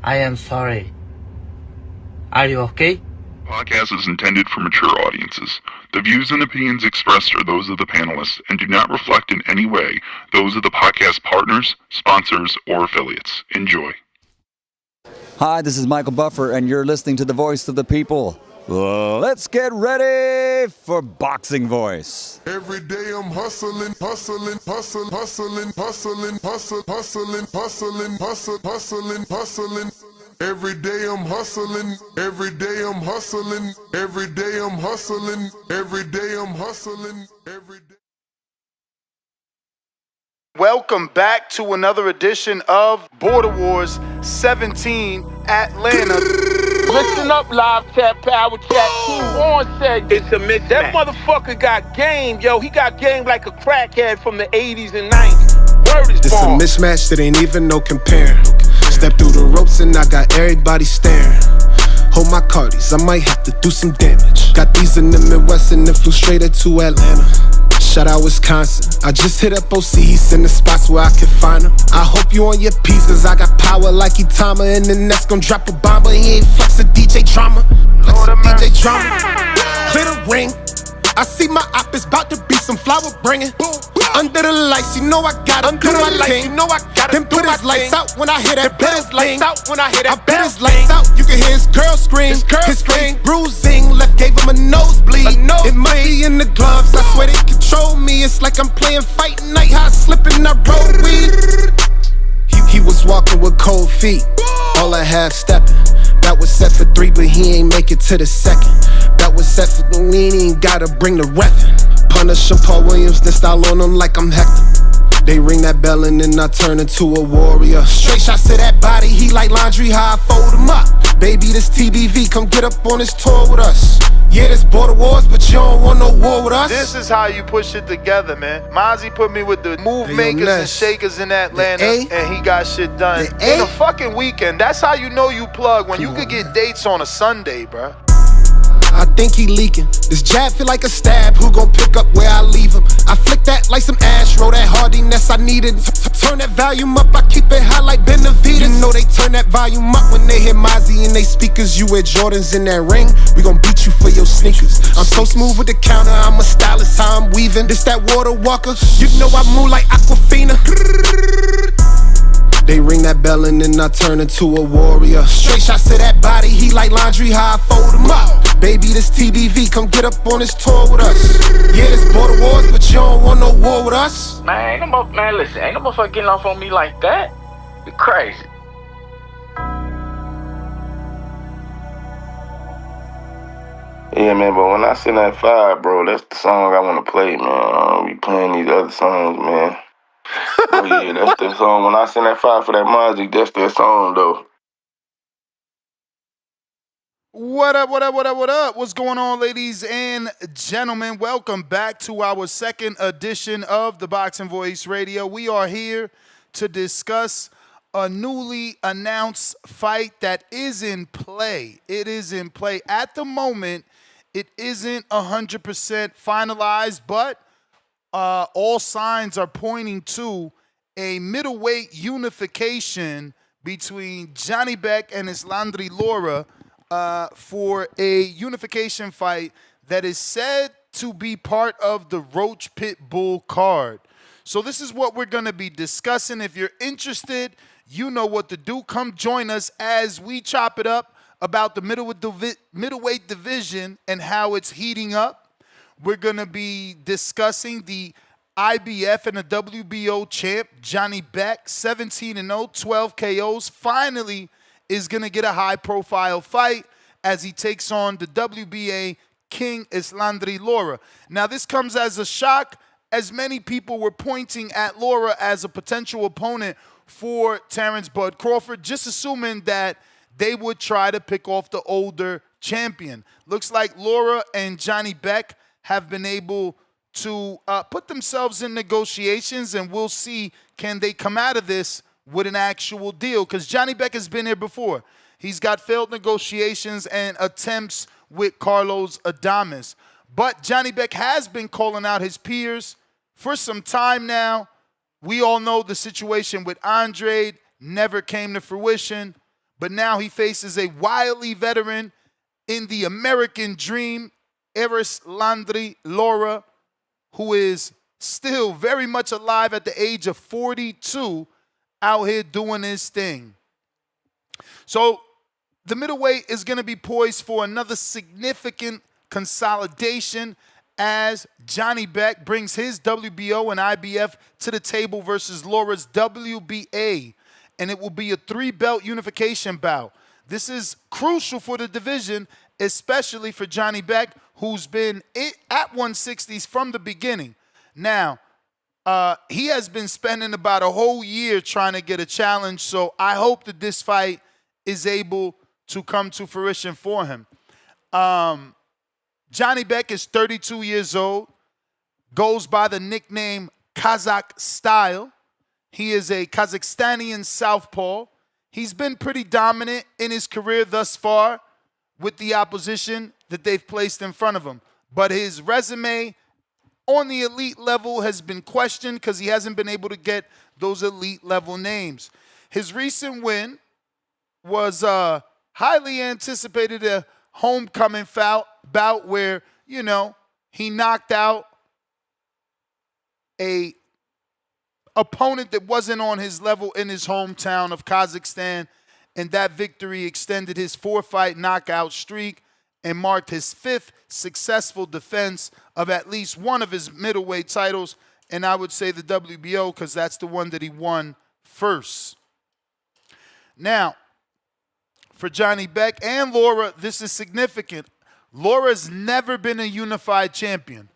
I am sorry. Are you okay? Podcast is intended for mature audiences. The views and opinions expressed are those of the panelists and do not reflect in any way those of the podcast partners, sponsors, or affiliates. Enjoy. Hi, this is Michael Buffer, and you're listening to the voice of the people. Let's get ready for Boxing Voice. Every day I'm hustling, hustling, hustling, hustling, hustling, hustling, hustling, hustling, hustling, hustling, hustling. Every day I'm hustling, every day I'm hustling, every day I'm hustling, every day I'm hustling, every day. Welcome back to another edition of Border Wars 17 Atlanta. Listen up, live chat, power chat. On said it's a mismatch. That motherfucker got game, yo. He got game like a crackhead from the 80s and 90s. Word is This a born. mismatch that ain't even no comparing. Step through the ropes and I got everybody staring. Hold my cardies, I might have to do some damage. Got these in the Midwest and then flew straight to Atlanta. Shout out Wisconsin. I just hit up OCs in the spots where I can find them. I hope you on your piece, cause I got power like Itama. And the next gon' drop a bomb, but he ain't flex a DJ drama. Flex a DJ drama. Clear the ring. I see my op is about to be some flower bringing. Under the lights, you know I gotta do my thing. Then put his lights out when I hear that bell ring. I bet his lights out, you can hear his girl scream. His face bruising, left gave him a nosebleed. It might be in the gloves, I swear they control me. It's like I'm playing fight night, how I slip and I roll weed. He was walking with cold feet, all I half stepping. That was set for 3, but he ain't make it to the second. That was set for the we ain't gotta bring the reffin'. Punish him, Paul Williams, then style on him like I'm Hector. They ring that bell and then I turn into a warrior. Straight shots to that body, he like laundry, how I fold him up. Baby, this TBV, come get up on this tour with us. Yeah, this border wars, but you don't want no war with us. This is how you push it together, man. Mozzie put me with the move makers and shakers in Atlanta, and he got shit done in a fucking weekend. That's how you know you plug, when you could get dates on a Sunday, bruh. I think he leaking. This jab feel like a stab. Who gon' pick up where I leave him? I flick that like some ash. Roll that hardiness I needed. Turn that volume up. I keep it high like Benavides. You know they turn that volume up when they hear Mozzie in they speakers. You wear Jordans in that ring. We gon' beat you for your sneakers. I'm so smooth with the counter. I'm a stylist. How I'm weaving. This that water walker. You know I move like Aquafina. They ring that bell and then I turn into a warrior. Straight shots to that body, he like laundry, how I fold him up. Baby, this TBV, come get up on this tour with us. Yeah, this border wars, but you don't want no war with us. Man, listen, ain't no motherfucker getting off on me like that. You crazy. Yeah, man, but when I send that fire, bro, that's the song I want to play, man. I don't be playing these other songs, man. Oh yeah, that's the song. When I send that fire for that Mozzie, that's that song, though. What up, what up, what up, what up? What's going on, ladies and gentlemen? Welcome back to our second edition of the Boxing Voice Radio. We are here to discuss a newly announced fight that is in play. It is in play. At the moment, it isn't 100% finalized, but all signs are pointing to a middleweight unification between Janibek and Erislandy Lara for a unification fight that is said to be part of the Roach Pitbull card. So this is what we're going to be discussing. If you're interested, you know what to do. Come join us as we chop it up about the middleweight division and how it's heating up. We're going to be discussing the IBF and the WBO champ, Janibek, 17-0, 12 KOs, finally is going to get a high-profile fight as he takes on the WBA King Erislandy Lara. Now, this comes as a shock, as many people were pointing at Lara as a potential opponent for Terrence Bud Crawford, just assuming that they would try to pick off the older champion. Looks like Lara and Janibek have been able to put themselves in negotiations, and we'll see, can they come out of this with an actual deal? Because Janibek has been here before. He's got failed negotiations and attempts with Carlos Adames. But Janibek has been calling out his peers for some time now. We all know the situation with Andre never came to fruition. but now he faces a wily veteran in the American Dream, Erislandy Lara, who is still very much alive at the age of 42, out here doing his thing. So the middleweight is going to be poised for another significant consolidation as Janibek brings his WBO and IBF to the table versus Lara's WBA. And it will be a 3-belt unification bout. This is crucial for the division, especially for Janibek, who's been at 160s from the beginning. Now, he has been spending about a whole year trying to get a challenge, so I hope that this fight is able to come to fruition for him. Janibek is 32 years old, goes by the nickname Qazaq Style. He is a Kazakhstanian southpaw. He's been pretty dominant in his career thus far with the opposition that they've placed in front of him. But his resume on the elite level has been questioned because he hasn't been able to get those elite level names. His recent win was highly anticipated a homecoming bout where, you know, he knocked out a opponent that wasn't on his level in his hometown of Kazakhstan, and that victory extended his 4-fight knockout streak and marked his 5th successful defense of at least one of his middleweight titles, and I would say the WBO because that's the one that he won first. Now, for Janibek and Lara, this is significant. Lara's never been a unified champion.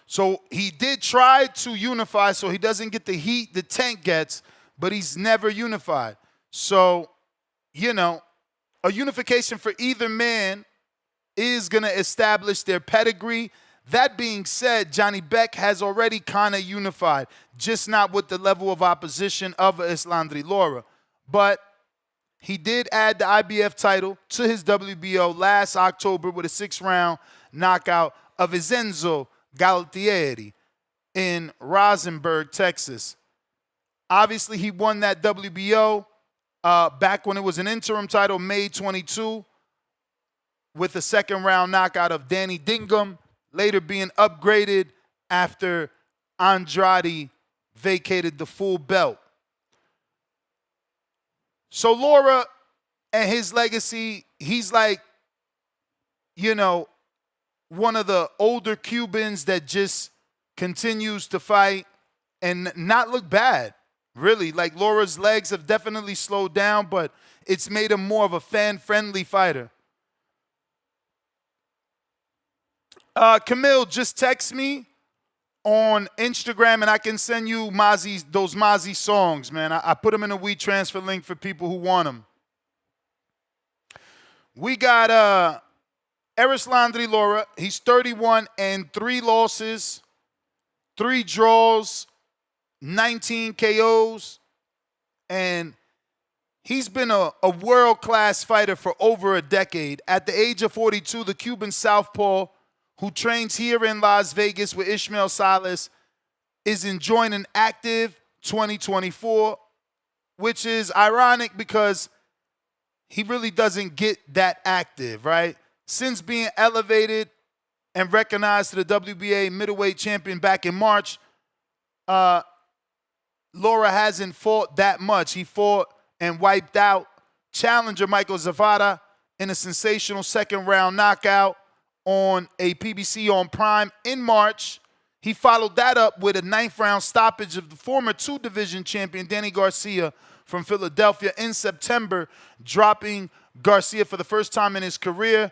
So he did try to unify so he doesn't get the heat the Tank gets, but he's never unified. So, you know, a unification for either man is going to establish their pedigree. That being said, Janibek has already kind of unified, just not with the level of opposition of Erislandy Lara. But he did add the IBF title to his WBO last October with a 6-round knockout of Vincenzo Galtieri in Rosenberg, Texas. Obviously, he won that WBO back when it was an interim title, May 22, with a 2nd-round knockout of Danny Dingham, later being upgraded after Andrade vacated the full belt. So Lara and his legacy, he's like, you know, one of the older Cubans that just continues to fight and not look bad, really. Like, Lara's legs have definitely slowed down, but it's made him more of a fan-friendly fighter. Camille, just text me on Instagram and I can send you those Mozzie songs, man. I put them in a WeTransfer link for people who want them. We got Erislandy Lara. He's 31 and 3 losses, 3 draws, 19 KOs, and he's been a world-class fighter for over a decade. At the age of 42, the Cuban southpaw, who trains here in Las Vegas with Ishmael Salas, is enjoying an active 2024, which is ironic because he really doesn't get that active, right? Since being elevated and recognized to the WBA middleweight champion back in March, Lara hasn't fought that much. He fought and wiped out challenger Michael Zavada in a sensational 2nd-round knockout on a PBC on Prime in March. He followed that up with a 9th-round stoppage of the former 2-division champion Danny Garcia from Philadelphia in September, dropping Garcia for the first time in his career.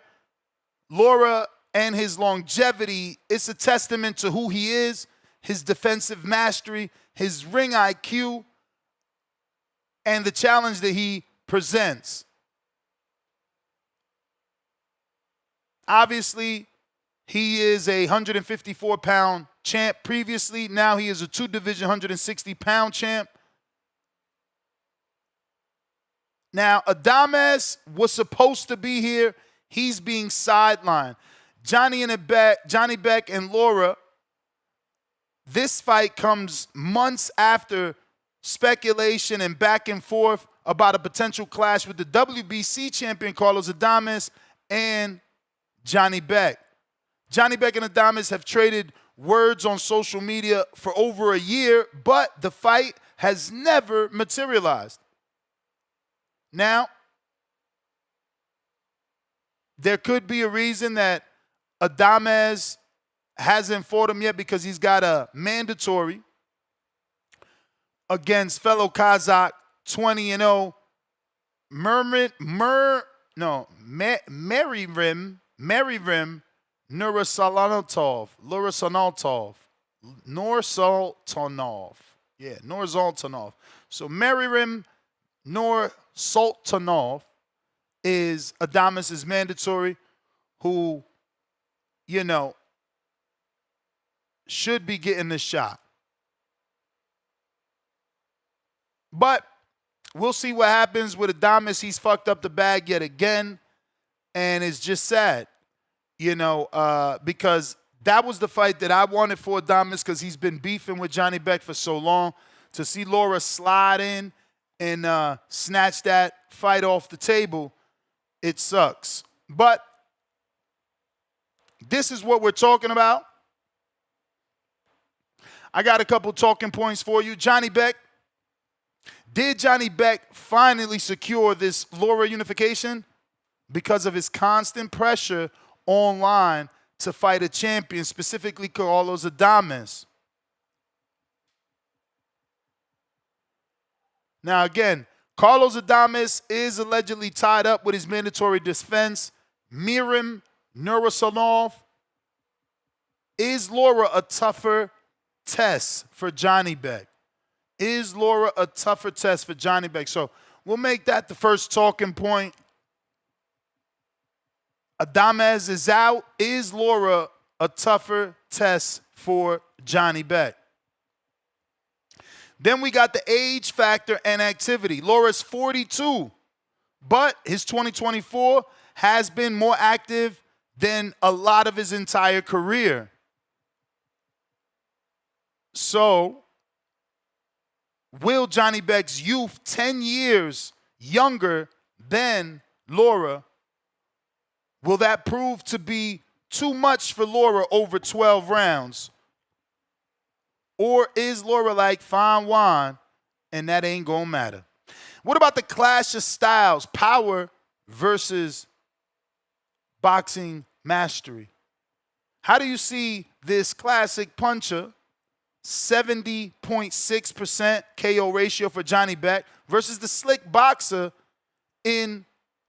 Lara and his longevity, it's a testament to who he is, his defensive mastery, his ring IQ, and the challenge that he presents. Obviously, he is a 154-pound champ previously. Now he is a 2-division 160-pound champ. Now, Adames was supposed to be here. He's being sidelined. Janibek and Lara, this fight comes months after speculation and back and forth about a potential clash with the WBC champion Carlos Adames and Janibek. Janibek and Adames have traded words on social media for over a year, but the fight has never materialized. Now, there could be a reason that Adames hasn't fought him yet because he's got a mandatory against fellow Qazaq 20-0 Meiirim Nursultanov. Yeah, Nursultanov. So Meiirim Nursultanov is Adames' mandatory, who, you know, should be getting the shot. But we'll see what happens with Adames. He's fucked up the bag yet again, and it's just sad, you know, because that was the fight that I wanted for Adames because he's been beefing with Janibek for so long. To see Lara slide in and snatch that fight off the table, it sucks. But this is what we're talking about. I got a couple talking points for you. Janibek. Did Janibek finally secure this Lara unification? Because of his constant pressure online to fight a champion, specifically Carlos Adames. Now again, Carlos Adames is allegedly tied up with his mandatory defense, Meiirim Nursultanov. Is Lara a tougher test for Janibek? Is Lara a tougher test for Janibek? So we'll make that the first talking point. Adames is out. Is Lara a tougher test for Janibek? Then we got the age factor and activity. Lara's 42, but his 2024 has been more active than a lot of his entire career. So, will Janibek's youth, 10 years younger than Lara, will that prove to be too much for Lara over 12 rounds? Or is Lara like fine wine and that ain't gonna matter? What about the clash of styles, power versus boxing mastery? How do you see this classic puncher, 70.6% KO ratio for Janibek, versus the slick boxer in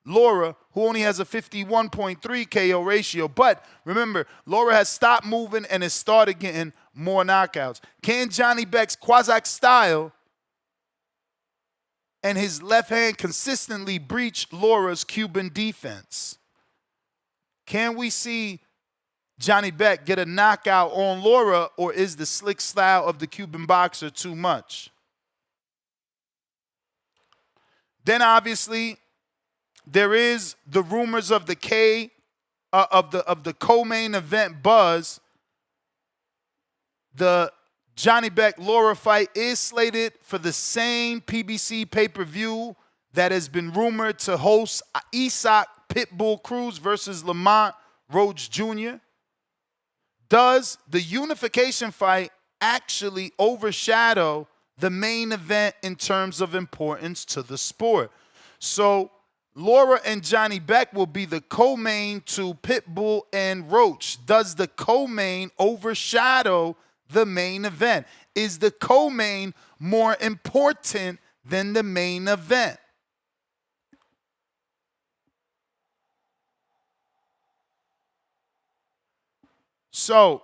Lara, who only has a 51.3 KO ratio? But remember, Lara has stopped moving and has started getting more knockouts. Can Janibek's Qazaq style and his left hand consistently breach Lara's Cuban defense? Can we see Janibek get a knockout on Lara, or is the slick style of the Cuban boxer too much? Then obviously there is the rumors of the co-main event buzz. The Janibek Lara fight is slated for the same PBC Pay-Per-View that has been rumored to host Qazaq Pitbull Cruz versus Lamont Roach Jr. Does the unification fight actually overshadow the main event in terms of importance to the sport? So Lara and Janibek will be the co-main to Pitbull and Roach. Does the co-main overshadow the main event? Is the co-main more important than the main event? So,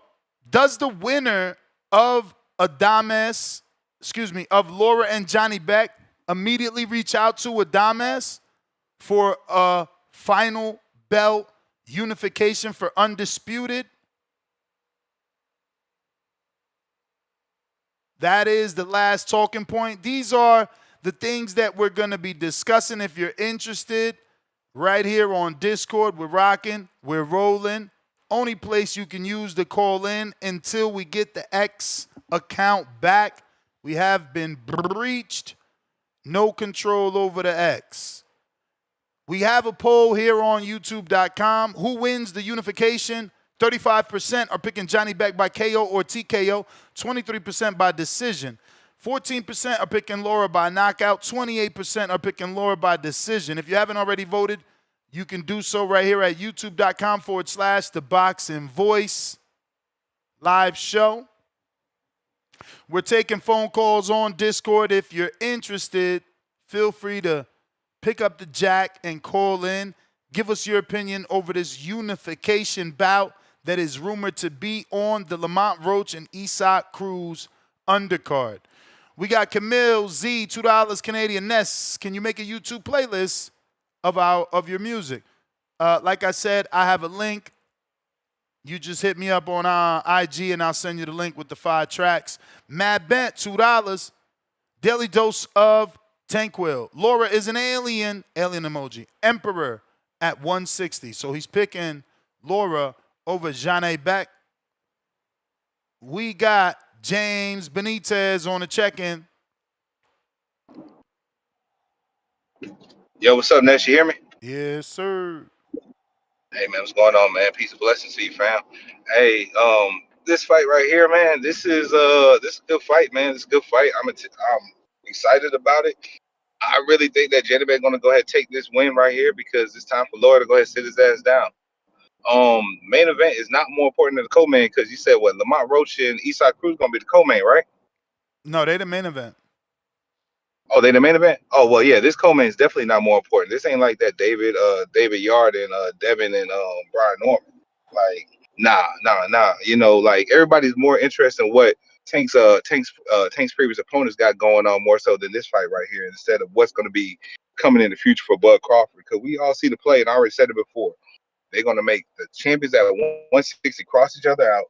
does the winner of of Lara and Janibek immediately reach out to Adames for a final belt unification for undisputed? That is the last talking point. These are the things that we're going to be discussing. If you're interested, right here on Discord, we're rocking, we're rolling. Only place you can use to call in until we get the X account back. We have been breached. No control over the X. We have a poll here on YouTube.com. Who wins the unification? 35% are picking Janibek by KO or TKO. 23% by decision. 14% are picking Lara by knockout. 28% are picking Lara by decision. If you haven't already voted, you can do so right here at youtube.com/The Boxing Voice live show. We're taking phone calls on Discord. If you're interested, feel free to pick up the jack and call in. Give us your opinion over this unification bout that is rumored to be on the Lamont Roach and Qazaq Cruz undercard. We got Camille Z, $2 Canadian. Ness, can you make a YouTube playlist of your music? Like I said, I have a link. You just hit me up on IG and I'll send you the link with the 5 tracks. Mad Bent, $2. Daily Dose of Tanquil. Lara is an alien emoji. Emperor at 160. So he's picking Lara over Janibek. We got James Benitez on the check-in. Yo, what's up, Ness? You hear me? Yes, sir. Hey, man, what's going on, man? Peace and blessings to you, fam. Hey, this fight right here, man, this is a good fight, man. This is a good fight. I'm excited about it. I really think that Janibek going to go ahead and take this win right here because it's time for Lara to go ahead and sit his ass down. Main event is not more important than the co-main because you said, what, Lamont Roach and Qazaq Cruz going to be the co-main, right? No, they the main event. Oh, they the main event? Oh, well, yeah, this co-main is definitely not more important. This ain't like that David Yard and Devin and Brian Norman. Like, nah. You know, like everybody's more interested in what Tank's previous opponents got going on more so than this fight right here, instead of what's going to be coming in the future for Bud Crawford. Because we all see the play, and I already said it before. They're going to make the champions at 160 cross each other out,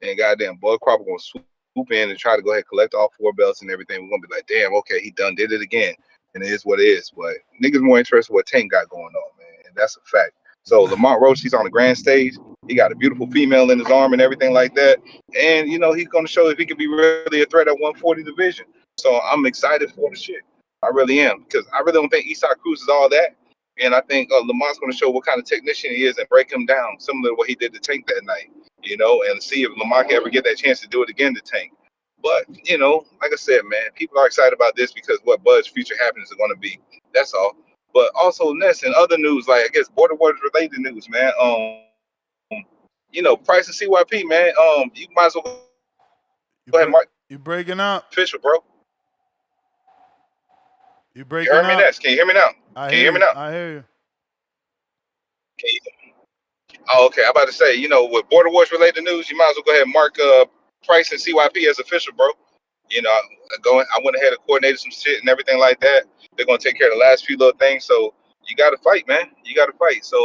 and goddamn Bud Crawford going to swoop in and try to go ahead and collect all 4 belts and everything. We're going to be like, damn, okay, he did it again. And it is what it is. But niggas more interested in what Tank got going on, man. And that's a fact. So Lamont Roach, he's on the grand stage. He got a beautiful female in his arm and everything like that. And, you know, he's going to show if he can be really a threat at 140 division. So I'm excited for the shit. I really am. Because I really don't think Qazaq Cruz is all that. And I think Lamont's going to show what kind of technician he is and break him down, similar to what he did to Tank that night, you know, and see if Lamont can ever get that chance to do it again to Tank. But, you know, like I said, man, people are excited about this because what Bud's future happenings are going to be. That's all. But also, Ness, and other news, like, I guess, Border Wars related news, man. You know, Price and CYP, man, you might as well go ahead and mark. You breaking up. Official, bro. You breaking up. You hear me, up. Ness? Can you hear me now? Can you hear me now? I hear you. Oh, okay. I'm about to say, you know, with Border Wars related news, you might as well go ahead and mark Price and CYP as official, bro. You know, I went ahead and coordinated some shit and everything like that. They're gonna take care of the last few little things. So you got to fight, man. You got to fight. So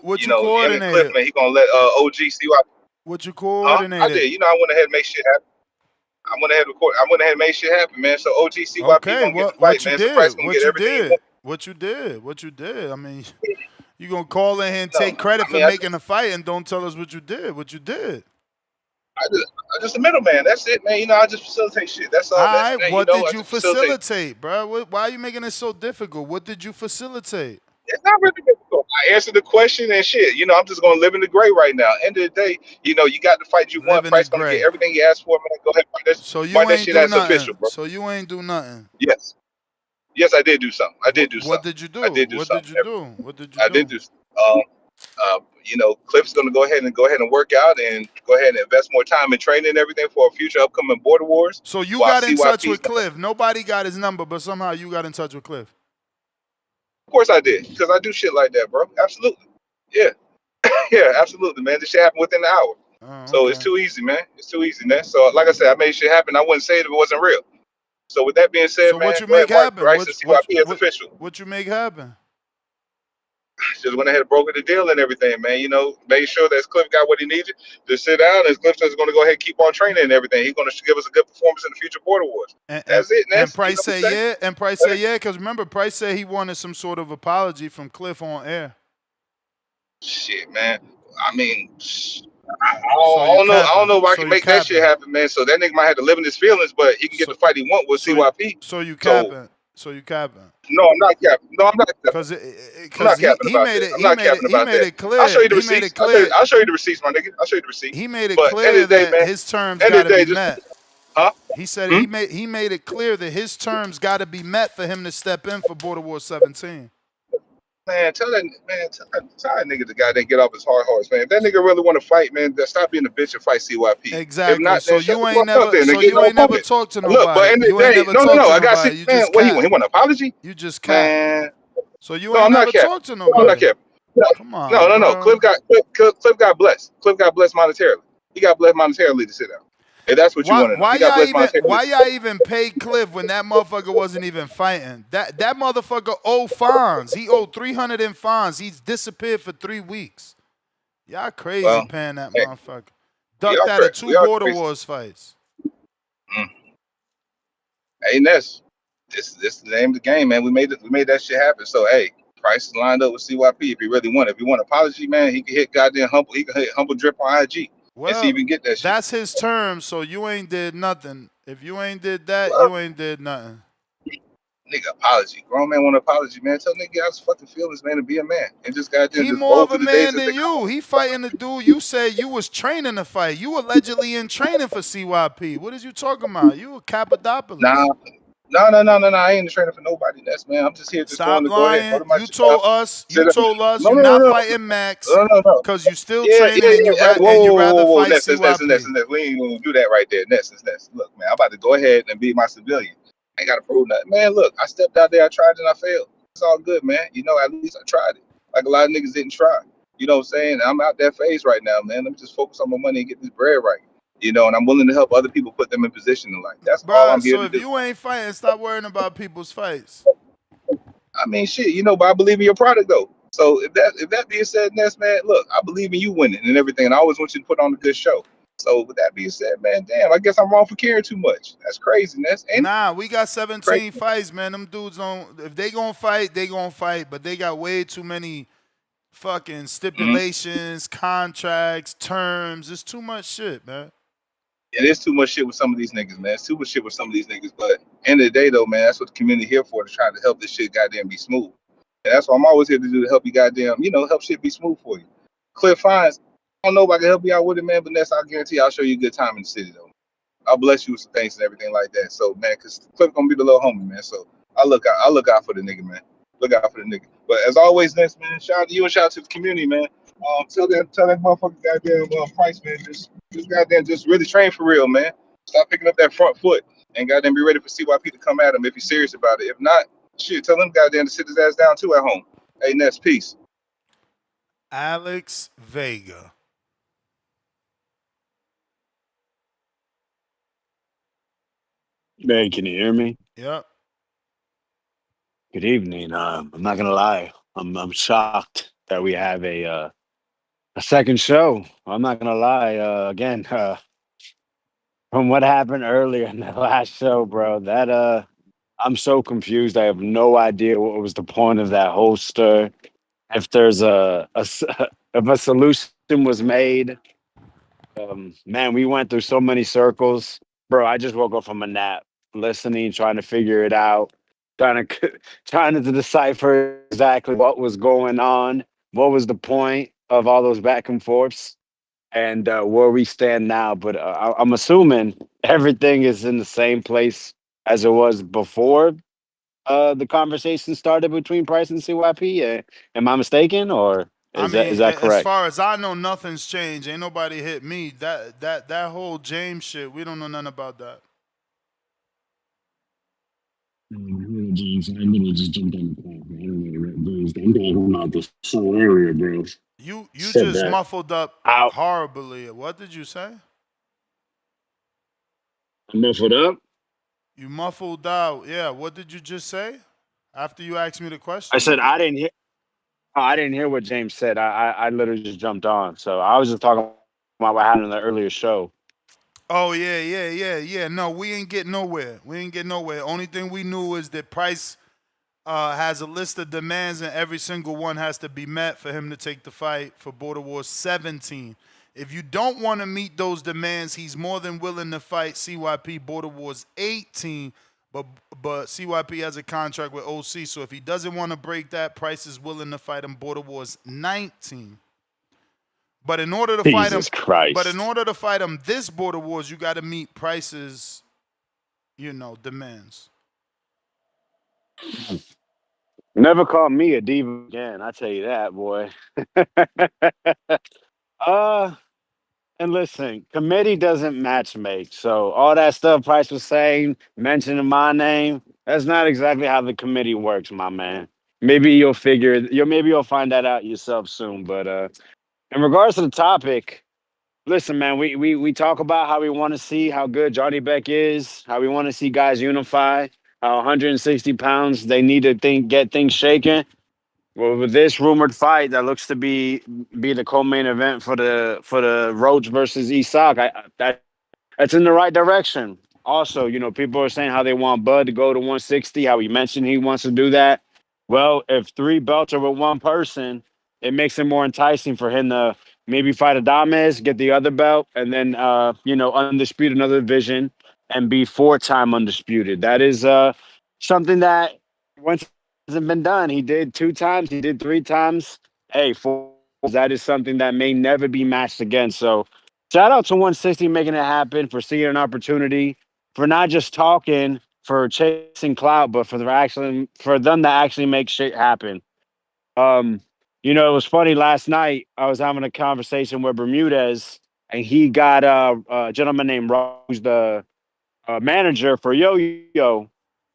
what you you know, coordinated? Cliff, man, he gonna let OG CYP. What you coordinated? I did. You know, I went ahead and make shit happen. I went ahead and make shit happen, man. So OG CYP gonna get the fight, man. So Price gonna get everything. What you did. I mean, you gonna call in here and take credit for making the fight and don't tell us what you did. What you did. I just a middleman. That's it, man. You know, I just facilitate shit. That's all. All right. Man. What you know, did you facilitate, bro? Why are you making it so difficult? What did you facilitate? It's not really difficult. I answered the question and shit. You know, I'm just gonna live in the gray right now. End of the day, you know, you got the fight you want. Price gonna get everything you asked for, man. Go ahead, fight that. So you fight ain't that shit do as nothing. Official, bro. So you ain't do nothing. Yes, I did do something. What did you do? What did you do? I did do. You know, Cliff's gonna go ahead and work out and go ahead and invest more time in training and everything for a future upcoming Border Wars. So you got in touch with Cliff. Nobody got his number, but somehow you got in touch with Cliff. Of course I did, because I do shit like that, bro. Absolutely. Yeah. Yeah, absolutely, man. This shit happened within an hour. Okay. So it's too easy, man. It's too easy, man. So like I said, I made shit happen. I wouldn't say it if it wasn't real. So with that being said, so man, what you make happen? Official. What you make happen? Just went ahead and brokered the deal and everything, man. You know, made sure that Cliff got what he needed to sit down, and Cliff is going to go ahead and keep on training and everything. He's going to give us a good performance in the future Border Wars. That's it, man. And Price say yeah, and Price say yeah, because remember, Price said he wanted some sort of apology from Cliff on air. Shit, man. I mean, I don't know if I can make that shit happen, man. So that nigga might have to live in his feelings, but he can get the fight he want with CYP. So you capping? So you capping? No, I'm not capping. No, I'm not capping. Because he made it clear. I'll show you the receipts. I'll show you the receipts, my nigga. I'll show you the receipts. He made it clear that his terms gotta be met. Huh? He said he made it clear that his terms got to be met for him to step in for Border War 17. Man, tell that nigga the guy that get off his hard horse, man. If that nigga really want to fight, man, stop being a bitch and fight CYP. Exactly. If not, so you ain't never talked to nobody. Look, but in the day, no, I got see, man. What he want? He want an apology? You just capped. So you ain't never talked to nobody. No, I'm not capping. Come on. No. Cliff got blessed. Cliff got blessed monetarily. He got blessed monetarily to sit down. If that's what you want to know. Why y'all even paid Cliff when that motherfucker wasn't even fighting? That motherfucker owed fines. He owed 300 in fines. He's disappeared for 3 weeks. Y'all crazy paying that motherfucker. Ducked out of 2 Border Wars fights. Hey, Ness, this is the name of the game, man. We made that shit happen. So hey, Price is lined up with CYP if he really want it. If he want an apology, man, he can hit goddamn humble. He can hit humble drip on IG. Well, and see if he get that shit. That's his term, so you ain't did nothing. If you ain't did that, you ain't did nothing. Nigga, apology. Grown man want an apology, man. Tell nigga out his fucking feelings, man, to be a man. And just goddamn he more of a man than you. He fighting the dude you said you was training to fight. You allegedly in training for CYP. What is you talking about? You a Cappadopolis. No. I ain't training for nobody. That's man. I'm just here to stop lying. You told us you're not fighting Max because you still training and you rather fight CYP. We ain't gonna do that right there. Ness. Look, man, I'm about to go ahead and be my civilian. I ain't gotta prove nothing. Man, look, I stepped out there, I tried and I failed. It's all good, man. You know, at least I tried it. Like a lot of niggas didn't try. You know what I'm saying? I'm out that phase right now, man. Let me just focus on my money and get this bread right. You know, and I'm willing to help other people put them in position in life. That's all I'm here to do. So if you ain't fighting, stop worrying about people's fights. I mean, shit, you know, but I believe in your product though. So if that being said, Ness, man, look, I believe in you winning and everything, and I always want you to put on a good show. So with that being said, man, damn, I guess I'm wrong for caring too much. That's crazy, Ness. Nah, we got 17 fights, man. Them dudes don't. If they gonna fight, they gonna fight. But they got way too many fucking stipulations, contracts, terms. It's too much shit, man. It is too much shit with some of these niggas, man. It's too much shit with some of these niggas. But end of the day, though, man, that's what the community here for, to try to help this shit goddamn be smooth. And that's what I'm always here to do, to help you goddamn, you know, help shit be smooth for you. Cliff Fines, I don't know if I can help you out with it, man, but Ness, I'll guarantee I'll show you a good time in the city, though. I'll bless you with some things and everything like that. So, man, because Cliff gonna be the little homie, man. So I'll look out for the nigga, man. Look out for the nigga. But as always, Ness, man, shout out to you and shout out to the community, man. Tell that motherfucker goddamn Price, man, just goddamn just really train for real, man. Stop picking up that front foot and goddamn be ready for CYP to come at him if he's serious about it. If not, shit, tell him goddamn to sit his ass down too at home. Hey, Ness, peace. Alex Vega. Man, can you hear me? Yep. Good evening. I'm not gonna lie. I'm shocked that we have a second show. I'm not gonna lie. Again, from what happened earlier in the last show, bro, that I'm so confused. I have no idea what was the point of that whole stir. If there's if a solution was made, man, we went through so many circles, bro. I just woke up from a nap, listening, trying to figure it out, trying to decipher exactly what was going on, what was the point of all those back and forths, and where we stand now. But I'm assuming everything is in the same place as it was before the conversation started between Price and CYP. Am I mistaken, or is that correct? As far as I know, nothing's changed. Ain't nobody hit me. That whole James shit, we don't know nothing about that. James, I literally just jumped on the call. I don't know what James. I'm talking about this whole area, bro. You just muffled up horribly. What did you say? I muffled up? You muffled out. Yeah. What did you just say after you asked me the question? I said I didn't hear. I didn't hear what James said. I literally just jumped on. So I was just talking about what happened in the earlier show. Oh, yeah. No, we ain't get nowhere. Only thing we knew is that Price has a list of demands, and every single one has to be met for him to take the fight for Border War 17. If you don't want to meet those demands, he's more than willing to fight CYP. Border Wars 18, but CYP has a contract with OC, so if he doesn't want to break that, Price is willing to fight him Border Wars 19. But in order to fight him, this Border Wars, you got to meet Price's, demands. Never call me a diva again. I tell you that, boy. And listen, committee doesn't match make. So all that stuff Price was saying, mentioning my name, that's not exactly how the committee works, my man. Maybe you'll find that out yourself soon. But in regards to the topic, listen, man, we talk about how we want to see how good Janibek is, how we want to see guys unify, how 160 pounds they need to get things shaken. Well, with this rumored fight that looks to be the co-main event for the Roach versus Qazaq, that's in the right direction. Also, people are saying how they want Bud to go to 160, how he mentioned he wants to do that. Well, if 3 belts are with one person, it makes it more enticing for him to maybe fight Adames, get the other belt, and then undisputed another division and be 4-time undisputed. That is something that once hasn't been done. He did 2 times, he did 3 times. Hey, 4, that is something that may never be matched again. So shout out to 160 making it happen, for seeing an opportunity, for not just talking, for chasing clout, but for them to actually make shit happen. It was funny last night. I was having a conversation with Bermudez, and he got a gentleman named Rob, who's the manager for Yo-Yo.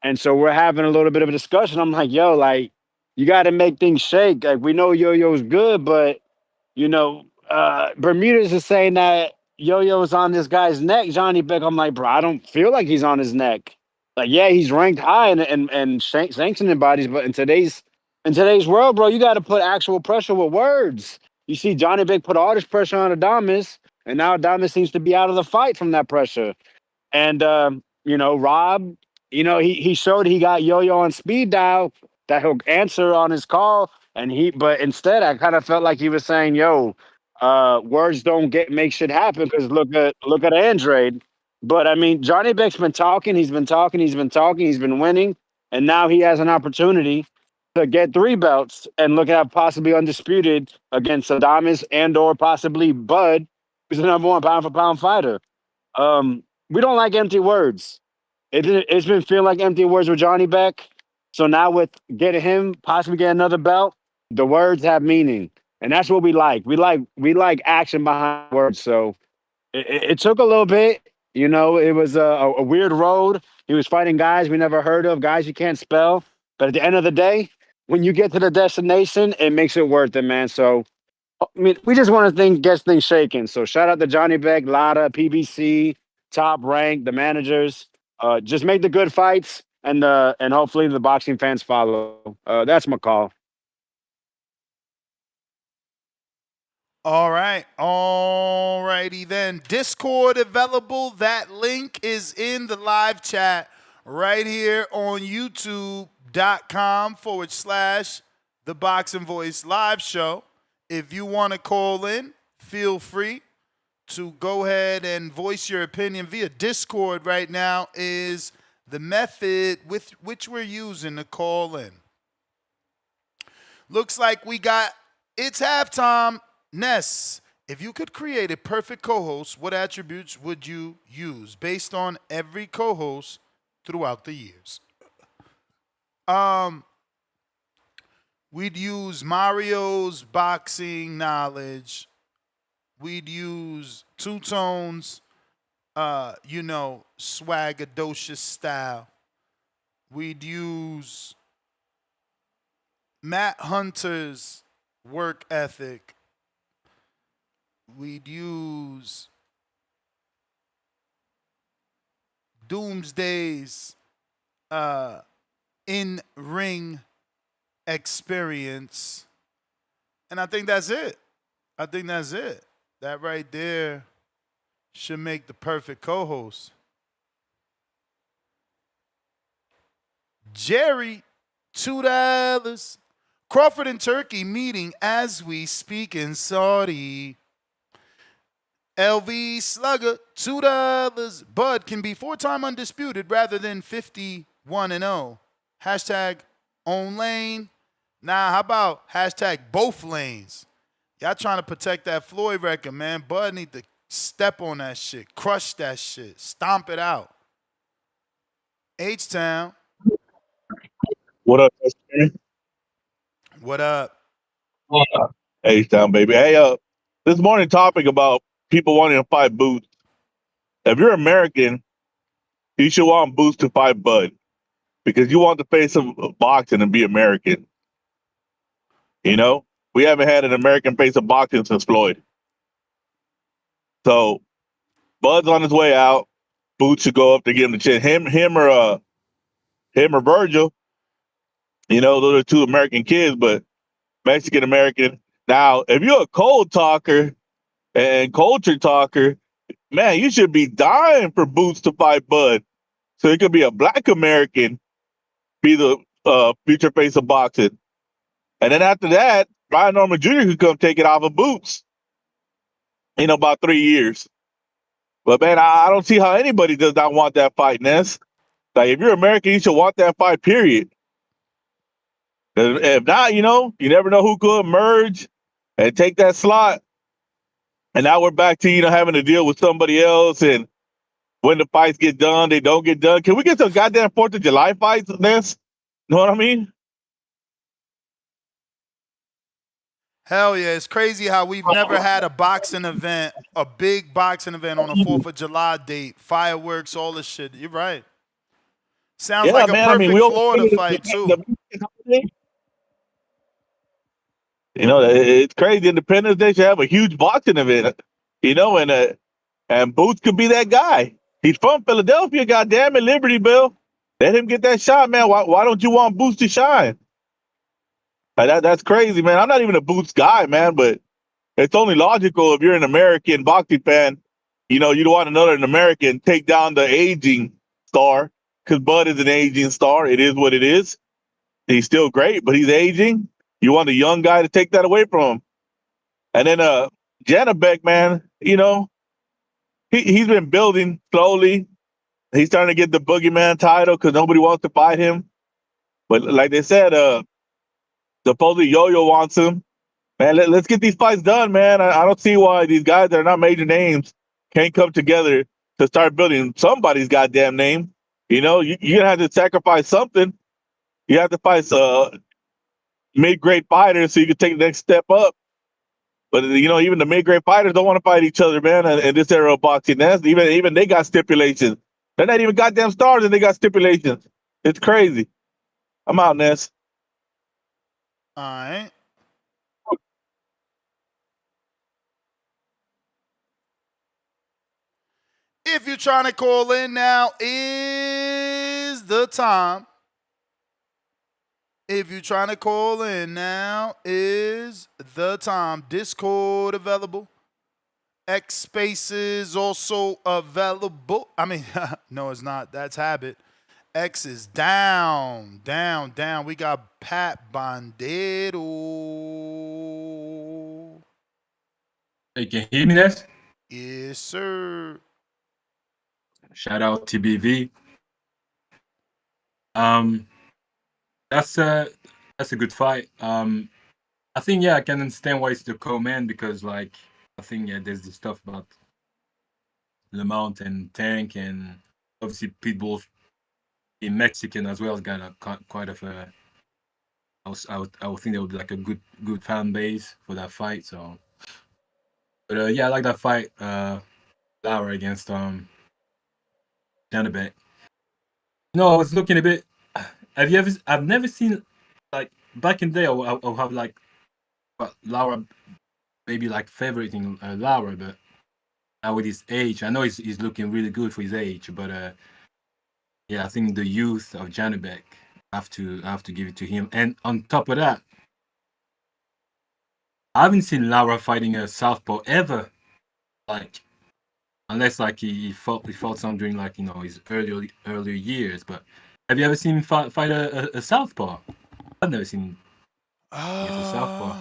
And so we're having a little bit of a discussion. I'm like, yo, like, you got to make things shake. Like, we know Yo-Yo's good, but, Bermudez is saying that Yo-Yo is on this guy's neck, Janibek. I'm like, bro, I don't feel like he's on his neck. Like, yeah, he's ranked high and sanctioning bodies, but in today's world, bro, you got to put actual pressure with words. You see Janibek put all this pressure on Adames, and now Adames seems to be out of the fight from that pressure. And, Rob, he showed he got Yo-Yo on speed dial, that he'll answer on his call. But instead, I kind of felt like he was saying, yo, words don't make shit happen, because look at Andrade. But I mean, Janibek's been talking, he's been winning, and now he has an opportunity to get 3 belts and look at possibly undisputed against Adames and/or possibly Bud, who's the number 1 pound for pound fighter. We don't like empty words. It's been feeling like empty words with Janibek. So now with getting him, possibly get another belt, the words have meaning. And that's what we like. We like action behind words. So it took a little bit. It was a weird road. He was fighting guys we never heard of, guys you can't spell. But at the end of the day, when you get to the destination, it makes it worth it, man. So, I mean, we just want to get things shaking. So shout out to Janibek, Lara, PBC, Top Rank, the managers. Just make the good fights, and hopefully the boxing fans follow. That's my call. All right. All righty then. Discord available. That link is in the live chat right here on youtube.com/The Boxing Voice live show. If you want to call in, feel free to go ahead and voice your opinion via Discord. Right now is the method with which we're using to call in. Looks like it's halftime. Ness, if you could create a perfect co-host, what attributes would you use based on every co-host throughout the years? We'd use Mario's boxing knowledge. We'd use Two Tones, swaggadocious style. We'd use Matt Hunter's work ethic. We'd use Doomsday's in-ring experience. And I think that's it. That right there should make the perfect co-host. Jerry, $2. Crawford and Turkey meeting as we speak in Saudi. LV Slugger, $2. Bud can be 4-time undisputed rather than 51-0. Hashtag own lane. Nah, how about hashtag both lanes? Y'all trying to protect that Floyd record, man. Bud need to step on that shit, crush that shit, stomp it out. H-Town. What up, What up? H-Town, baby. Hey, this morning topic about people wanting to fight Boots. If you're American, you should want Boots to fight Bud because you want the face of boxing and be American. You know, we haven't had an American face of boxing since Floyd. So Bud's on his way out. Boots should go up to give him the chin. Him or Virgil. You know, those are two American kids, but Mexican American. Now, if you're a cold talker and culture talker, man, you should be dying for Boots to fight Bud. So it could be a black American be the future face of boxing. And then after that, Brian Norman Jr. could come take it off of Boots in about 3 years. But man, I don't see how anybody does not want that fight, Ness. Like, if you're American, you should want that fight, period. If not, you know, you never know who could emerge and take that slot. And now we're back to, you know, having to deal with somebody else. And when the fights get done, they don't get done. Can we get some goddamn 4th of July fights, Ness? You know what I mean? Hell yeah, it's crazy how we've never had a boxing event, a big boxing event on a 4th of July date, fireworks, all this shit. You're right. Sounds like a perfect Florida fight, too. You know, it's crazy. Independence Day should have a huge boxing event, you know, and Boots could be that guy. He's from Philadelphia, goddamn it, Liberty Bell. Let him get that shot, man. Why don't you want Boots to shine? Like that's crazy, man. I'm not even a Boots guy, man, but it's only logical if you're an American boxing fan, you know, you don't want another American take down the aging star because Bud is an aging star. It is what it is. He's still great, but he's aging. You want a young guy to take that away from him. And then Janibek, man, you know, he's been building slowly. He's starting to get the boogeyman title because nobody wants to fight him. But like they said, supposedly Yo-Yo wants him. Man, let's get these fights done, man. I don't see why these guys that are not major names can't come together to start building somebody's goddamn name. You know, you're going to have to sacrifice something. You have to fight mid-grade fighters so you can take the next step up. But, you know, even the mid-grade fighters don't want to fight each other, man, in this era of boxing. Even they got stipulations. They're not even goddamn stars and they got stipulations. It's crazy. I'm out, Ness. All right. If you're trying to call in now, is the time. If you're trying to call in now, is the time. Discord available. X Spaces also available. I mean, no, it's not. That's habit. X is down. We got Pat Bandero. Hey, can you hear me, Ness? Yes, sir. Shout out TBV. That's a good fight. I think I can understand why it's the co-man because like I think there's this stuff about Lamont and Tank and obviously Pitbull in Mexican as well has got quite of a. I would think there would be like a good fan base for that fight. So, but I like that fight. Lara against Janibek. No, I was looking a bit. I've never seen like back in the day. I'll have like Lara, maybe like favoriting Lara, but now with his age, I know he's looking really good for his age, but I think the youth of Janibek have to give it to him. And on top of that, I haven't seen Lara fighting a southpaw ever, like unless like he fought some during like his earlier years, but. Have you ever seen him fight a southpaw? I've never seen a southpaw.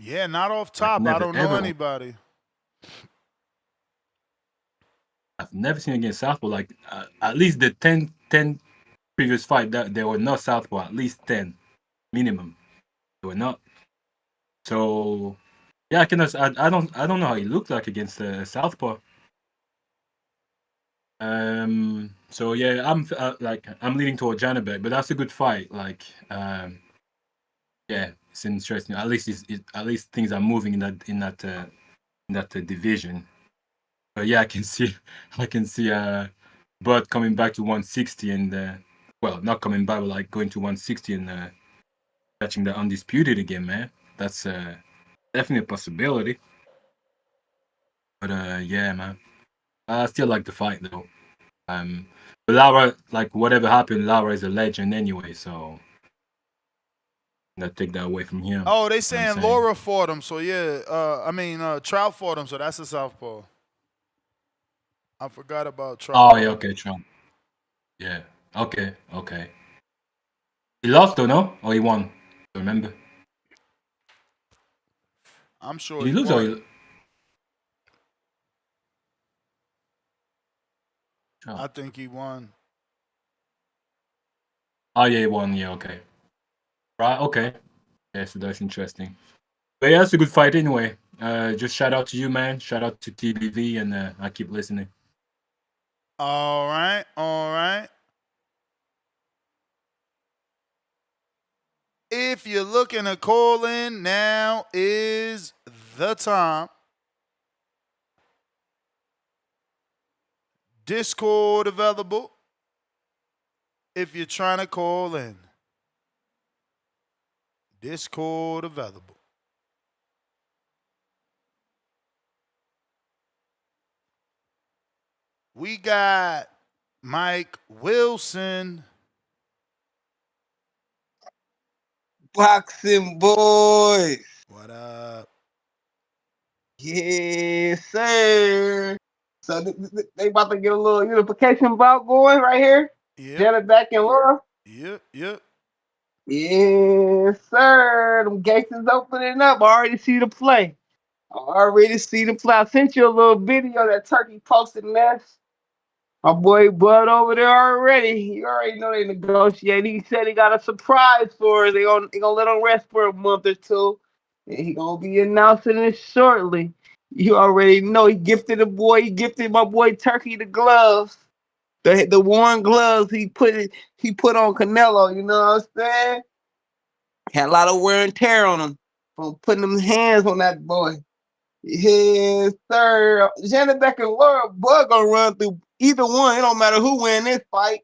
Yeah, not off Like, top. I never don't know ever. anybody. I've never seen against southpaw. Like at least the 10 previous fight that they were not southpaw. At least 10 minimum. They were not. So yeah, I cannot. I don't know how he looked like against southpaw. So yeah, I'm leaning toward Janibek, but that's a good fight. Like yeah, it's interesting. At least at least things are moving in that division. But yeah, I can see Bud coming back to 160 and well, not coming back, but like going to 160 and catching the undisputed again, man. That's definitely a possibility. But yeah, man, I still like the fight though. But Lara, like whatever happened, Lara is a legend anyway, so not take that away from him. Oh, they saying Laura fought him, so yeah. Trout fought him, so that's a southpaw. I forgot about Trout. Oh yeah, okay, Trout. Yeah, okay. He lost though, no? Or he won? Remember? I'm sure Did he he lose won. or he... I think he won. Oh yeah, he won. Yeah, okay. Right, okay. Yeah, so that's interesting. But yeah, that's a good fight anyway. Just shout out to you, man. Shout out to TBV, and I keep listening. All right. If you're looking to call in, now is the time. Discord available if you're trying to call in. Discord available. We got Mike Wilson. Boxing boys. What up? Yes, sir. So they about to get a little unification bout going right here. Janibek and Lara. Yep. Yes, sir. Them gates is opening up. I already see the play. I sent you a little video that Turkey posted, man. My boy Bud over there already. You already know they negotiate. He said he got a surprise for us. They gonna let him rest for a month or two. And he gonna be announcing it shortly. You already know he gifted my boy Turkey the gloves. The worn gloves he put on Canelo, you know what I'm saying? Had a lot of wear and tear on him from putting them hands on that boy. Yes, sir. Janibek and Lara, Bud gonna run through either one. It don't matter who win this fight.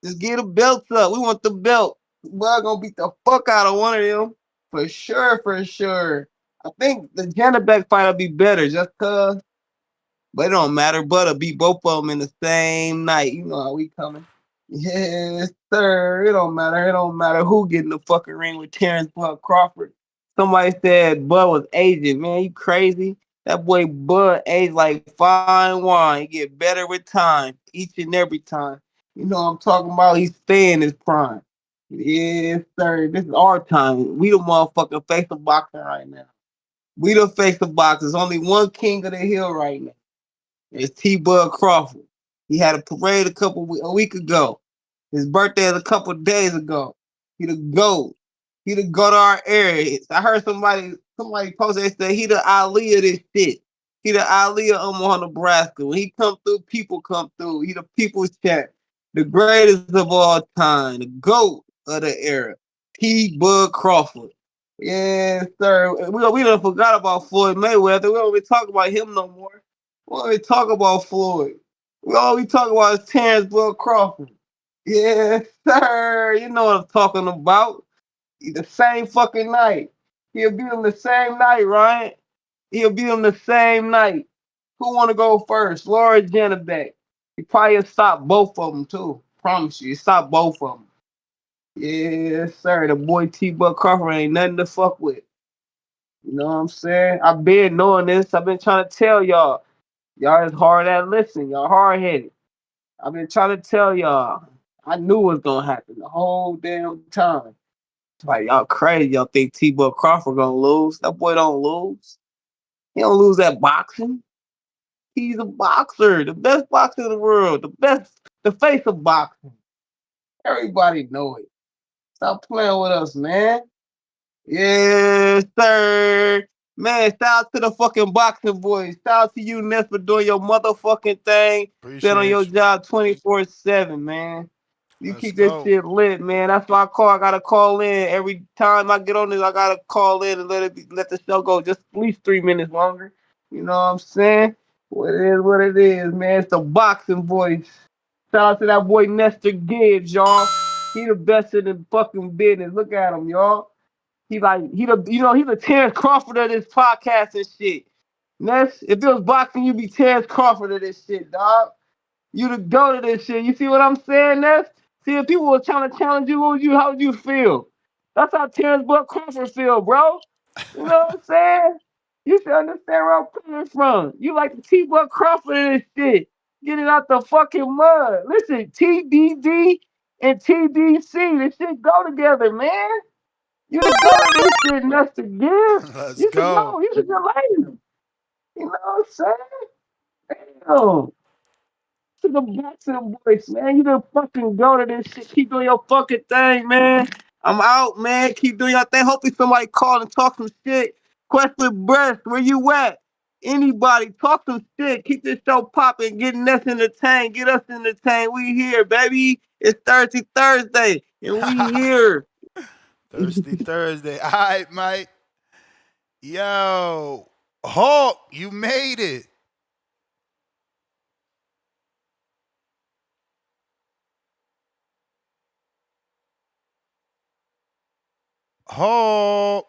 Just get the belts up. We want the belt. Bud gonna beat the fuck out of one of them. For sure. I think the Janibek fight will be better just cause. But it don't matter. Bud will beat both of them in the same night. You know how we coming. Yes, sir. It don't matter. It don't matter who get in the fucking ring with Terrence Bud Crawford. Somebody said Bud was aging. Man, you crazy? That boy Bud aged like fine wine. He get better with time, each and every time. You know what I'm talking about? He's staying his prime. Yes, sir. This is our time. We the motherfucking face of boxing right now. We the face of boxing. There's only one king of the hill right now. It's T-Bud Crawford. He had a parade a week ago. His birthday is a couple of days ago. He the GOAT. He the GOAT to our area. I heard somebody post it, they said he the Ali of this shit. He the Ali of Omaha, Nebraska. When he come through, people come through. He the people's champ. The greatest of all time. The GOAT of the era. T-Bud Crawford. Yes, sir. We done forgot about Floyd Mayweather. We don't even talk about him no more. We don't even talk about Floyd. We all we talk about is Terrence Bud Crawford. Yes, sir. You know what I'm talking about. The same fucking night. He'll beat him the same night, Ryan. He'll beat him the same night. Who want to go first? Lara Janibek. He probably stop both of them, too. Promise you. Stop both of them. Yes, sir. The boy T-Bud Crawford ain't nothing to fuck with. You know what I'm saying? I've been knowing this. I've been trying to tell y'all. Y'all is hard at listening. Y'all hard-headed. I've been trying to tell y'all. I knew it was going to happen the whole damn time. Like, y'all crazy. Y'all think T-Bull Crawford gonna lose? That boy don't lose. He don't lose at boxing. He's a boxer, the best boxer in the world, the face of boxing. Everybody know it. Stop playing with us, man. Yes, sir. Man, shout out to the fucking boxing boys. Shout out to you, Ness, for doing your motherfucking thing. Been on your job 24/7, man. You keep this shit lit, man. That's why I gotta call in. Every time I get on this, I gotta call in and let the show go just at least 3 minutes longer. You know what I'm saying? What it is, man. It's the boxing boys. Shout out to that boy Nestor Gibbs, y'all. He the best in the fucking business. Look at him, y'all. He's the Terrence Crawford of this podcast and shit. Ness, if it was boxing, you'd be Terrence Crawford of this shit, dog. You the go to this shit. You see what I'm saying, Ness? See, if people were trying to challenge you, how would you feel? That's how Terrence Buck Crawford feel, bro. You know what I'm saying? You should understand where I'm coming from. You like the T-Buck Crawford of this shit. Get it out the fucking mud. Listen, TBV and TBC, this shit go together, man. You the go to this shit, Nestor Gibbs. Let's go. You should get later. You know what I'm saying? Damn. To the boxing boys, man. You the fucking go to this shit. Keep doing your fucking thing, man. I'm out, man. Keep doing your thing. Hopefully somebody call and talk some shit. Quest with Breast, where you at? Anybody, talk some shit. Keep this show popping. Getting us entertained. Get us entertained. We here, baby. It's Thursday, and we here. Thursday. All right, Mike. Yo, Hawk, you made it. Hawk.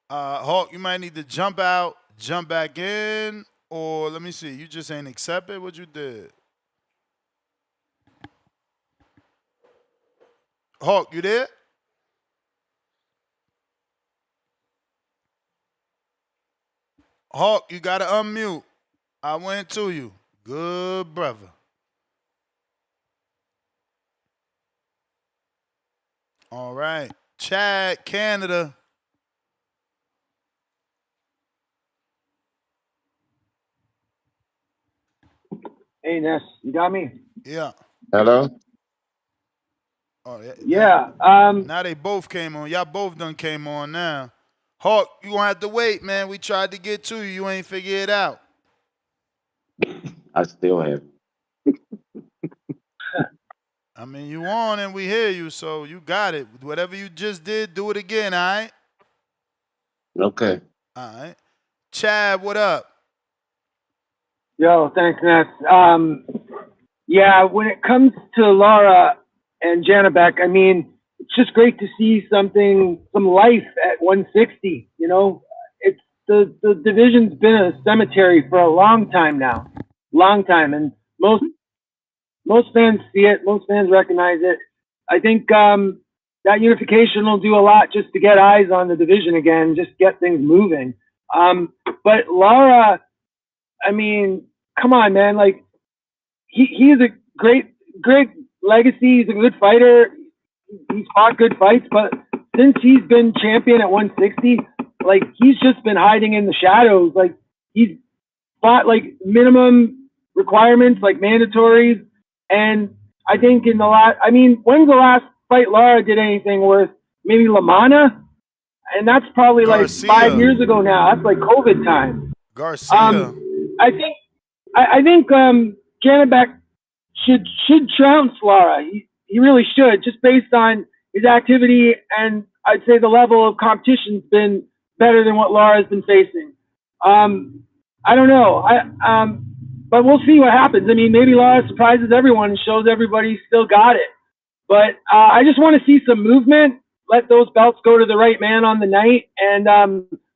Hawk, you might need to jump out, jump back in, or let me see. You just ain't accepted what you did. Hawk, you there? Hawk, you gotta unmute. I went to you. Good brother. All right. Chad, Canada. Hey, Ness, you got me? Yeah. Hello? Oh, yeah. Yeah. Now they both came on. Y'all both done came on now. Hawk, you gonna have to wait, man. We tried to get to you. You ain't figure it out. I still have. I mean, you on and we hear you, so you got it. Whatever you just did, do it again, all right? Okay. All right. Chad, what up? Yo, thanks, Ness. Yeah, when it comes to Lara and Janibek, I mean, it's just great to see some life at 160. You know, it's the division's been a cemetery for a long time now, and most fans see it, most fans recognize it. I think that unification will do a lot just to get eyes on the division again, just get things moving. But Lara, I mean, come on, man, like he is a great legacy. He's a good fighter. He's fought good fights, but since he's been champion at 160, like he's just been hiding in the shadows. Like he's fought like minimum requirements, like mandatories. And I think when's the last fight Lara did anything worth? Maybe Lamana? And that's probably Garcia. like 5 years ago now. That's like COVID time. Garcia. I think Janibek should trounce Lara. He really should, just based on his activity, and I'd say the level of competition's been better than what Lara's been facing. I don't know. But we'll see what happens. I mean, maybe Lara surprises everyone and shows everybody still got it. But I just want to see some movement. Let those belts go to the right man on the night, and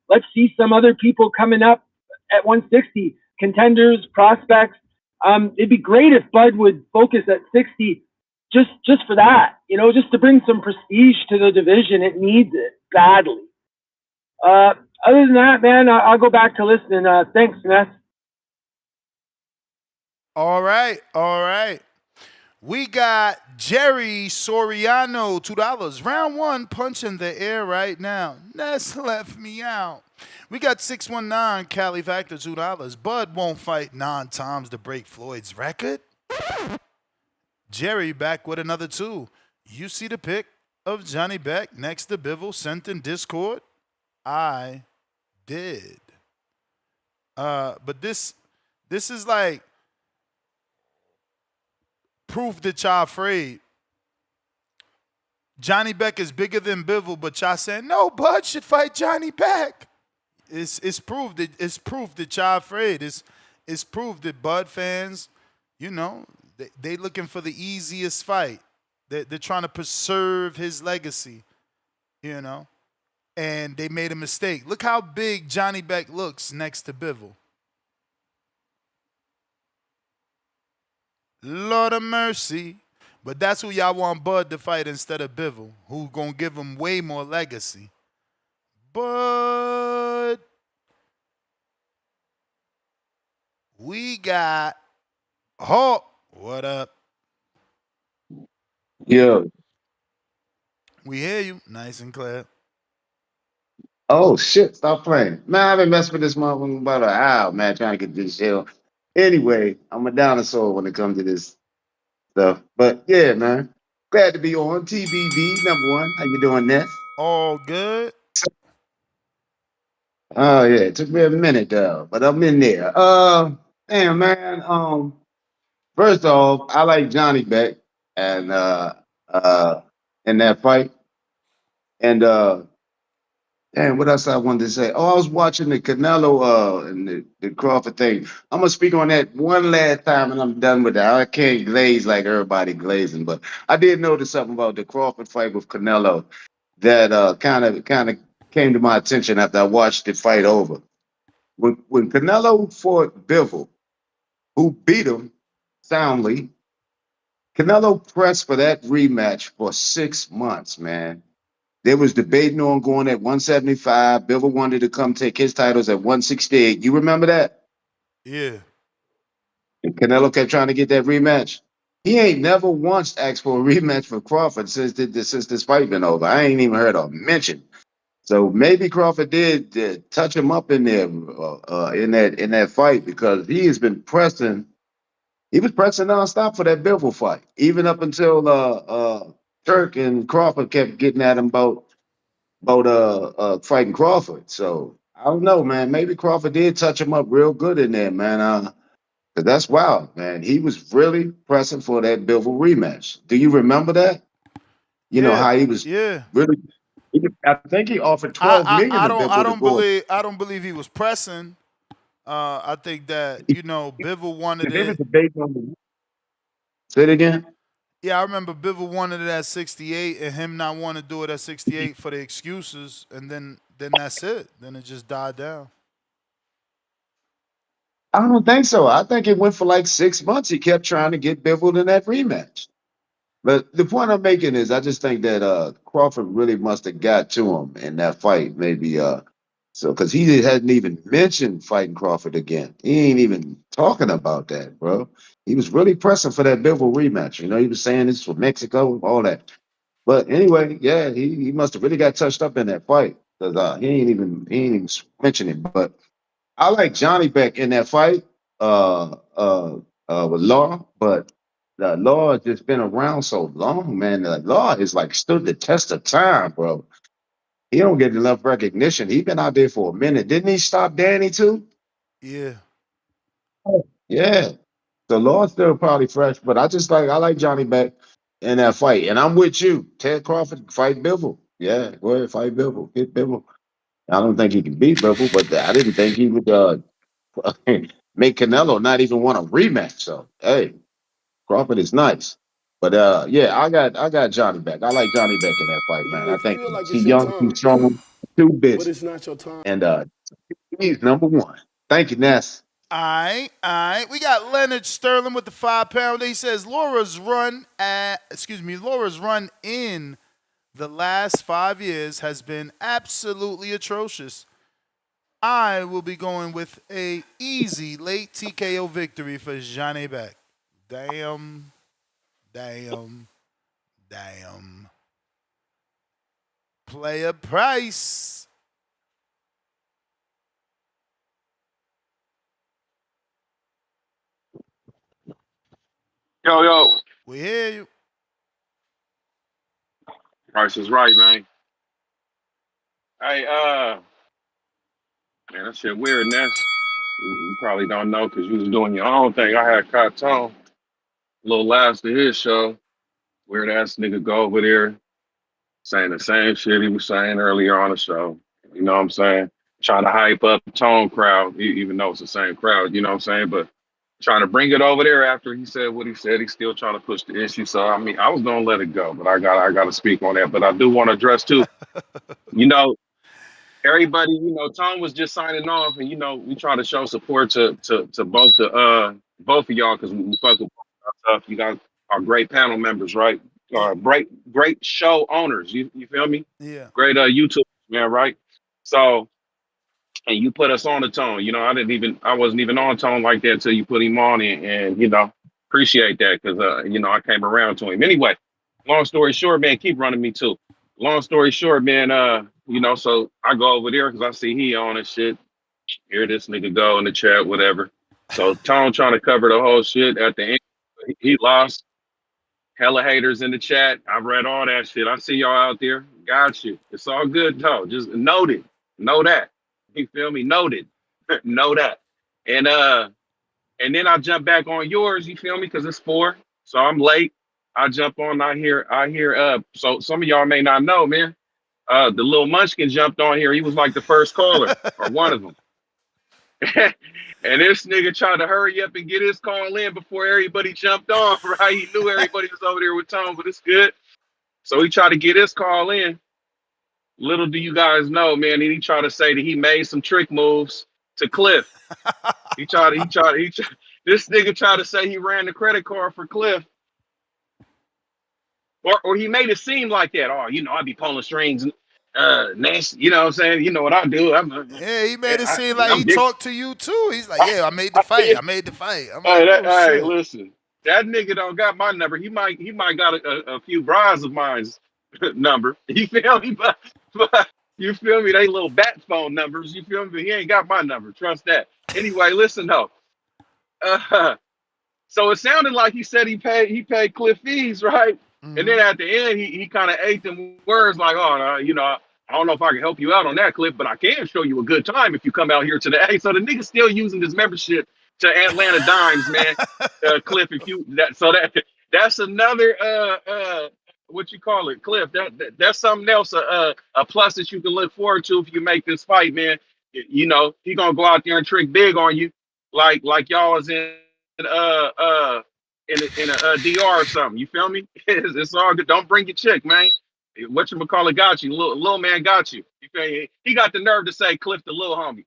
let's see some other people coming up at 160, contenders, prospects. It'd be great if Bud would focus at 60 just for that, you know, just to bring some prestige to the division. It needs it badly. Other than that, man, I'll go back to listening. Thanks, Ness. All right. We got Jerry Soriano, $2. Round one, punch in the air right now. Ness left me out. We got 619, Cali Factor, $2. Bud won't fight 9 times to break Floyd's record. Jerry back with another 2. You see the pic of Janibek next to Bivol sent in Discord? I did. But this is like proof that y'all afraid. Janibek is bigger than Bivol, but y'all saying no, Bud should fight Janibek. It's proof that y'all afraid. It's proof that Bud fans, you know, they looking for the easiest fight. They're trying to preserve his legacy, you know, and they made a mistake. Look how big Janibek looks next to Bivol. Lord of mercy. But that's who y'all want Bud to fight instead of Bivol, who gonna give him way more legacy. But we got Hulk. What up? Yo. We hear you, nice and clear. Oh shit! Stop playing, man. I've been messing with this motherfucker about an hour, man, trying to get this show. Anyway, I'm a dinosaur when it comes to this stuff. But yeah, man, glad to be on TBV #1. How you doing, Ness? All good. Oh yeah, it took me a minute though, but I'm in there. Damn man. First off, I like Janibek and in that fight. And damn, what else I wanted to say? Oh, I was watching the Canelo and the Crawford thing. I'm gonna speak on that one last time and I'm done with that. I can't glaze like everybody glazing, but I did notice something about the Crawford fight with Canelo that kind of came to my attention after I watched the fight over. When Canelo fought Bivol, who beat him soundly, Canelo pressed for that rematch for 6 months, man. There was debating on going at 175. Bivol wanted to come take his titles at 168. You remember that? Yeah. And Canelo kept trying to get that rematch. He ain't never once asked for a rematch for Crawford since this fight been over. I ain't even heard a mention. So maybe Crawford did touch him up in there in that fight because he has been pressing. He was pressing nonstop for that Bivol fight, even up until Turk and Crawford kept getting at him about fighting Crawford. So I don't know, man. Maybe Crawford did touch him up real good in there, man. 'Cause that's wild, man. He was really pressing for that Bivol rematch. Do you remember that? You know how he was really. I think he offered 12 million I to Bivol to go. I don't believe he was pressing. I think that, you know, Bivol wanted There was it. debate on the. Say it again. Yeah, I remember Bivol wanted it at 68 and him not want to do it at 68 for the excuses, and then that's it. Then it just died down. I don't think so. I think it went for like 6 months. He kept trying to get Bivol in that rematch. But the point I'm making is I just think that Crawford really must have got to him in that fight. Maybe so because he hadn't even mentioned fighting Crawford again. He ain't even talking about that, bro. He was really pressing for that Bivol rematch. You know, he was saying this for Mexico, all that. But anyway, yeah, he must have really got touched up in that fight. Because he ain't even mentioned it. But I like Janibek in that fight with Lara, but Law has just been around so long, man. Law has like stood the test of time, bro. He don't get enough recognition. He been out there for a minute. Didn't he stop Danny too? Yeah. Yeah. The Law's still probably fresh, but I like Janibek in that fight. And I'm with you. Ted Crawford fight Bivol. Yeah, go ahead, fight Bivol. Hit Bivol. I don't think he can beat Bivol, but I didn't think he would make Canelo not even want a rematch. So hey, Crawford is nice. But yeah, I got Johnny back. I like Johnny back in that fight, man. I think he's young, he's strong, too busy. And he's #1. Thank you, Ness. All right. We got Leonard Sterling with the 5-pounder. He says Laura's run in the last 5 years has been absolutely atrocious. I will be going with a easy late TKO victory for Janibek. Damn, damn, damn. Player price. Yo, We hear you. Price is right, man. Hey, man, that shit weird, Ness. You probably don't know because you was doing your own thing. I had Carton, a little last of his show. Weird ass nigga go over there saying the same shit he was saying earlier on the show. You know what I'm saying? Trying to hype up the Tone crowd, even though it's the same crowd, you know what I'm saying? But trying to bring it over there after he said what he said. He's still trying to push the issue. So I mean, I was gonna let it go, but I gotta speak on that. But I do want to address too, you know, everybody, Tone was just signing off, and we try to show support to both of y'all because we fuck with stuff. You guys are great panel members, right? Great show owners. You feel me? Yeah. Great YouTube man, right? So, and you put us on the Tone. I wasn't even on Tone like that until you put him on, and appreciate that because I came around to him. Anyway, long story short, man, keep running me too. Long story short, man, so I go over there because I see he on and shit. Hear this nigga go in the chat, whatever. So Tone trying to cover the whole shit. At the end, he lost. Hella haters in the chat. I read all that shit. I see y'all out there. Got you. It's all good, though. Just noted. Know that. You feel me? Noted. Know that. And then I jump back on yours, you feel me? Because it's 4. So I'm late. I jump on, I hear, so some of y'all may not know, man. The little munchkin jumped on here. He was like the first caller or one of them. And this nigga tried to hurry up and get his call in before everybody jumped on, right? He knew everybody was over there with Tone, but it's good. So he tried to get his call in. Little do you guys know, man, and he tried to say that he made some trick moves to Cliff. This nigga tried to say he ran the credit card for Cliff. Or he made it seem like that. Oh, I be pulling strings and nasty, you know what I'm saying? You know what I do. He made it seem like he talked to you too. He's like, yeah, I made the fight. I'm like, hey, listen, that nigga don't got my number. He might got a few bras of mine's number. You feel me? But you feel me? They little bat phone numbers. You feel me? But he ain't got my number. Trust that. Anyway, listen though. So it sounded like he said he paid Cliff fees, right? Mm-hmm. And then at the end, he kind of ate them words like, oh, I don't know if I can help you out on that, Cliff, but I can show you a good time if you come out here today. So the nigga's still using his membership to Atlanta Dimes, man. Cliff, that's another what you call it, Cliff. That's something else, a plus that you can look forward to if you make this fight, man. He gonna go out there and trick big on you, like y'all is in a DR or something. You feel me? It's all good. Don't bring your chick, man. Whatchamacallit got you. Little man got you. You feel me? He got the nerve to say Cliff the little homie.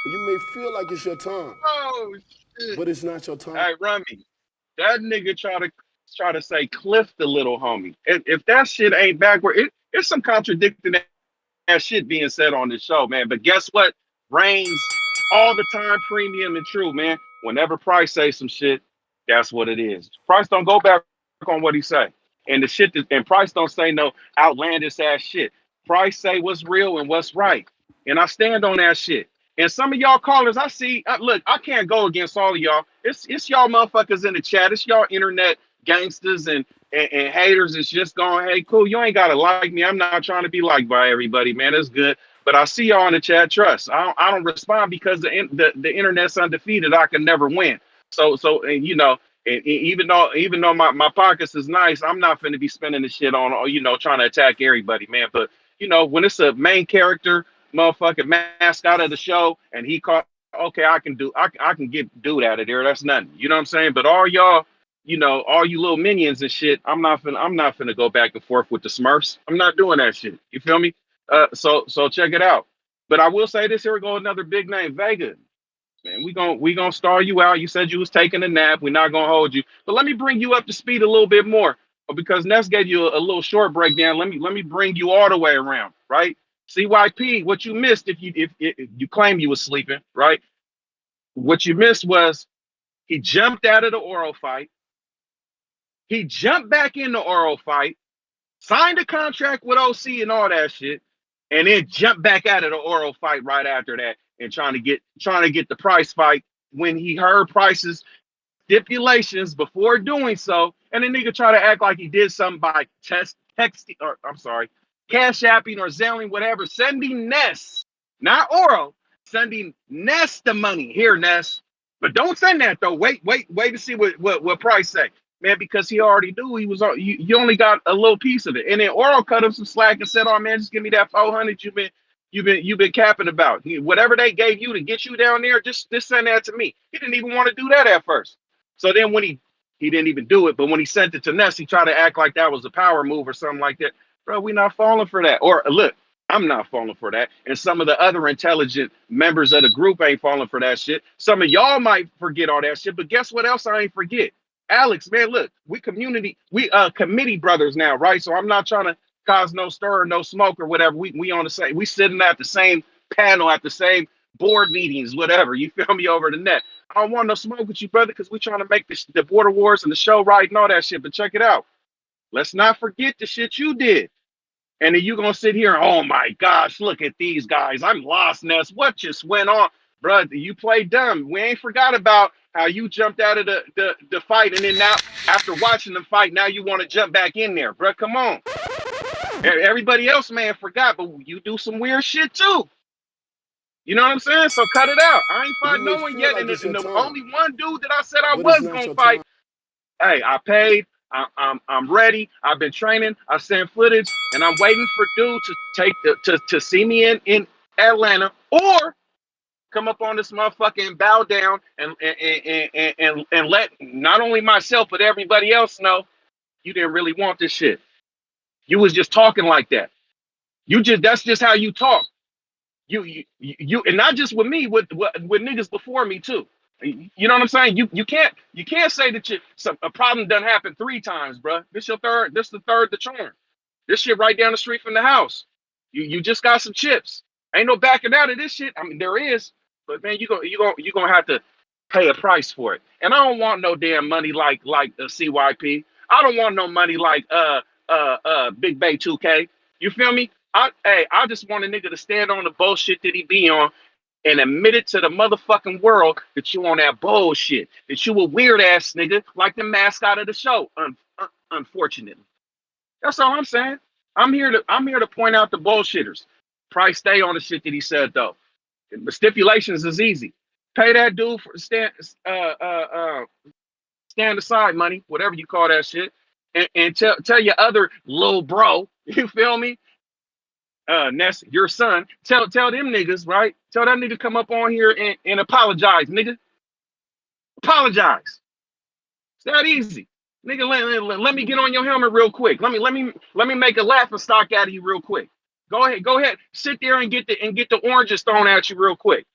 You may feel like it's your time. Oh shit. But it's not your time. Hey, Rummy. That nigga try to say Cliff the little homie. If that shit ain't backward, it's some contradicting that shit being said on this show, man. But guess what? Reigns all the time, premium and true, man. Whenever Price say some shit, that's what it is. Price don't go back on what he say. And the shit and Price don't say no outlandish ass shit. Price say what's real and what's right. And I stand on that shit. And some of y'all callers, I see, look, I can't go against all of y'all. It's y'all motherfuckers in the chat. It's y'all internet gangsters and haters. It's just going, hey, cool, you ain't gotta like me. I'm not trying to be liked by everybody, man. It's good. But I see y'all in the chat. Trust. I don't respond because the internet's undefeated. I can never win. So and even though my pockets is nice, I'm not finna be spending the shit on trying to attack everybody, man. But when it's a main character, motherfucking mascot of the show, and he caught, okay, I can get dude out of there. That's nothing. You know what I'm saying? But all y'all, all you little minions and shit, I'm not finna go back and forth with the Smurfs. I'm not doing that shit. You feel me? So check it out. But I will say this, here we go, another big name, Vega. Man, we gonna star you out. You said you was taking a nap. We're not gonna hold you. But let me bring you up to speed a little bit more. because Ness gave you a little short breakdown. Let me bring you all the way around, right? CYP, what you missed if you claim you was sleeping, right? What you missed was he jumped out of the oral fight. He jumped back in the oral fight, signed a contract with OC and all that shit, and then jumped back out of the oral fight right after that and trying to get the Price fight when he heard Price's stipulations before doing so, and the nigga try to act like he did something by texting, or I'm sorry, cash apping or Zelling, whatever, sending Ness, not Oro, sending Ness the money. Here, Ness. But don't send that though. Wait to see what Price say. Man, because he already knew he was on, you only got a little piece of it. And then Oro cut him some slack and said, oh man, just give me that 400 you've been capping about. Whatever they gave you to get you down there, just send that to me. He didn't even want to do that at first. So then when he didn't even do it, but when he sent it to Ness, he tried to act like that was a power move or something like that. Bro, we not falling for that. Or look, I'm not falling for that. And some of the other intelligent members of the group ain't falling for that shit. Some of y'all might forget all that shit, but guess what else I ain't forget? Alex, man, look, we committee brothers now, right? So I'm not trying to cause no stir or no smoke or whatever. We on the same, we sitting at the same panel at the same board meetings, whatever. You feel me, over the net. I don't want no smoke with you, brother, because we're trying to make the border wars and the show right and all that shit. But check it out. Let's not forget the shit you did. And then you gonna sit here and, oh my gosh, look at these guys. I'm lost, Ness. What just went on? Bro, you played dumb. We ain't forgot about how you jumped out of the fight, and then now, after watching them fight, now you want to jump back in there. Bro, come on. Everybody else, man, forgot, but you do some weird shit too. You know what I'm saying? So cut it out. I ain't fight no one yet, and the only one dude that I said I was gonna fight. Hey, I paid. I'm ready. I've been training. I sent footage, and I'm waiting for dude to take to see me in Atlanta, or come up on this motherfucker and bow down and let not only myself but everybody else know you didn't really want this shit. You was just talking like that. That's just how you talk. You and not just with me, with niggas before me too. You know what I'm saying? You can't say that a problem done happened 3 times, bro. This the third the charm. This shit right down the street from the house. You just got some chips. Ain't no backing out of this shit. I mean, there is, but man, you gonna have to pay a price for it. And I don't want no damn money like CYP. I don't want no money like Big Bay 2K. You feel me? I just want a nigga to stand on the bullshit that he be on and admit it to the motherfucking world that you on that bullshit, that you a weird ass nigga like the mascot of the show. Unfortunately, that's all I'm saying. I'm here to point out the bullshitters. Price stay on the shit that he said though. The stipulations is easy. Pay that dude for stand aside money, whatever you call that shit, and tell your other little bro. You feel me? Ness, your son, tell them niggas, right? Tell that nigga come up on here and apologize, nigga. Apologize. It's that easy. Nigga, let me get on your helmet real quick. Let me make a laughing stock out of you real quick. Go ahead. Sit there and get the oranges thrown at you real quick.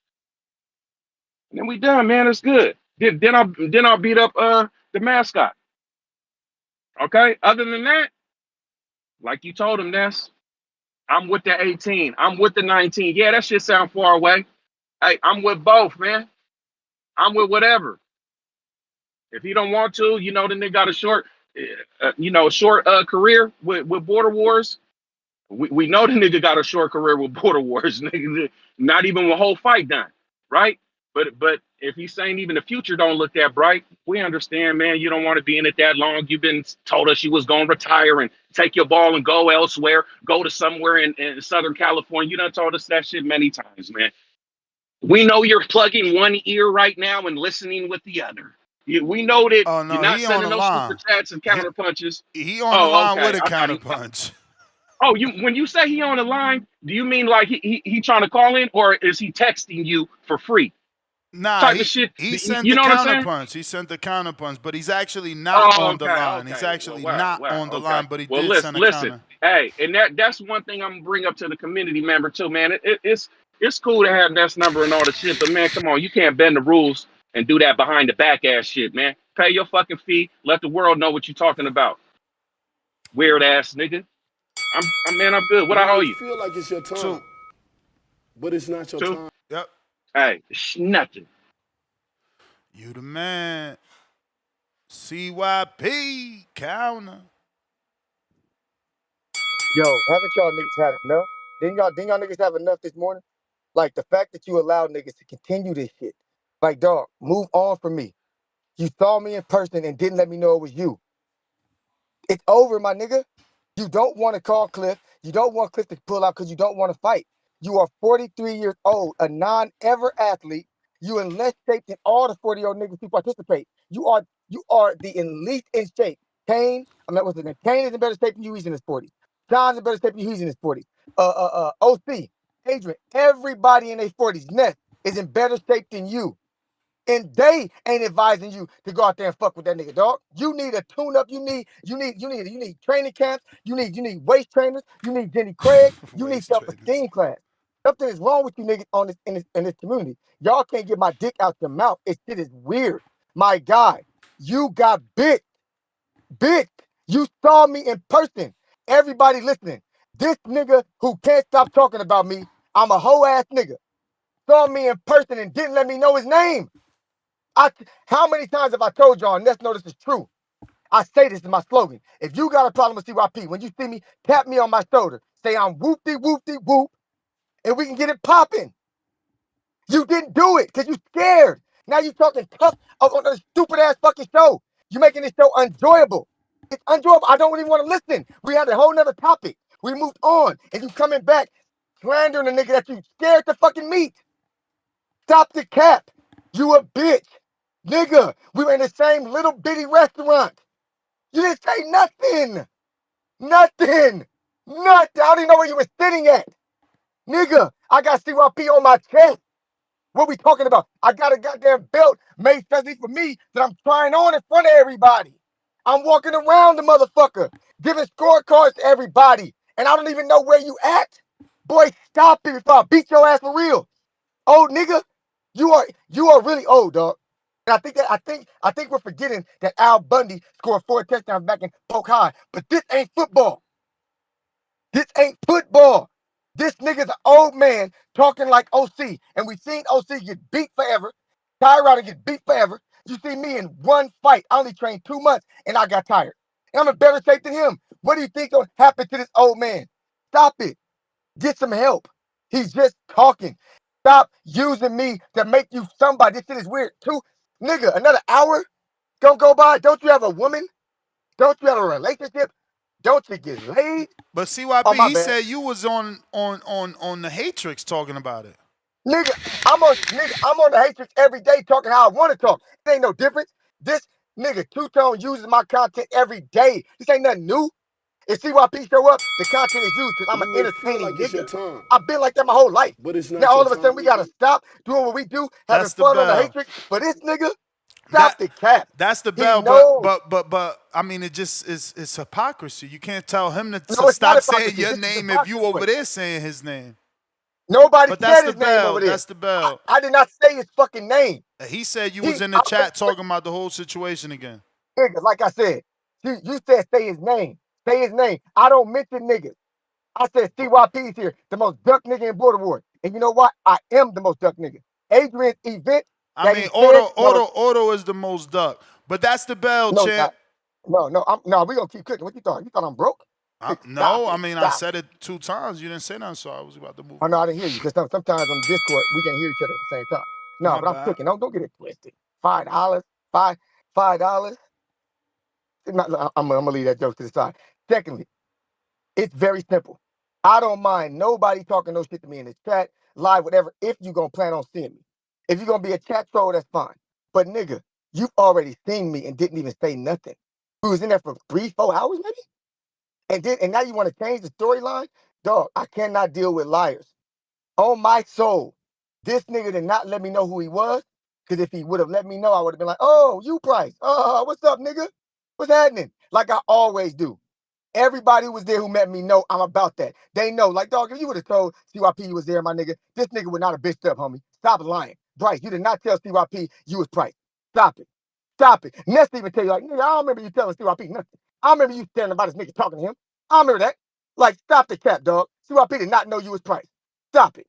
And then we done, man. It's good. Then I'll beat up the mascot. Okay? Other than that, like you told him, Ness, I'm with the 18. I'm with the 19. Yeah, that shit sound far away. Hey, I'm with both, man. I'm with whatever. If he don't want to, the nigga got a short career with Border Wars. We know the nigga got a short career with Border Wars. Nigga, not even with whole fight done, right? But if he's saying even the future don't look that bright, we understand, man. You don't want to be in it that long. You've been told us you was going to retire and take your ball and go elsewhere, go to somewhere in Southern California. You done told us that shit many times, man. We know you're plugging one ear right now and listening with the other. We know that you're not sending no super chats and counter punches. He on the line with a counter punch. Oh, when you say he on the line, do you mean like he trying to call in, or is he texting you for free? Nah, he sent the counter punch. He sent the counter punch, but he's actually not on the line. Okay. He's actually not on the line, but he did send a counter. Hey, and that's one thing I'm gonna bring up to the community member too, man. It's cool to have Ness number and all the shit, but man, come on, you can't bend the rules and do that behind the back ass shit, man. Pay your fucking fee. Let the world know what you're talking about. Weird ass nigga. I'm good. What I owe may you? feel like it's your time, Two. but it's not your Two. time. Yep. Hey, it's nothing. You the man. CYP counter. Yo, haven't y'all niggas had enough? Didn't y'all niggas have enough this morning? Like the fact that you allowed niggas to continue this shit. Like, dog, move on from me. You saw me in person and didn't let me know it was you. It's over, my nigga. You don't want to call Cliff. You don't want Cliff to pull out because you don't want to fight. You are 43 years old, a non-ever athlete. You in less shape than all the 40-year-old niggas who participate. You are the elite in shape. Kane, what's his name? Kane is in better shape than you. He's in his 40s. John's in better shape than you. He's in his 40s. OC, Adrian, everybody in their 40s. Ness is in better shape than you. And they ain't advising you to go out there and fuck with that nigga, dog. You need a tune-up. You need training camps. You need waist trainers. You need Jenny Craig. You need self-esteem class. Something is wrong with you niggas in this community. Y'all can't get my dick out your mouth. It shit is weird. My guy, you got bit. Bit. You saw me in person. Everybody listening. This nigga who can't stop talking about me, I'm a hoe ass nigga, saw me in person and didn't let me know his name. How many times have I told y'all, and let's know this is true. I say this is my slogan. If you got a problem with CYP, when you see me, tap me on my shoulder. Say I'm whoop-de-whoop-de-whoop, and we can get it popping. You didn't do it because you scared. Now you talking tough on a stupid-ass fucking show. You making this show enjoyable. It's enjoyable. I don't even want to listen. We had a whole nother topic. We moved on, and you coming back slandering a nigga that you scared to fucking meet. Stop the cap. You a bitch. Nigga, we were in the same little bitty restaurant. You didn't say nothing. Nothing. Nothing. I don't even know where you were sitting at. Nigga, I got CYP on my chest. What we talking about? I got a goddamn belt made especially for me that I'm trying on in front of everybody. I'm walking around the motherfucker, giving scorecards to everybody, and I don't even know where you at. Boy, stop it before I beat your ass for real. Old nigga, you are really old, dog. And I think we're forgetting that Al Bundy scored 4 touchdowns back in Polk High. But this ain't football. This ain't football. This nigga's an old man talking like OC. And we seen OC get beat forever. Tyrod get beat forever. You see me in one fight. I only trained 2 months and I got tired. And I'm in better shape than him. What do you think gonna happen to this old man? Stop it. Get some help. He's just talking. Stop using me to make you somebody. This shit is weird. Nigga, another hour gonna go by. Don't you have a woman? Don't you have a relationship? Don't you get laid? But CYP, Oh, my he bad. said you was on the Hatrix talking about it. Nigga, I'm on the Hatrix every day talking how I want to talk. It ain't no difference. This nigga, Two-Tone uses my content every day. This ain't nothing new. If CYP show up, the content is used because I'm an entertaining nigga. I've been like that my whole life. But it's not Now all your of a sudden we gotta stop doing what we do, having That's the fun on the bell. Hatrix. For this nigga, stop the cap. That's the He bell, knows. but I mean it just is it's hypocrisy. You can't tell him to No, it's stop not saying hypocrisy. your This is name if you hypocrisy. over there saying his name. Nobody But that's said the his name bell. over there. That's the bell. I did not say his fucking name. He said you was in the chat talking about the whole situation again. Nigga, like I said, you said say his name. Say his name. I don't mention niggas. I said CYP's here, the most duck nigga in Border Ward. And you know what? I am the most duck nigga. Adrian's event. I mean, Auto is the most duck. But that's the bell, No, champ. no, we gonna keep cooking. What you thought? You thought I'm broke? No, I mean I said it 2 times. You didn't say nothing, so I was about to move. Oh no, I didn't hear you. Because sometimes on Discord we can't hear each other at the same time. No, My but I'm bad. cooking. Don't get it twisted. $5, $5. I'm gonna leave that joke to the side. Secondly, it's very simple. I don't mind nobody talking no shit to me in this chat, live, whatever, if you're going to plan on seeing me. If you're going to be a chat troll, that's fine. But nigga, you've already seen me and didn't even say nothing. We was in there for 3-4 hours maybe? And now you want to change the storyline? Dog, I cannot deal with liars. On my soul, this nigga did not let me know who he was, because if he would have let me know, I would have been like, oh, you Price. What's up, nigga? What's happening? Like I always do. Everybody who was there who met me know I'm about that. They know. Like, dog, if you would have told CYP you was there, my nigga, this nigga would not have bitched up, homie. Stop lying. Bryce, you did not tell CYP you was Price. Stop it. Stop it. Ness even tell you, like, nigga, I don't remember you telling CYP nothing. I remember you standing about this nigga talking to him. I remember that. Like, stop the cap, dog. CYP did not know you was Price. Stop it.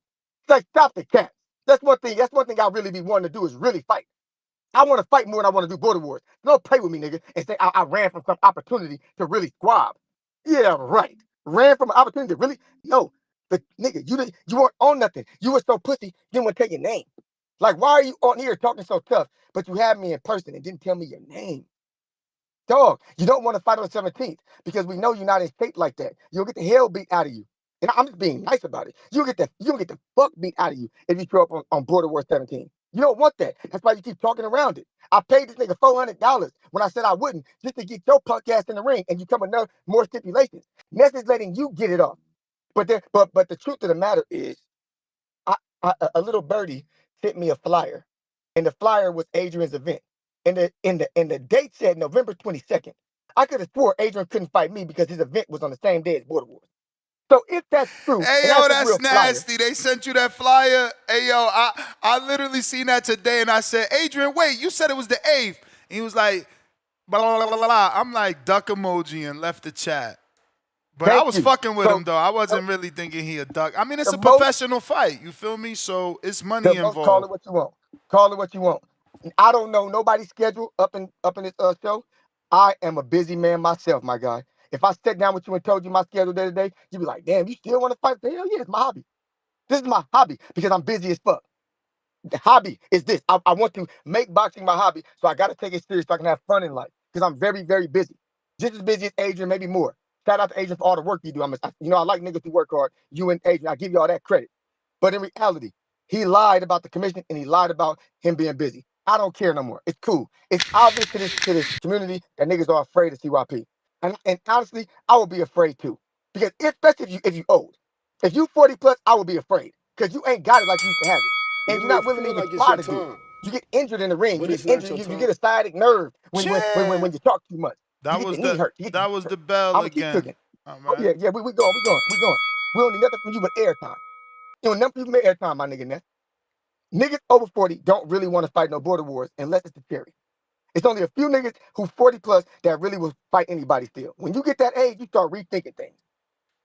Like, stop the cap. That's one thing I really be wanting to do is really fight. I want to fight more than I want to do border wars. Don't play with me, nigga, and say I ran from some opportunity to really squab. Yeah, right. Ran from an opportunity to really? No. But nigga, you weren't on nothing. You were so pussy, didn't want to tell your name. Like, why are you on here talking so tough, but you had me in person and didn't tell me your name? Dog, you don't want to fight on the 17th because we know you're not in shape like that. You'll get the hell beat out of you. And I'm just being nice about it. You'll get the fuck beat out of you if you show up on Border War 17. You don't want that. That's why you keep talking around it. I paid this nigga $400 when I said I wouldn't, just to get your punk ass in the ring, and you come with more stipulations. Ness is letting you get it off. But the truth of the matter is, a little birdie sent me a flyer, and the flyer was Adrian's event. And the date said November 22nd. I could have swore Adrian couldn't fight me because his event was on the same day as Border Wars. So if that's true, hey and yo, that's that's nasty. They sent you that flyer. Hey yo, I literally seen that today, and I said, Adrian, wait, you said it was the 8th. And he was like, blah, blah, blah, blah, blah. I'm like, duck emoji, and left the chat. But I was fucking with him, though. I wasn't really thinking he a duck. I mean, it's a professional fight. You feel me? So it's money involved. Call it what you want. Call it what you want. I don't know nobody's schedule up in this show. I am a busy man myself, my guy. If I sat down with you and told you my schedule day to day, you'd be like, damn, you still want to fight? Hell yeah, it's my hobby. This is my hobby because I'm busy as fuck. The hobby is this. I want to make boxing my hobby, so I got to take it serious so I can have fun in life because I'm very, very busy. Just as busy as Adrian, maybe more. Shout out to Adrian for all the work you do. I like niggas who work hard. You and Adrian, I give you all that credit. But in reality, he lied about the commission and he lied about him being busy. I don't care no more. It's cool. It's obvious to this community that niggas are afraid of CYP. And honestly, I would be afraid too. Because especially if you old. If you 40 plus, I would be afraid. Because you ain't got it like you used to have it. And you're not willing to even try to do it. You get injured in the ring. You get injured. You get a sciatic nerve when you talk too much. That was the bell again. Keep cooking. Oh yeah, we going. We don't need nothing from you but airtime. You know, nothing from you but airtime, my nigga. Ness. Niggas over 40 don't really want to fight no border wars unless it's the cherry. It's only a few niggas who 40 plus that really will fight anybody still. When you get that age, you start rethinking things.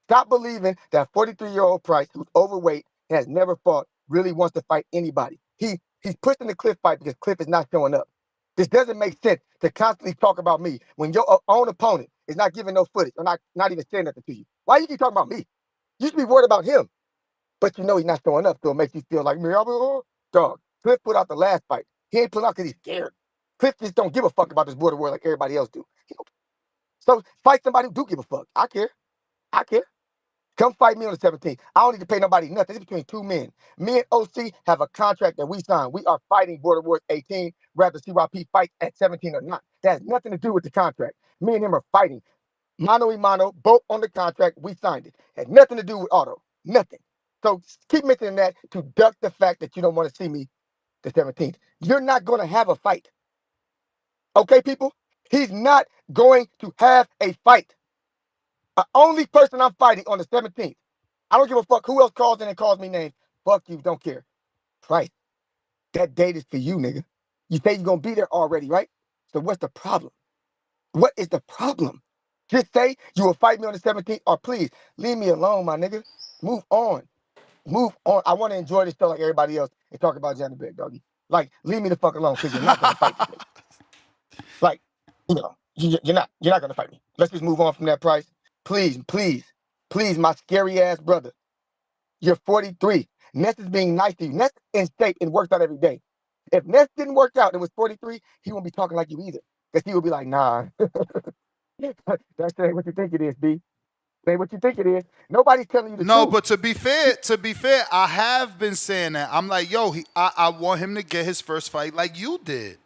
Stop believing that 43-year-old Price, who's overweight and has never fought, really wants to fight anybody. He's pushing the Cliff fight because Cliff is not showing up. This doesn't make sense to constantly talk about me when your own opponent is not giving no footage or not even saying nothing to you. Why you keep talking about me? You should be worried about him. But you know he's not showing up, so it makes you feel like, dog, Cliff put out the last fight. He ain't put out because he's scared. Cliff just don't give a fuck about this border war like everybody else do. So fight somebody who do give a fuck. I care. Come fight me on the 17th. I don't need to pay nobody nothing. It's between two men. Me and OC have a contract that we signed. We are fighting Border Wars 18, rather CYP fight at 17 or not. That has nothing to do with the contract. Me and him are fighting. Mano y mano, both on the contract. We signed it. Had nothing to do with auto. Nothing. So keep mentioning that to duck the fact that you don't want to see me the 17th. You're not going to have a fight. Okay, people? He's not going to have a fight. The only person I'm fighting on the 17th. I don't give a fuck who else calls in and calls me names. Fuck you, don't care. Price. That date is for you, nigga. You say you're going to be there already, right? So what's the problem? What is the problem? Just say you will fight me on the 17th, or please, leave me alone, my nigga. Move on. I want to enjoy this show like everybody else and talk about Janibek, doggy. Like, leave me the fuck alone, because you're not going to fight this nigga. Like, you're not going to fight me. Let's just move on from that, Price. Please, my scary ass brother. You're 43. Ness is being nice to you. Ness in shape and works out every day. If Ness didn't work out and was 43, he won't be talking like you either. Because he will be like, nah. That's what you think it is, B. Say what you think it is. Nobody's telling you the truth. No, but to be fair, I have been saying that. I'm like, yo, I want him to get his first fight like you did.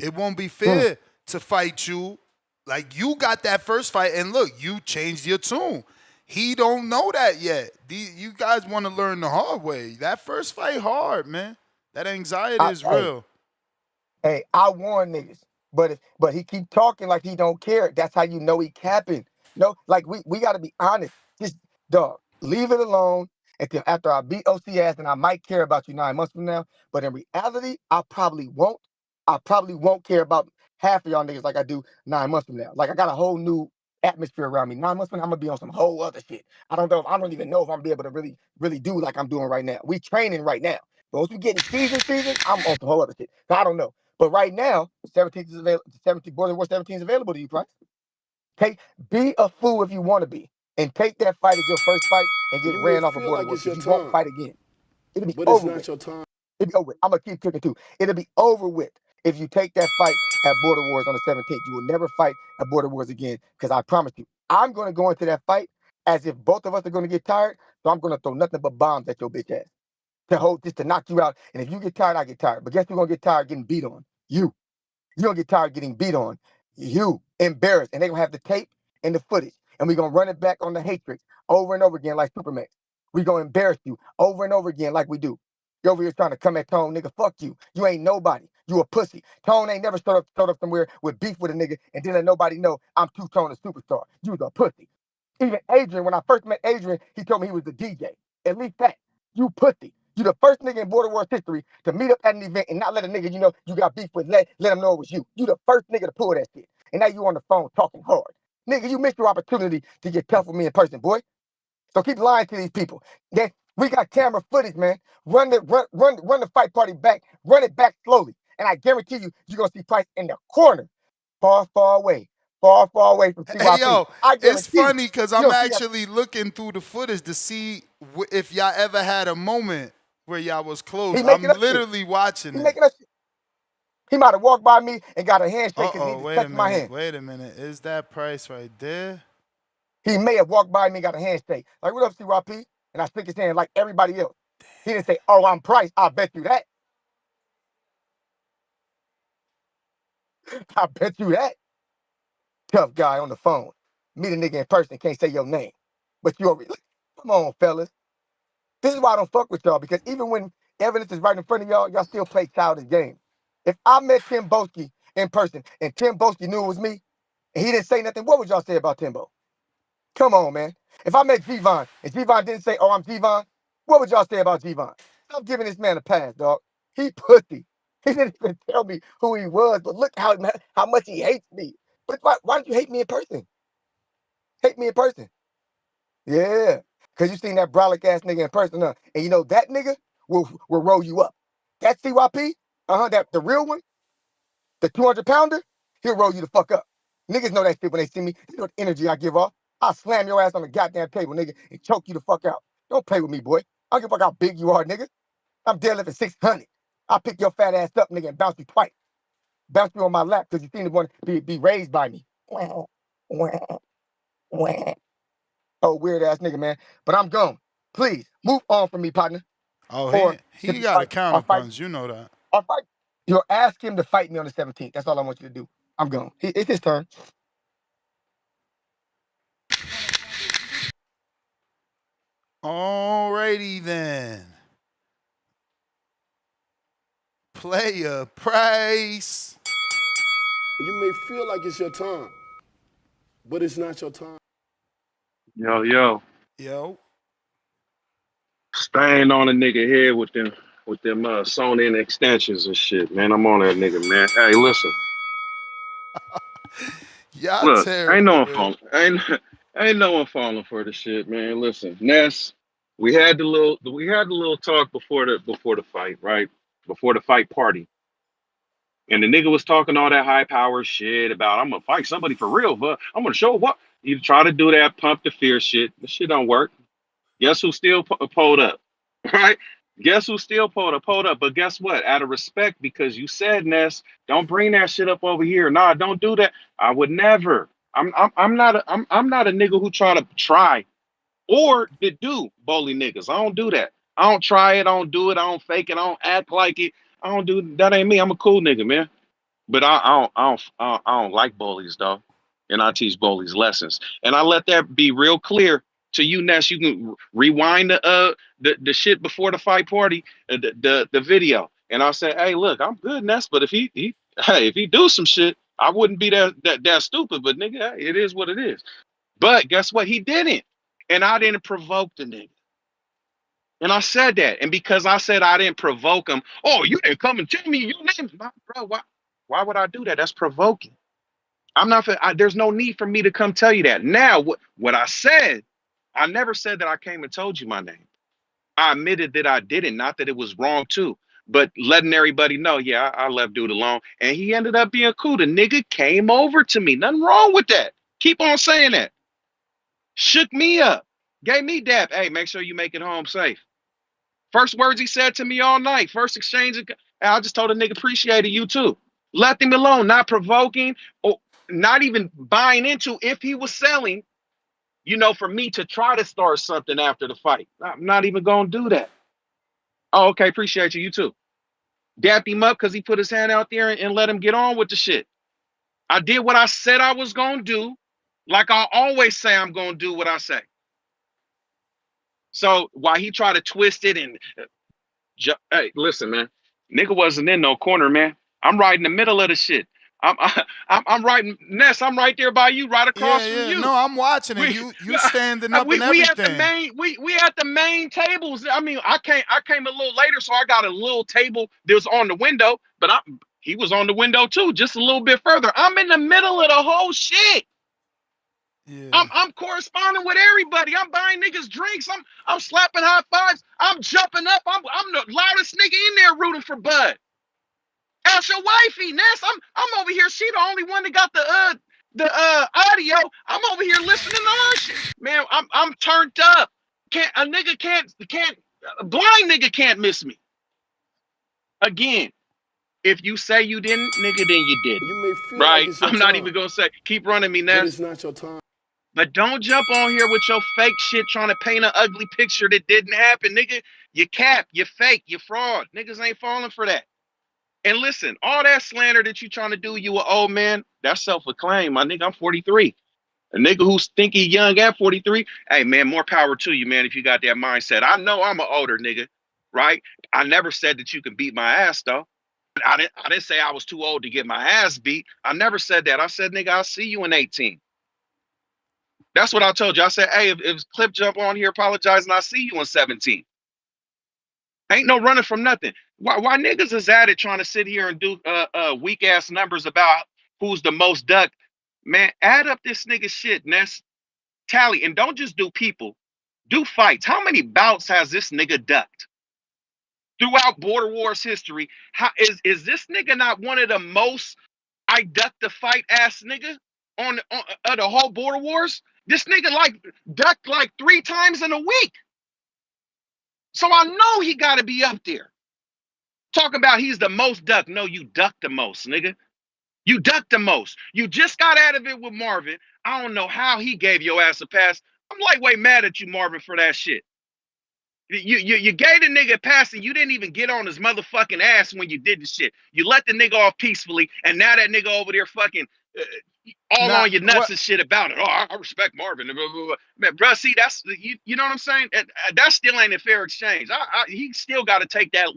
It won't be fair to fight you like you got that first fight, and look, you changed your tune. He don't know that yet. You guys want to learn the hard way. That first fight hard, man. That anxiety is real. Hey, I warn niggas. But he keep talking like he don't care. That's how you know he capping. No, like we gotta be honest. Just dog, leave it alone until after I beat OC ass, and I might care about you 9 months from now. But in reality, I probably won't. I probably won't care about half of y'all niggas like I do 9 months from now. Like I got a whole new atmosphere around me. 9 months from now, I'm gonna be on some whole other shit. I don't even know if I'm gonna be able to really do like I'm doing right now. We training right now. But once we getting season, I'm on some whole other shit. I don't know. But right now, 17th is available. 17th Border War 17 is available to you, Price. Be a fool if you want to be, and take that fight as your first fight and get You may ran off of feel Border like Wars it's your because you won't time, fight again. It'll be but it's over with. not your time. It'll be over with. I'm gonna keep cooking too. It'll be over with if you take that fight at Border Wars on the 17th. You will never fight at Border Wars again because I promise you, I'm gonna go into that fight as if both of us are gonna get tired. So I'm gonna throw nothing but bombs at your bitch ass just to knock you out. And if you get tired, I get tired. But guess who's gonna get tired getting beat on? You. You're gonna get tired getting beat on. You embarrassed. And they're gonna have the tape and the footage. And we're gonna run it back on the Hatrix over and over again like Superman. We're gonna embarrass you over and over again like we do. You're over here trying to come at Tone, nigga. Fuck you. You ain't nobody. You a pussy. Tone ain't never showed up somewhere with beef with a nigga and didn't let nobody know I'm Two-Tone a superstar. You was a pussy. Even Adrian, when I first met Adrian, he told me he was the DJ. At least that. You pussy. You the first nigga in Border Wars history to meet up at an event and not let a nigga you know you got beef with, let him know it was you. You the first nigga to pull that shit. And now you on the phone talking hard. Nigga, you missed your opportunity to get tough with me in person, boy. So keep lying to these people. We got camera footage, man. Run the fight party back. Run it back slowly. And I guarantee you, you're gonna see Price in the corner. Far, far away. Far, far away from CYP. Hey, yo, I it's guarantee funny because you I'm don't see that. actually looking through the footage to see if y'all ever had a moment where y'all was close. He I'm making up shit. literally watching He it. making up shit. He might have walked by me and got a handshake because he Uh-oh, just wait a touched my minute. hand. Wait a minute. Is that Price right there? He may have walked by me and got a handshake. Like, what up, CYP? And I shook his hand like everybody else. He didn't say, oh, I'm Price. I bet you that. I bet you that. Tough guy on the phone. Meet a nigga in person, can't say your name. But you over. Come on, fellas. This is why I don't fuck with y'all, because even when evidence is right in front of y'all, y'all still play childish games. If I met Tim Boski in person and Tim Boski knew it was me and he didn't say nothing, what would y'all say about Timbo? Come on, man. If I met G-Von and G-Von didn't say, oh, I'm G-Von, what would y'all say about G-Von? Stop giving this man a pass, dog. He pussy. He didn't even tell me who he was, but look how much he hates me. But why don't you hate me in person? Hate me in person. Yeah. Because you seen that brolic ass nigga in person, huh? And you know that nigga will roll you up. That CYP, that the real one, the 200-pounder, he'll roll you the fuck up. Niggas know that shit when they see me. They know the energy I give off. I'll slam your ass on the goddamn table, nigga, and choke you the fuck out. Don't play with me, boy. I don't give a fuck how big you are, nigga. I'm deadlifting 600. I'll pick your fat ass up, nigga, and bounce you twice. Bounce you on my lap because you seem to want to be raised by me. Oh, weird ass nigga, man. But I'm gone. Please, move on from me, partner. Oh, Or he got a counter punch. You know that. I'll fight. You'll ask him to fight me on the 17th. That's all I want you to do. I'm gone. It's his turn. Alrighty then. Player Price. You may feel like it's your time, but it's not your time. Yo. Staying on a nigga head with them sewn in extensions and shit, man. I'm on that nigga, man. Hey, listen. Y'all Look, ain't no terrible, one falling. Ain't no one falling for the shit, man. Listen, Ness, we had the little talk before the fight, right? Before the fight party. And the nigga was talking all that high power shit about I'm gonna fight somebody for real, but I'm gonna show what you try to do that pump the fear shit. The shit don't work. Guess who still pulled up, right? Guess who still pulled up? But guess what? Out of respect, because you said, Ness, don't bring that shit up over here. Nah, don't do that. I would never. I'm not a nigga who try or to do bully niggas. I don't do that. I don't try it. I don't do it. I don't fake it. I don't act like it. I don't do that. Ain't me. I'm a cool nigga, man. But I don't like bullies though, and I teach bullies lessons. And I let that be real clear to you, Ness. You can rewind the shit before the fight party, the video, and I'll say, hey, look, I'm good, Ness. But if he do some shit, I wouldn't be that stupid. But nigga, it is what it is. But guess what? He didn't, and I didn't provoke the nigga. And I said that. And because I said I didn't provoke him, oh, you didn't come and tell me your name. Bro, why would I do that? That's provoking. I'm not. There's no need for me to come tell you that. Now, what I said, I never said that I came and told you my name. I admitted that I didn't, not that it was wrong too, but letting everybody know, yeah, I left dude alone, and he ended up being cool. The nigga came over to me. Nothing wrong with that. Keep on saying that. Shook me up, gave me dap. Hey, make sure you make it home safe. First words he said to me all night. First exchange. I just told the nigga appreciated you too. Left him alone, not provoking or not even buying into if he was selling, you know, for me to try to start something after the fight. I'm not even going to do that. Oh, okay. Appreciate you. You too. Dapped him up because he put his hand out there and let him get on with the shit. I did what I said I was going to do. Like I always say, I'm going to do what I say. So while he tried to twist it and hey, listen, man, nigga wasn't in no corner, man. I'm right in the middle of the shit. I'm right, Ness. I'm right there by you, right across from you. No, I'm watching it. You standing up and everything. We at the main tables. I mean, I came a little later, so I got a little table that was on the window, but he was on the window too, just a little bit further. I'm in the middle of the whole shit. Yeah. I'm corresponding with everybody. I'm buying niggas drinks. I'm slapping high fives. I'm jumping up. I'm the loudest nigga in there rooting for Bud. Ask your wifey, Ness. I'm over here. She the only one that got the audio. I'm over here listening to her shit. Man, I'm turned up. A blind nigga can't miss me. Again, if you say you didn't, nigga, then you didn't. You may feel right? like it's your I'm not time, even gonna say keep running me, Ness. but it's not your time. But don't jump on here with your fake shit trying to paint an ugly picture that didn't happen, nigga. You cap, you fake, you fraud. Niggas ain't falling for that. And listen, all that slander that you trying to do, you an old man, that's self-acclaimed, my nigga. I'm 43. A nigga who's thinking young at 43, hey, man, more power to you, man, if you got that mindset. I know I'm an older nigga, right? I never said that you can beat my ass, though. I didn't say I was too old to get my ass beat. I never said that. I said, nigga, I'll see you in 18. That's what I told you. I said, hey, if Clip jump on here apologizing, I'll see you in 17. Ain't no running from nothing. Why niggas is at it trying to sit here and do weak ass numbers about who's the most ducked? Man, add up this nigga shit, Ness. Tally, and don't just do people. Do fights. How many bouts has this nigga ducked? Throughout Border Wars history, how is this nigga not one of the most I ducked the fight ass nigga on the whole Border Wars? This nigga like ducked like 3 times in a week. So I know he got to be up there. Talking about he's the most ducked. No, you ducked the most, nigga. You ducked the most. You just got out of it with Marvin. I don't know how he gave your ass a pass. I'm lightweight mad at you, Marvin, for that shit. You gave the nigga a pass and you didn't even get on his motherfucking ass when you did the shit. You let the nigga off peacefully, and now that nigga over there fucking on your nuts and shit about it. Oh, I respect Marvin. Man, bro, see, that's you know what I'm saying? That still ain't a fair exchange. He still got to take that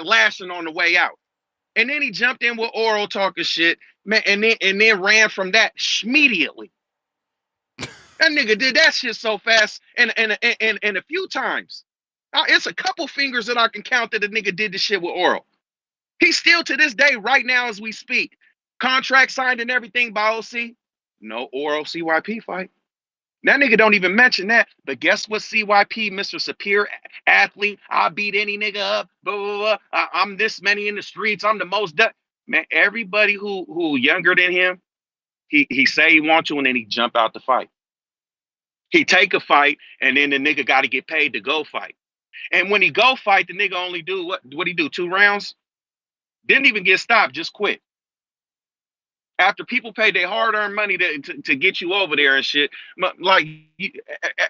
lashing on the way out. And then he jumped in with oral talking shit, man, and then ran from that immediately. That nigga did that shit so fast and a few times. It's a couple fingers that I can count that the nigga did the shit with oral. He's still to this day, right now as we speak, contract signed and everything by OC. No oral CYP fight. That nigga don't even mention that. But guess what, CYP, Mr. Superior Athlete, I beat any nigga up, blah, blah, blah. I'm this many in the streets. I'm the most man, everybody who younger than him, he say he wants to, and then he jump out the fight. He take a fight, and then the nigga got to get paid to go fight. And when he go fight, the nigga only do what he do, 2 rounds? Didn't even get stopped, just quit. After people paid their hard-earned money to get you over there and shit, like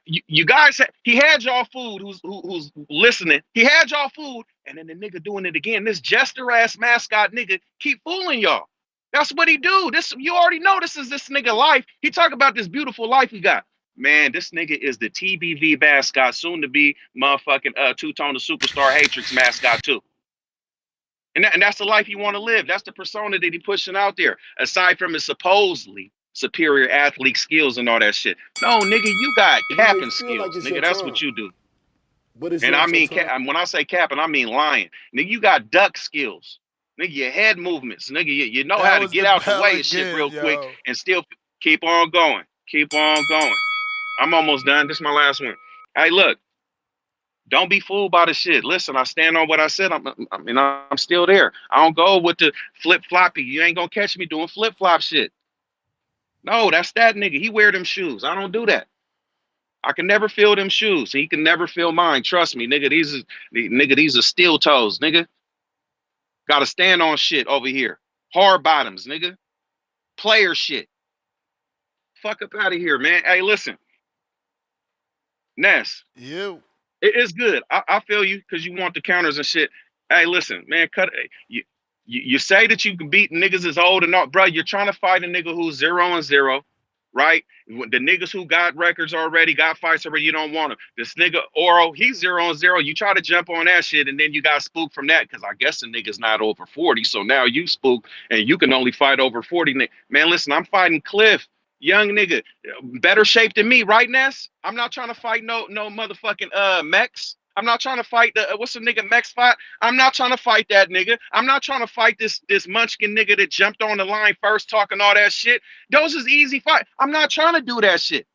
you guys, he had y'all food. Who's listening? He had y'all food, and then the nigga doing it again. This jester-ass mascot nigga keep fooling y'all. That's what he do. This you already know. This is this nigga life. He talk about this beautiful life he got. Man, this nigga is the TBV mascot, soon to be motherfucking two-tone the superstar Hatrix mascot too. And that's the life you want to live. That's the persona that he pushing out there. Aside from his supposedly superior athlete skills and all that shit. No, nigga, you got capping skills, like nigga. That's what you do. But it's and I mean, when I say capping, I mean lying. Nigga, you got duck skills. Nigga, your head movements. Nigga, you know That how to was get the out the bell way and shit again, real quick yo. and still keep on going. Keep on going. I'm almost done. This is my last one. Hey, look. Don't be fooled by the shit. Listen, I stand on what I said. I'm still there. I don't go with the flip floppy. You ain't gonna catch me doing flip flop shit. No, that's that nigga. He wear them shoes. I don't do that. I can never feel them shoes. He can never feel mine. Trust me, nigga. These are steel toes, nigga. Got to stand on shit over here. Hard bottoms, nigga. Player shit. Fuck up out of here, man. Hey, listen, Ness. You. It's good. I feel you because you want the counters and shit. Hey, listen, man, you say that you can beat niggas is old and all, bro. You're trying to fight a nigga who's 0-0, right? The niggas who got records already, got fights already, you don't want them. This nigga Oro, he's 0-0. You try to jump on that shit, and then you got spooked from that because I guess the nigga's not over 40. So now you spook, and you can only fight over 40. Man, listen, I'm fighting Cliff. Young nigga, better shape than me, right, Ness? I'm not trying to fight no motherfucking Mex. I'm not trying to fight the what's the nigga Mex fight? I'm not trying to fight that nigga. I'm not trying to fight this munchkin nigga that jumped on the line first talking all that shit. Those is easy fight. I'm not trying to do that shit.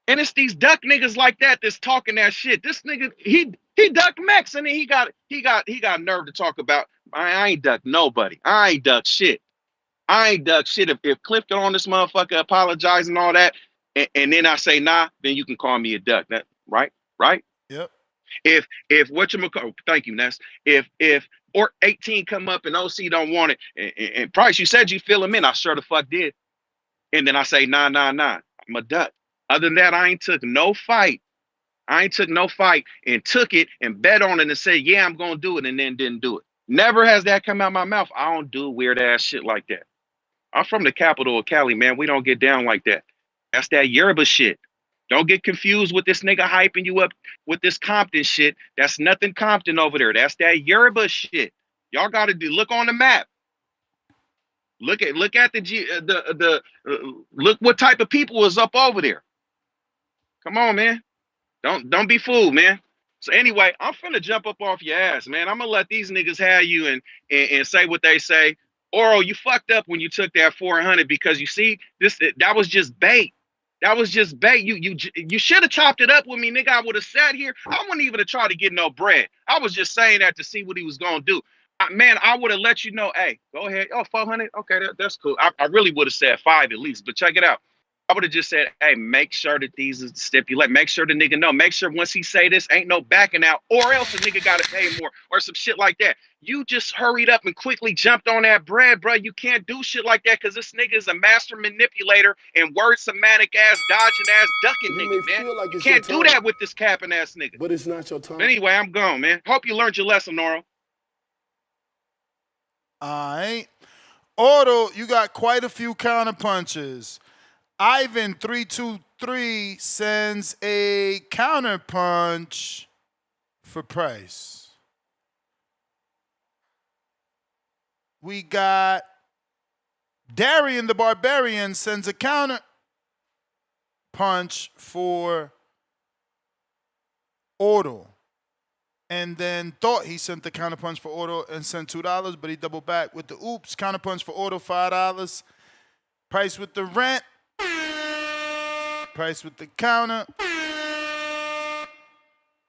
And it's these duck niggas like that that's talking that shit. This nigga, he ducked Mex, and then he got nerve to talk about I ain't ducked nobody. I ain't ducked shit. I ain't duck shit. If Cliff get on this motherfucker apologize and all that, and then I say nah, then you can call me a duck. That right? Yep. If thank you, Ness. If or 18 come up and OC don't want it, and Price, you said you fill him in. I sure the fuck did. And then I say nah. I'm a duck. Other than that, I ain't took no fight. And took it and bet on it and said, yeah, I'm gonna do it, and then didn't do it. Never has that come out my mouth. I don't do weird ass shit like that. I'm from the capital of Cali, man. We don't get down like that. That's that Yoruba shit. Don't get confused with this nigga hyping you up with this Compton shit. That's nothing Compton over there. That's that Yoruba shit. Y'all got to look on the map. Look at look what type of people is up over there. Come on, man. Don't be fooled, man. So anyway, I'm finna jump up off your ass, man. I'm gonna let these niggas have you and say what they say. Oro, you fucked up when you took that 400 because you see that was just bait. That was just bait. You should have chopped it up with me, nigga. I would have sat here. I wouldn't even have tried to get no bread. I was just saying that to see what he was gonna do. Man, I would have let you know. Hey, go ahead. Oh, 400. Okay, that's cool. I really would have said 5 at least. But check it out. I would have just said, hey, make sure that these is stipulate. Make sure the nigga know. Make sure once he say this, ain't no backing out, or else the nigga got to pay more, or some shit like that. You just hurried up and quickly jumped on that bread, bro. You can't do shit like that because this nigga is a master manipulator and word semantic ass, dodging ass, ducking nigga, man. Like you can't do that with this capping ass nigga. But it's not your time. But anyway, I'm gone, man. Hope you learned your lesson, Noro. All right. Otto, you got quite a few counter punches. Ivan 323 sends a counter punch for Price. We got Darian the Barbarian sends a counter punch for Otto. And then thought he sent the counter punch for Otto and sent $2, but he doubled back with the oops. Counter punch for Otto, $5. Price with the rent. Price with the counter.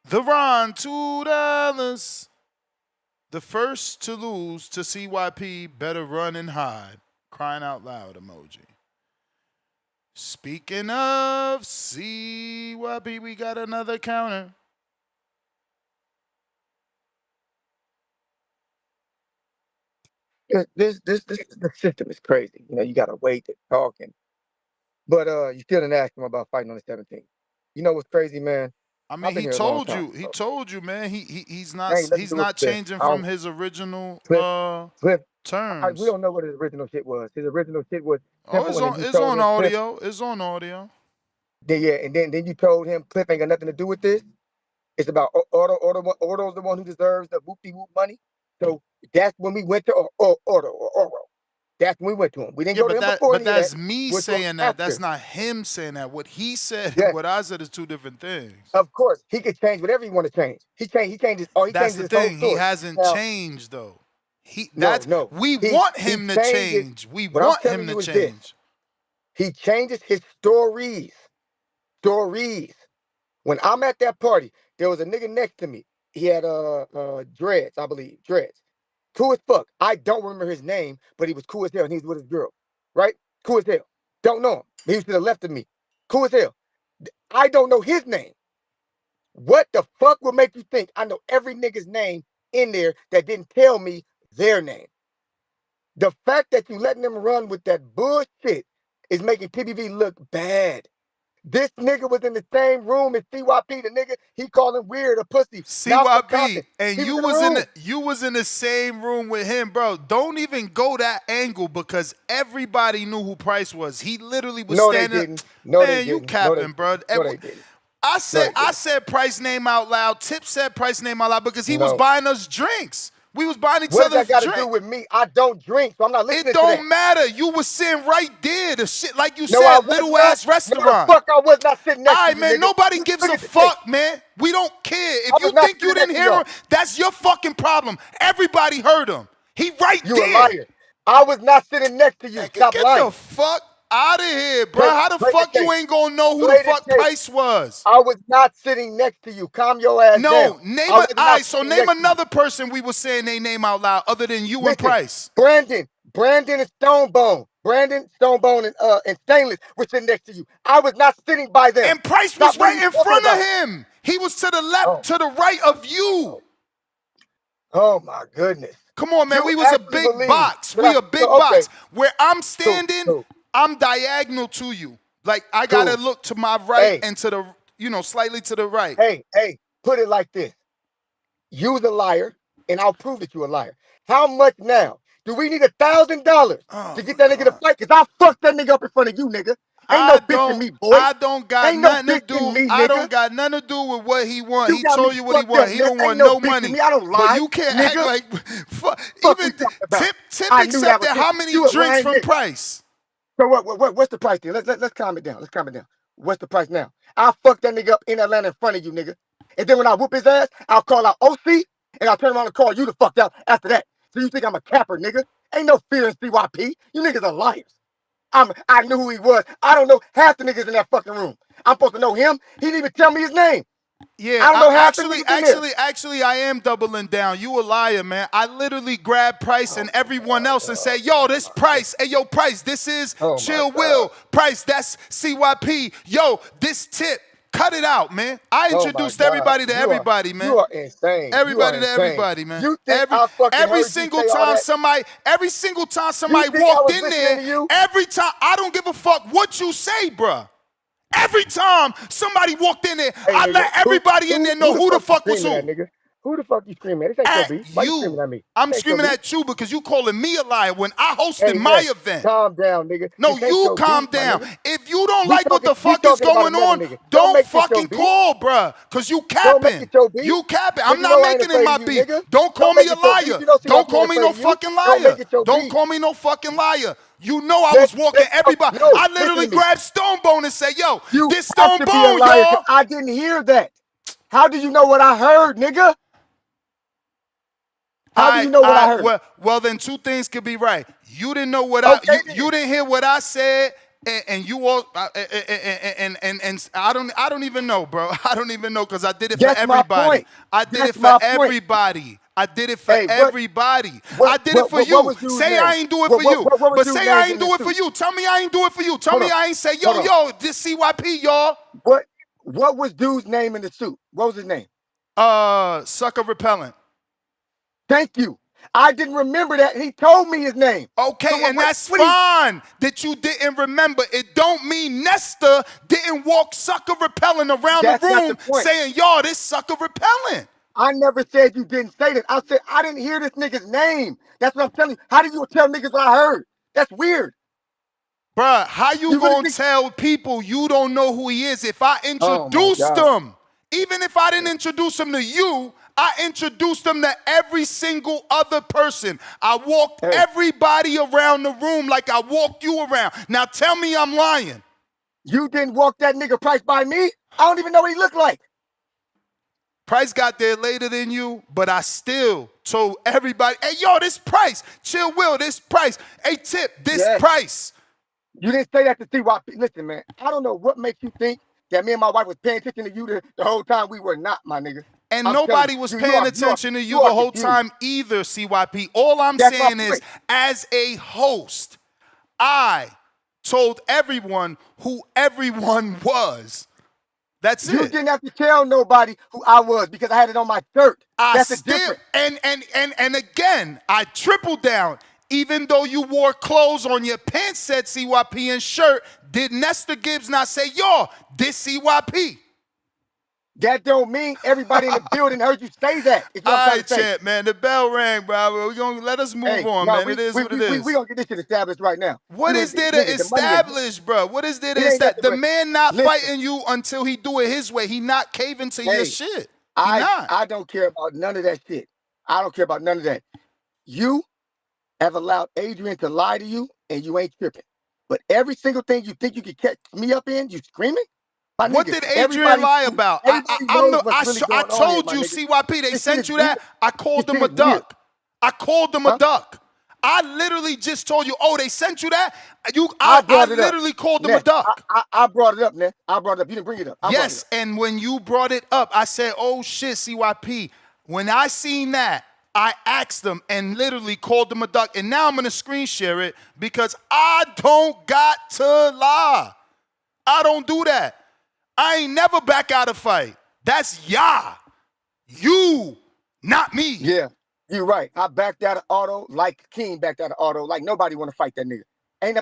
The Ron, $2. The first to lose to CYP better run and hide. Crying out loud emoji. Speaking of CYP, we got another counter. The system is crazy. You know, you gotta wait to talking. But you still didn't ask him about fighting on the 17th. You know what's crazy, man? I mean, he told you. He told you, man. He's not changing from his original terms. We don't know what his original shit was. His original shit was. It's on audio. It's on audio. Yeah, and then you told him Cliff ain't got nothing to do with this. It's about Orto's the one who deserves the whoop-de-whoop money. So that's when we went to Oro. That's when we went to him. We didn't go to him before. But that's me saying that. That's not him saying that. What he said and what I said is two different things. Of course, he could change whatever he want to change. He changes. That's the thing. He hasn't changed though. We want him to change. We want him to change. He changes his stories. When I'm at that party, there was a nigga next to me. He had dreads, I believe. Dreads. Cool as fuck. I don't remember his name, but he was cool as hell and he was with his girl. Right? Cool as hell. Don't know him. He was to the left of me. Cool as hell. I don't know his name. What the fuck would make you think I know every nigga's name in there that didn't tell me their name? The fact that you letting them run with that bullshit is making PBV look bad. This nigga was in the same room as CYP, the nigga, he called him weird, a pussy. CYP, and you was in the same room with him, bro. Don't even go that angle because everybody knew who Price was. He literally was standing. They didn't. No, man, they didn't. You capping, bro. No, they didn't. I said Price name out loud. Tip said Price name out loud because he was buying us drinks. We was buying each other drinks. What does that got to do with me? I don't drink, so I'm not listening to that. It don't matter. You was sitting right there. The shit, like you said, little ass restaurant. No, the fuck I was not sitting next to you, man, nigga. nobody gives a fuck, man. We don't care. If you think you didn't hear him, that's your fucking problem. Everybody heard him. He right there. You a liar. I was not sitting next to you. Stop lying. Get the fuck out of here, bro. How the fuck you ain't gonna know who the fuck Price was? I was not sitting next to you. Calm your ass down. Name another person we were saying their name out loud other than you and Price. Brandon and Stonebone. Brandon, Stonebone, and Stainless were sitting next to you. I was not sitting by them. And Price was right in front of him. He was to the left, to the right of you. Oh my goodness. Come on, man. We was a big box. We a big box. Where I'm standing, I'm diagonal to you. Like, I got to look to my right and to the, slightly to the right. Hey, put it like this. You's a liar, and I'll prove that you're a liar. How much now? Do we need $1,000 to get that nigga to fight? Because I'll fuck that nigga up in front of you, nigga. Ain't no bitch in me, boy. I don't got nothing to do. I don't got nothing to do with what he want. He told you what he want. He don't want no money. I don't lie. But you can't act like even Tip accepted how many drinks from Price? So what's the price there? Let's calm it down. What's the price now? I'll fuck that nigga up in Atlanta in front of you, nigga. And then when I whoop his ass, I'll call out OC and I'll turn around and call you the fuck out after that. So you think I'm a capper, nigga? Ain't no fear in CYP. You niggas are liars. I knew who he was. I don't know half the niggas in that fucking room. I'm supposed to know him. He didn't even tell me his name. Yeah, I don't know half the niggas actually, I am doubling down. You a liar, man. I literally grabbed Price and everyone else and say, yo, this Price. Hey, yo, Price, this is Chill Will. Price, that's CYP. Yo, this Tip. Cut it out, man. I introduced everybody to everybody, man. You are insane. Everybody to everybody, man. You think every single time somebody walked in there, every time, I don't give a fuck what you say, bruh. Every time somebody walked in there, I let everybody in there know who the fuck was who. Who the fuck you screaming at? This ain't your beef. Why you screaming at me? I'm screaming at you because you calling me a liar when I hosted my event. Calm down, nigga. No, you calm down. If you don't like what the fuck is going on, don't fucking call, bruh. Because you capping. You capping. I'm not making it my beef. Don't call me a liar. Don't call me no fucking liar. Don't call me no fucking liar. You know I was walking everybody. I literally grabbed Stonebone and said, yo, this Stonebone, y'all. I didn't hear that. How do you know what I heard, nigga? How do you know what I heard? Well, then two things could be right. You didn't know what you didn't hear what I said, and you all and I don't even know, bro. I don't even know because I did it for everybody. I did it for everybody. I did it for everybody. I did it for you. Say I ain't do it for you. But say I ain't do it for you. Tell me I ain't do it for you. Tell me I ain't say, yo, this CYP, y'all. What was dude's name in the suit? What was his name? Sucker Repellent. Thank you. I didn't remember that, and he told me his name. Okay, so that's fine that you didn't remember. It don't mean Nestor didn't walk Sucker Repellent around the room saying, yo, this Sucker Repellent. I never said you didn't say that. I said I didn't hear this nigga's name. That's what I'm telling you. How do you tell niggas what I heard? That's weird. Bruh, how you gonna tell people you don't know who he is if I introduced him? Even if I didn't introduce him to you, I introduced them to every single other person. I walked everybody around the room like I walked you around. Now tell me I'm lying. You didn't walk that nigga Price by me? I don't even know what he looked like. Price got there later than you, but I still told everybody, hey, yo, this Price. Chill Will, this Price. Hey, Tip, this Price. You didn't say that to CYP. Listen, man, I don't know what makes you think that me and my wife was paying attention to you the whole time. We were not, my nigga. And nobody was paying attention to you the whole time either, CYP. All I'm saying is, as a host, I told everyone who everyone was. That's it. You didn't have to tell nobody who I was because I had it on my shirt. That's the difference. And again, I tripled down. Even though you wore clothes on your pants said CYP and shirt, did Nestor Gibbs not say, yo, this CYP? That don't mean everybody in the building heard you say that. All right, champ, man. The bell rang, bro. We're going to let us move on, man. It is what it is. We're going to get this shit established right now. What is there to establish, bro? What is there to establish? The man not fighting you until he do it his way. He not caving to your shit. I don't care about none of that shit. I don't care about none of that. You have allowed Adrian to lie to you, and you ain't tripping. But every single thing you think you can catch me up in, you screaming? What did Adrian lie about? I told you, CYP, they sent you that. I called them a duck. I called them a duck. I literally just told you, oh, they sent you that? I literally called them a duck. I brought it up, man. I brought it up. You didn't bring it up. Yes, and when you brought it up, I said, oh, shit, CYP. When I seen that, I asked them and literally called them a duck. And now I'm going to screen share it because I don't got to lie. I don't do that. I ain't never back out of fight. That's ya. You, not me. Yeah, you're right. I backed out of auto like King backed out of auto. Like nobody want to fight that nigga.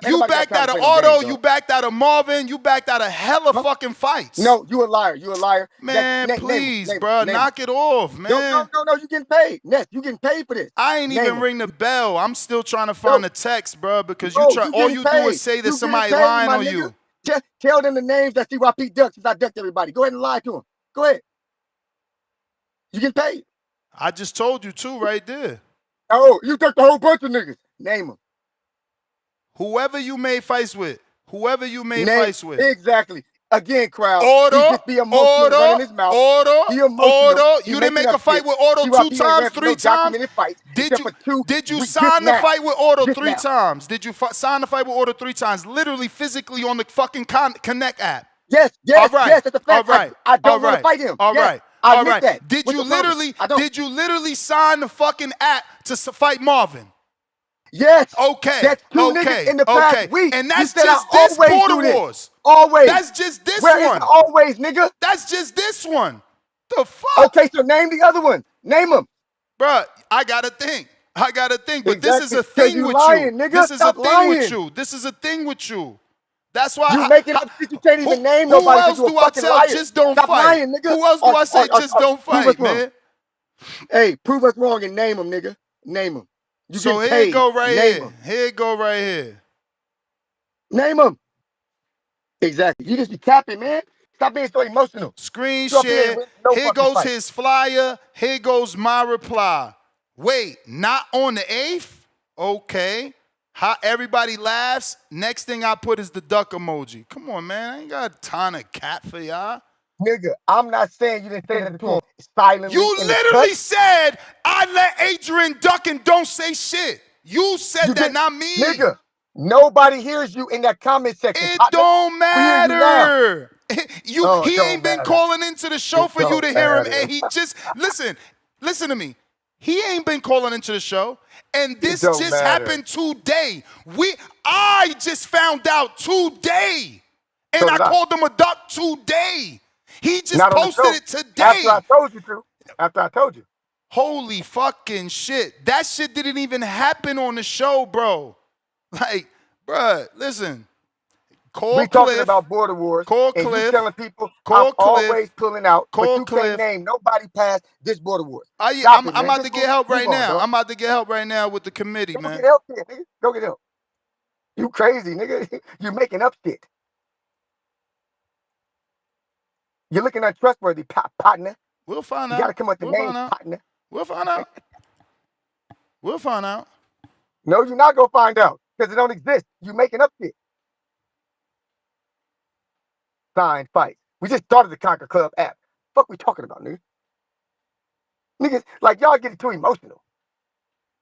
You backed out of auto. You backed out of Marvin. You backed out of hella fucking fights. No, you a liar. You a liar. Man, please, bro. Knock it off, man. No, you getting paid. Ness, you getting paid for this. I ain't even ring the bell. I'm still trying to find the text, bro, because all you do is say that somebody lying on you. Just tell them the names that CYP ducks since I ducked everybody. Go ahead and lie to them. Go ahead. You get paid. I just told you two right there. Oh, you ducked a whole bunch of niggas. Name them. Whoever you made fights with. Whoever you made fights with. Exactly. Again, crowd. Order. You didn't make a fight with Ordo 2 times, 3 times. Did you sign the fight with Ordo 3 times? Did you sign the fight with Ordo 3 times? Literally, physically on the fucking Connect app. Yes. That's a fact. I don't want to fight him. All right. I admit that. Did you literally sign the fucking app to fight Marvin? Yes. Okay. That's two niggas in the past week. And that's just this Border Wars. Always. That's just this one. Where is always, nigga? That's just this one. The fuck? Okay, so name the other one. Name them. Bruh, I gotta think. But exactly. This is a thing with you. Nigga. This is Stop a thing lying. with you. This is a thing with you. That's why you making up shit you can't even name nobody. Who else do I tell liar. just don't Stop fight? Lying, nigga. Who else do I say just don't fight, man? Hey, prove us wrong and name them, nigga. Name them. So here it go right here. Here it go right here. Name them. Exactly. You just be capping, man. Stop being so emotional. Screen share. Here goes his flyer. Here goes my reply. Wait, not on the 8th? Okay. How everybody laughs. Next thing I put is the duck emoji. Come on, man. I ain't got time to cat for y'all. Nigga, I'm not saying you didn't say that to him silently. You literally said, I let Adrian duck and don't say shit. You said that, not me. Nigga, nobody hears you in that comment section. It don't matter. He ain't been calling into the show for you to hear him. And he just, listen to me. He ain't been calling into the show. And this just happened today. I just found out today. And I called him a duck today. He just posted it today. After I told you to. After I told you. Holy fucking shit. That shit didn't even happen on the show, bro. Like, bruh, listen. We talking about Border Wars. Call and Cliff. You telling people I'm always pulling out. But you can't name nobody past this Border Wars. I'm about to get help right now. I'm about to get help right now with the committee, man. Go get help here, nigga. Go get help. You crazy, nigga. You're making up shit. You're looking untrustworthy, partner. We'll find out. You gotta come up with the name, partner. We'll find out. We'll find out. No, you're not gonna find out because it don't exist. You're making up shit. Signed fight. We just started the Conquer Club app. Fuck we talking about, nigga? Niggas, like y'all getting too emotional.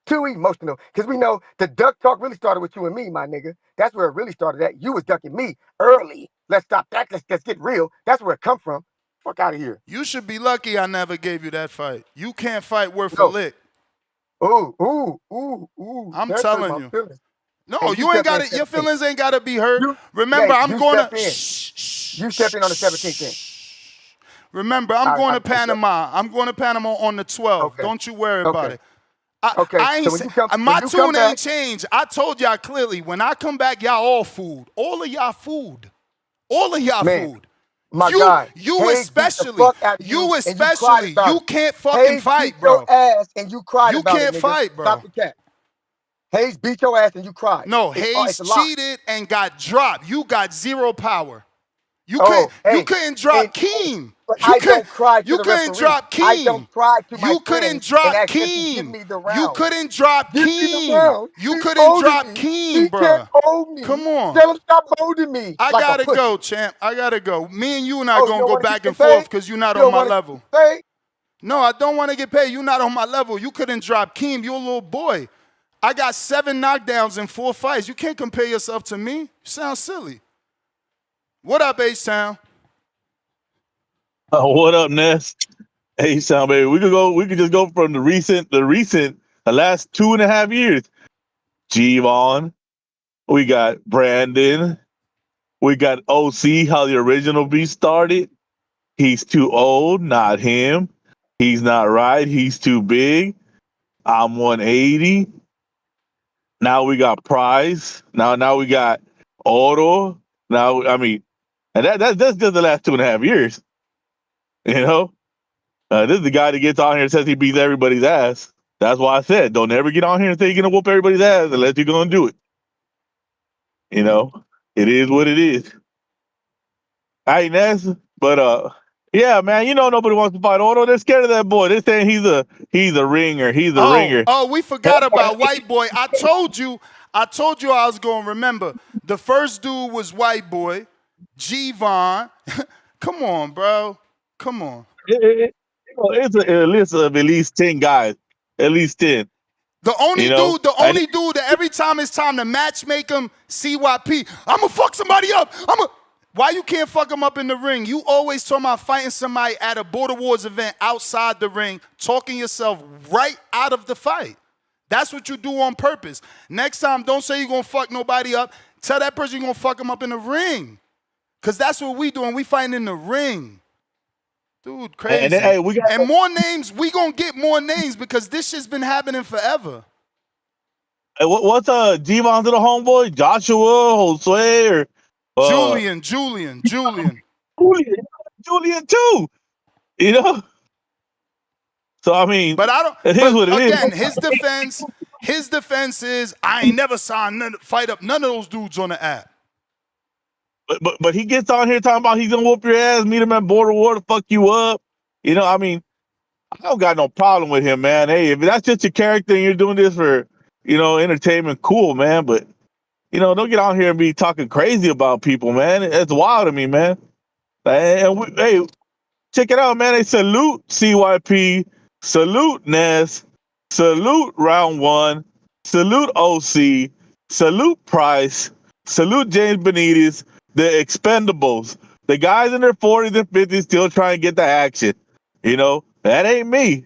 Too emotional. Because we know the duck talk really started with you and me, my nigga. That's where it really started at. You was ducking me early. Let's stop that. Let's get real. That's where it come from. Fuck out of here. You should be lucky I never gave you that fight. You can't fight worth a No. lick. Ooh. I'm That hurt telling my you. feelings. No, Hey, you ain't got it. Your feelings ain't got to be hurt. Remember, I'm going to. You step in on the 17th then. Remember, I'm going to Panama. I'm going to Panama on the 12th. Okay. Don't you worry about it. Okay. I ain't So when you come, my when you come tune back, ain't changed. I told y'all clearly, when I come back, y'all all food. All of y'all food. All of y'all food. My guy, You Hayes beat the especially. fuck out of You and you cried especially. about You it. can't fucking Hayes fight, beat bro. your ass and you cried You about can't it, nigga. fight, bro. Stop the cat. Hayes beat your ass and you cried. No, It's Hayes a lie. cheated and got dropped. You got zero power. You couldn't drop Keem. But I don't cry to You the couldn't referee. drop I don't Keem. cry to my You couldn't friends and drop ask them to give Keem. me the You round. couldn't drop Give me the Keem. round. You He's couldn't holding drop me. Keem, He can't bruh. hold me. Come on. Tell him stop holding me. I like gotta a pussy. go, champ. I gotta go. Me and you not Oh, you gonna don't go want to back get and forth paid? because you're not You on don't my want to level. get paid? No, I don't want to get paid. You're not on my level. You couldn't drop Keem. You're a little boy. I got 7 knockdowns in 4 fights. You can't compare yourself to me. You sound silly. What up, H-Town? What up, Ness? Hey, sound baby. We could just go from the last 2.5 years. G-Von. We got Brandon. We got OC, how the original beat started. He's too old, not him. He's not right. He's too big. I'm 180. Now we got Price. Now we got Otto. Now, I mean, and that's just the last 2.5 years. You know? This is the guy that gets on here and says he beats everybody's ass. That's why I said, don't ever get on here and say you're going to whoop everybody's ass unless you're going to do it. You know? It is what it is. I ain't Ness, but yeah, man, you know nobody wants to fight Otto. They're scared of that boy. They're saying he's a ringer. He's a ringer. Oh, we forgot about White Boy. I told you I was going to remember. The first dude was White Boy, G-Von. Come on, bro. Come on. It's a list of at least 10 guys. At least 10. The only You know? dude that every time it's time to match make him CYP, I'm going to fuck somebody up. Why you can't fuck him up in the ring? You always talking about fighting somebody at a Border Wars event outside the ring, talking yourself right out of the fight. That's what you do on purpose. Next time, don't say you're going to fuck nobody up. Tell that person you're going to fuck him up in the ring. Because that's what we doing. We fighting in the ring. Dude, crazy. And then, hey, and more names, we going to get more names because this shit's been happening forever. Hey, what's G-Von's little homeboy? Joshua, Josue, or Julian. Julian too. You know? So I mean, but I don't. It is what it is. Again, his defense is I ain't never saw fight up none of those dudes on the app. But he gets on here talking about he's gonna whoop your ass, meet him at Border War to fuck you up. You know, I mean, I don't got no problem with him, man. Hey, if that's just your character and you're doing this for, you know, entertainment, cool, man. But you know, don't get on here and be talking crazy about people, man. It's wild to me, man. And hey, check it out, man. They salute CYP, salute Ness, salute Round One, salute OC, salute Price, salute James Benitez, the Expendables, the guys in their 40s and 50s still trying to get the action. You know, that ain't me.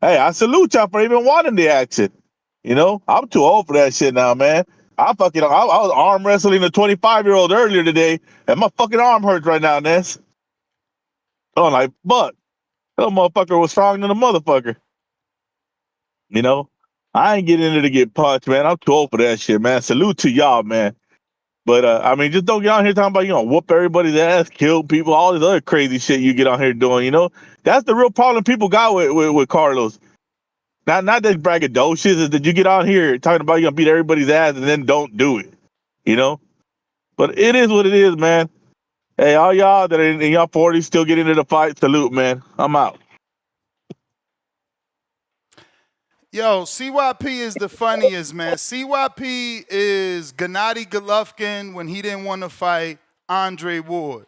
Hey, I salute y'all for even wanting the action. You know, I'm too old for that shit now, man. I was arm wrestling a 25-year-old earlier today, and my fucking arm hurts right now, Ness. I'm like, fuck. That motherfucker was stronger than a motherfucker. You know, I ain't getting into to get punched, man. I'm too old for that shit, man. Salute to y'all, man. But I mean, just don't get on here talking about, you know, whoop everybody's ass, kill people, all this other crazy shit you get on here doing, you know? That's the real problem people got with Carlos. Not that braggadocious, is that you get on here talking about you're gonna beat everybody's ass and then don't do it. You know? But it is what it is, man. Hey, all y'all that are in y'all 40s still get into the fight, salute, man. I'm out. Yo, CYP is the funniest, man. CYP is Gennady Golovkin when he didn't want to fight Andre Ward.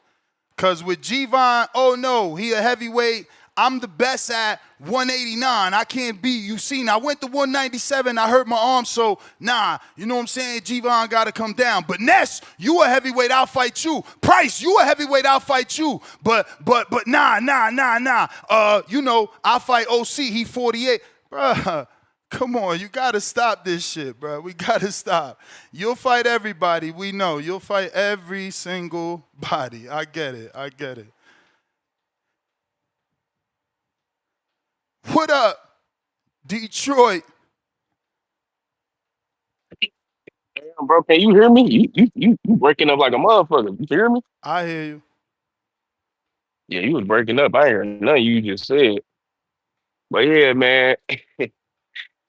Because with G-Von, oh no, he a heavyweight. I'm the best at 189. I can't beat you. See, I went to 197. I hurt my arm, so nah. You know what I'm saying? G-Von got to come down. But Ness, you a heavyweight, I'll fight you. Price, you a heavyweight, I'll fight you. But nah. You know, I'll fight OC. He 48. Bruh, come on. You got to stop this shit, bro. We got to stop. You'll fight everybody. We know. You'll fight every single body. I get it. What up, Detroit? Damn, bro, can you hear me? You breaking up like a motherfucker. You hear me? I hear you. Yeah, you was breaking up. I ain't heard nothing you just said. But yeah, man,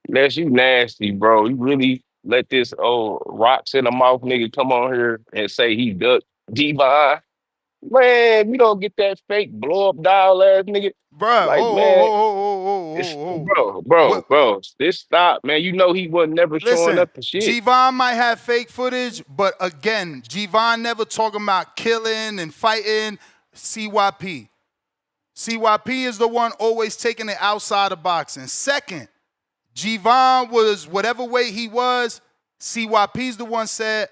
Les, you nasty, bro. You really let this old rocks in the mouth nigga come on here and say he ducked Divine. Man, you don't get that fake blow up dial ass nigga. Bruh, Like, man, bro, this stop, man. You know he wasn't never showing Listen, up for shit. G-Von might have fake footage, but again, G-Von never talking about killing and fighting CYP. CYP is the one always taking it outside of boxing. Second, G-Von was whatever weight he was, CYP's the one said,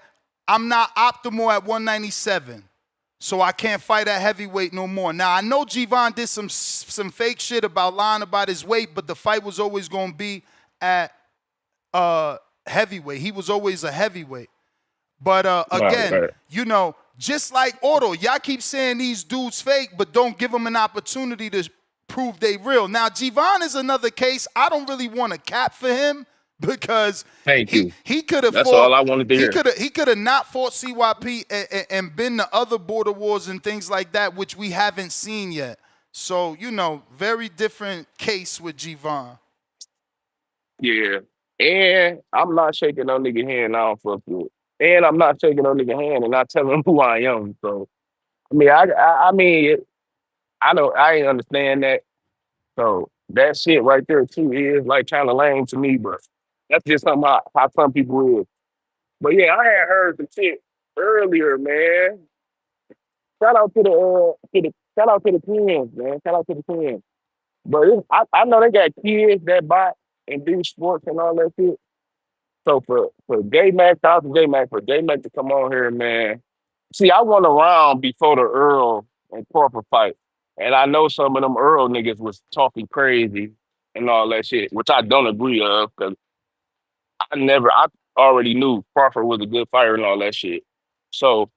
I'm not optimal at 197. So I can't fight at heavyweight no more. Now, I know G-Von did some fake shit about lying about his weight, but the fight was always going to be at heavyweight. He was always a heavyweight. But again, right. You know, just like Otto, y'all keep saying these dudes fake, but don't give them an opportunity to prove they real. Now, G-Von is another case. I don't really want to cap for him because he could have That's fought. all I wanted to hear. He could have not fought CYP and been to other border wars and things like that, which we haven't seen yet. So, you know, very different case with G-Von. Yeah. And I'm not shaking no nigga hand. I don't fuck with it. And I'm not shaking no nigga hand and not telling him who I am. So, I mean, I know I ain't understand that. So that shit right there too is like kind of lame to me, but that's just something how some people is. But yeah, I had heard some shit earlier, man. Shout out to the Twins, man. Shout out to the Twins. But I know they got kids that buy and do sports and all that shit. So for J-Mac, shout out to J-Mac, for J-Mac to come on here, man. See, I went around before the Earl and Crawford fight. And I know some of them Earl niggas was talking crazy and all that shit, which I don't agree of, because I already knew Crawford was a good fighter and all that shit. So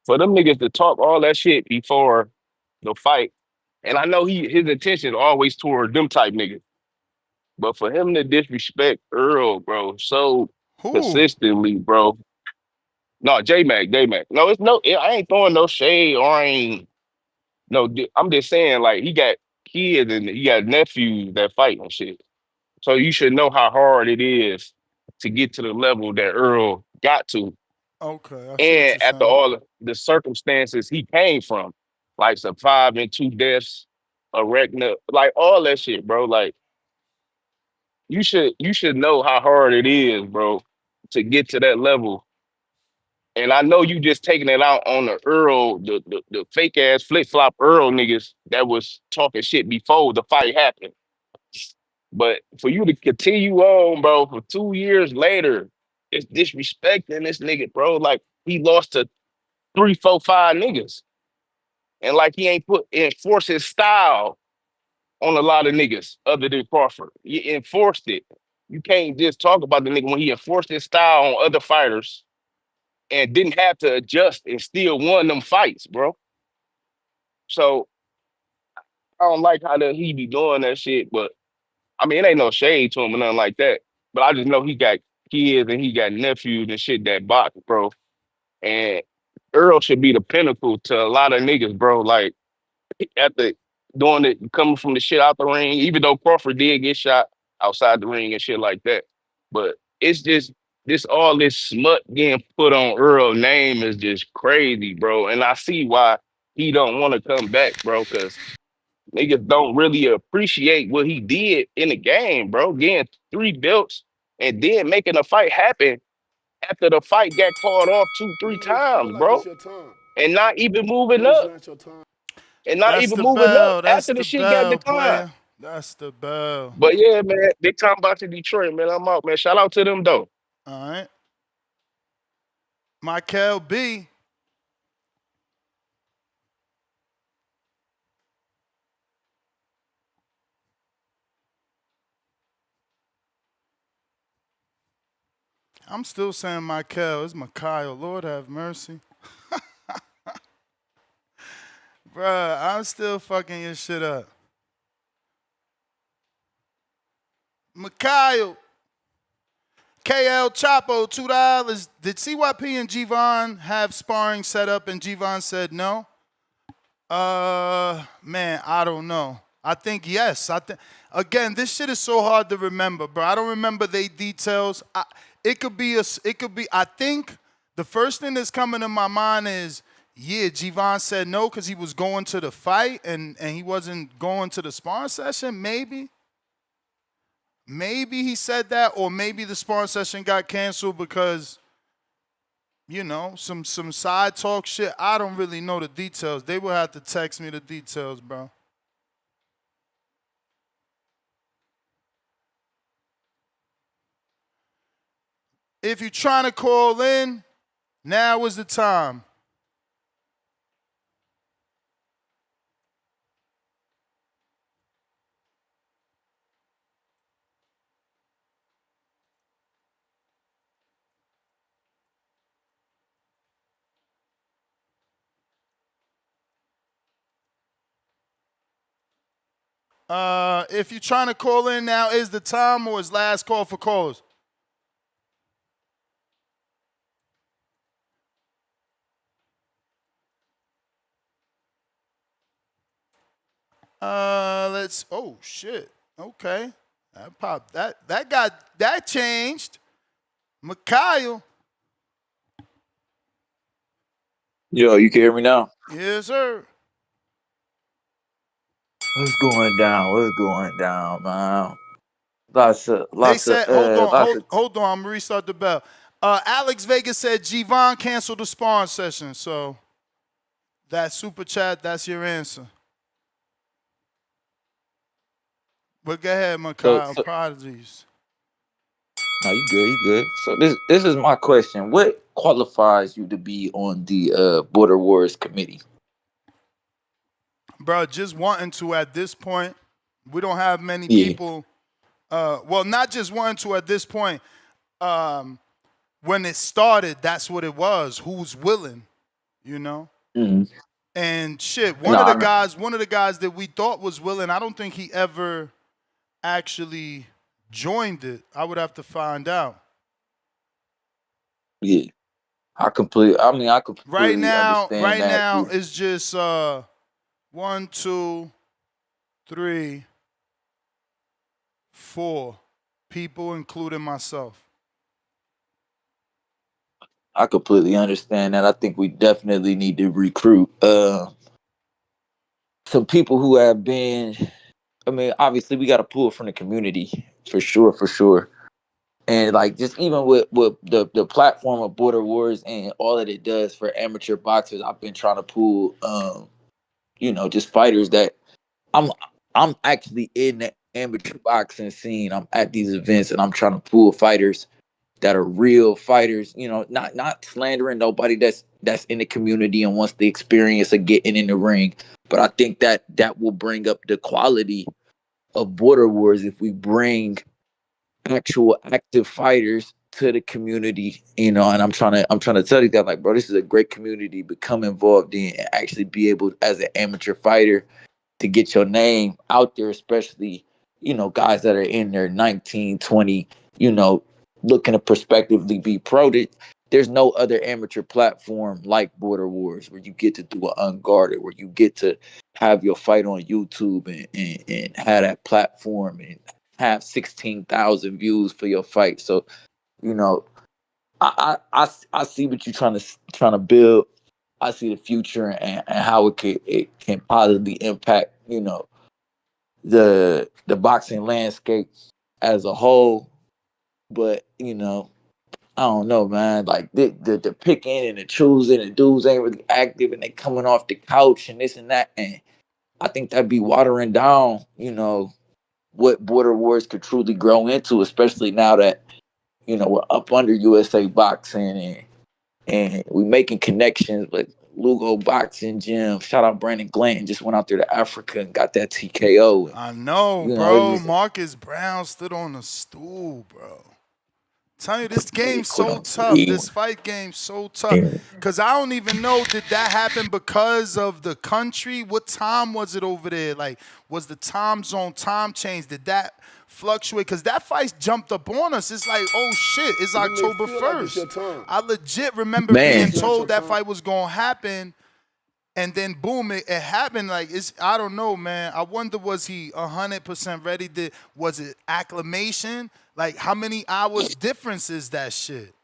for them niggas to talk all that shit before the fight, and I know his intention is always toward them type niggas. But for him to disrespect Earl, bro, so consistently, bro. No, J-Mac. No, I ain't throwing no shade or I'm just saying, like, he got kids and he got nephews that fight and shit. So you should know how hard it is to get to the level that Earl got to. Okay. And after all the circumstances he came from, like some 5 and 2 deaths, a retina, like all that shit, bro. Like, you should know how hard it is, bro, to get to that level. And I know you just taking it out on the Earl, the fake ass flip flop Earl niggas that was talking shit before the fight happened. But for you to continue on, bro, for 2 years later, it's disrespecting this nigga, bro. Like, he lost to 3, 4, 5 niggas. And like, he ain't enforced his style on a lot of niggas other than Crawford. He enforced it. You can't just talk about the nigga when he enforced his style on other fighters and didn't have to adjust and still won them fights, bro. So I don't like how he be doing that shit, but I mean, it ain't no shade to him or nothing like that. But I just know he got kids and he got nephews and shit that box, bro. And Earl should be the pinnacle to a lot of niggas, bro. Like, after doing it, coming from the shit out the ring, even though Crawford did get shot outside the ring and shit like that. But it's just all this smut getting put on Earl's name is just crazy, bro. And I see why he don't want to come back, bro, because niggas don't really appreciate what he did in the game, bro. Getting 3 belts and then making a fight happen after the fight got called off 2, 3 times, bro. And not even moving up. and not That's even the moving up bell. That's after the the shit got bell, declined. player. That's the bell. But yeah, man, big time about to Detroit, man. I'm out, man. Shout out to them though. All right. Michael B. I'm still saying Michael. It's Mikhail. Lord have mercy. Bruh, I'm still fucking your shit up. Mikhail. KL Chapo, $2. Did CYP and G-Von have sparring set up and G-Von said no? Man, I don't know. I think yes. Again, this shit is so hard to remember, bro. I don't remember the details. It could be. I think the first thing that's coming to my mind is, yeah, G-Von said no because he was going to the fight and he wasn't going to the sparring session. Maybe he said that, or maybe the sparring session got canceled because, you know, some side talk shit. I don't really know the details. They will have to text me the details, bro. If you're trying to call in, now is the time. If you're trying to call in, now is the time, or is last call for calls? Let's. Oh shit. Okay. That popped. That changed. Mikhail. Yo, you can hear me now? Yes, sir. What's going down? What's going down, man? They said, hold on. I'm gonna restart the bell. Alex Vega said G-Von canceled the sparring session. So that super chat, that's your answer. But go ahead, Mikhail. Apologies. No, you good, you good. So this is my question. What qualifies you to be on the Border Wars committee? Bro, just wanting to at this point. We don't have many people. Well, not just wanting to at this point. When it started, that's what it was. Who's willing, you know? Mm-hmm. And shit, one of the guys that we thought was willing, I don't think he ever actually joined it. I would have to find out. Yeah. I completely Right now, understand it's just 1, 2, 3, 4 people, including myself. I completely understand that. I think we definitely need to recruit some people who have been. I mean, obviously, we got to pull from the community for sure. And like, just even with the platform of Border Wars and all that it does for amateur boxers, I've been trying to pull, just fighters that I'm actually in the amateur boxing scene. I'm at these events and I'm trying to pull fighters that are real fighters, not slandering nobody that's in the community and wants the experience of getting in the ring. But I think that will bring up the quality of Border Wars if we bring actual active fighters to the community, and I'm trying to tell you that, like, bro, this is a great community. Become involved in and actually be able, as an amateur fighter, to get your name out there, especially, guys that are in their 19, 20, looking to prospectively be pro. There's no other amateur platform like Border Wars where you get to do it unguarded, where you get to have your fight on YouTube and have that platform and have 16,000 views for your fight. So, I see what you're trying to build. I see the future and how it can positively impact, the boxing landscape as a whole. But, I don't know, man. Like the picking and the choosing, and dudes ain't really active and they coming off the couch and this and that. And I think that'd be watering down, you know, what Border Wars could truly grow into, especially now that, you know, we're up under USA Boxing and we making connections with Lugo Boxing Gym. Shout out Brandon Glanton, just went out there to Africa and got that TKO. I know, You know, bro. it's just Marcus Brown stood on the stool, bro. Tell you, this game's quit so on tough. E. This fight game's so tough. Because I don't even know, did that happen because of the country? What time was it over there? Like, was the time zone time change? Did that fluctuate? Because that fight jumped up on us. It's like, oh, shit, it's You may October feel like it's 1st. your time. I legit remember Man. being told that fight was going to happen. And then boom, it happened. Like, I don't know, man. I wonder, was he 100% ready? Was it acclimation? Like, how many hours difference is that shit?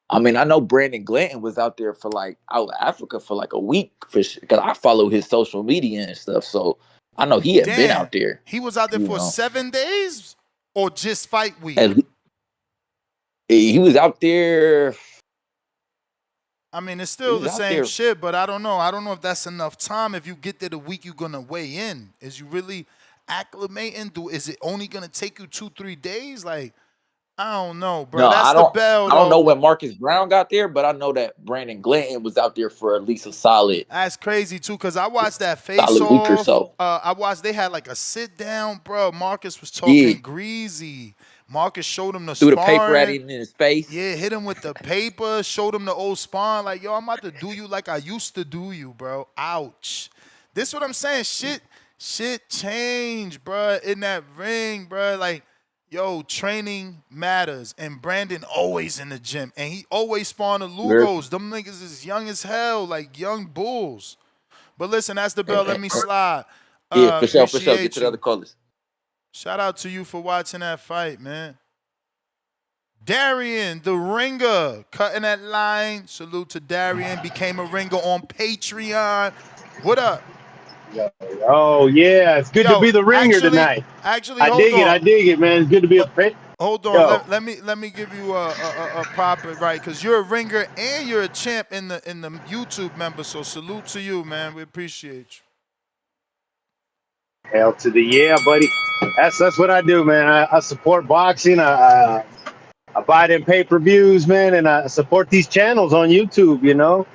I mean, I know Brandon Glanton was out there for like out of Africa for like a week because I follow his social media and stuff. So I know he had been out there. He was out there for 7 days or just fight week? And he was out there. I mean, it's still the same shit, but I don't know. I don't know if that's enough time. If you get there the week you're going to weigh in, is you really acclimating? Is it only going to take you 2-3 days? Like, I don't know, bro. No, That's the bell, I don't know though. when Marcus Brown got there, but I know that Brandon Glanton was out there for at least a solid. That's crazy, too, because I watched that face solid week or so. I watched, they had like a sit down, bro. Marcus was talking greasy. Marcus showed him the Threw sparring. the paper at him in his face. Yeah, hit him with the paper, showed him the old sparring. Like, yo, I'm about to do you like I used to do you, bro. Ouch. This is what I'm saying. Shit changed, bro, in that ring, bro. Like, yo, training matters. And Brandon always in the gym. And he always spawned the Lugos. Them niggas is young as hell, like young bulls. But listen, that's the bell. Let me slide. Yeah, for sure. Get to the other callers. Shout out to you for watching that fight, man. Darian, the ringer, cutting that line. Salute to Darian. Became a ringer on Patreon. What up? Oh, yeah. It's good to be the ringer tonight. Actually, I dig it, man. It's good to be a pit. Hold on. Let me give you a proper right, because you're a ringer and you're a champ in the YouTube member. So salute to you, man. We appreciate you. Hell to the yeah, buddy. That's what I do, man. I support boxing. I buy them pay-per-views, man, and I support these channels on YouTube, you know.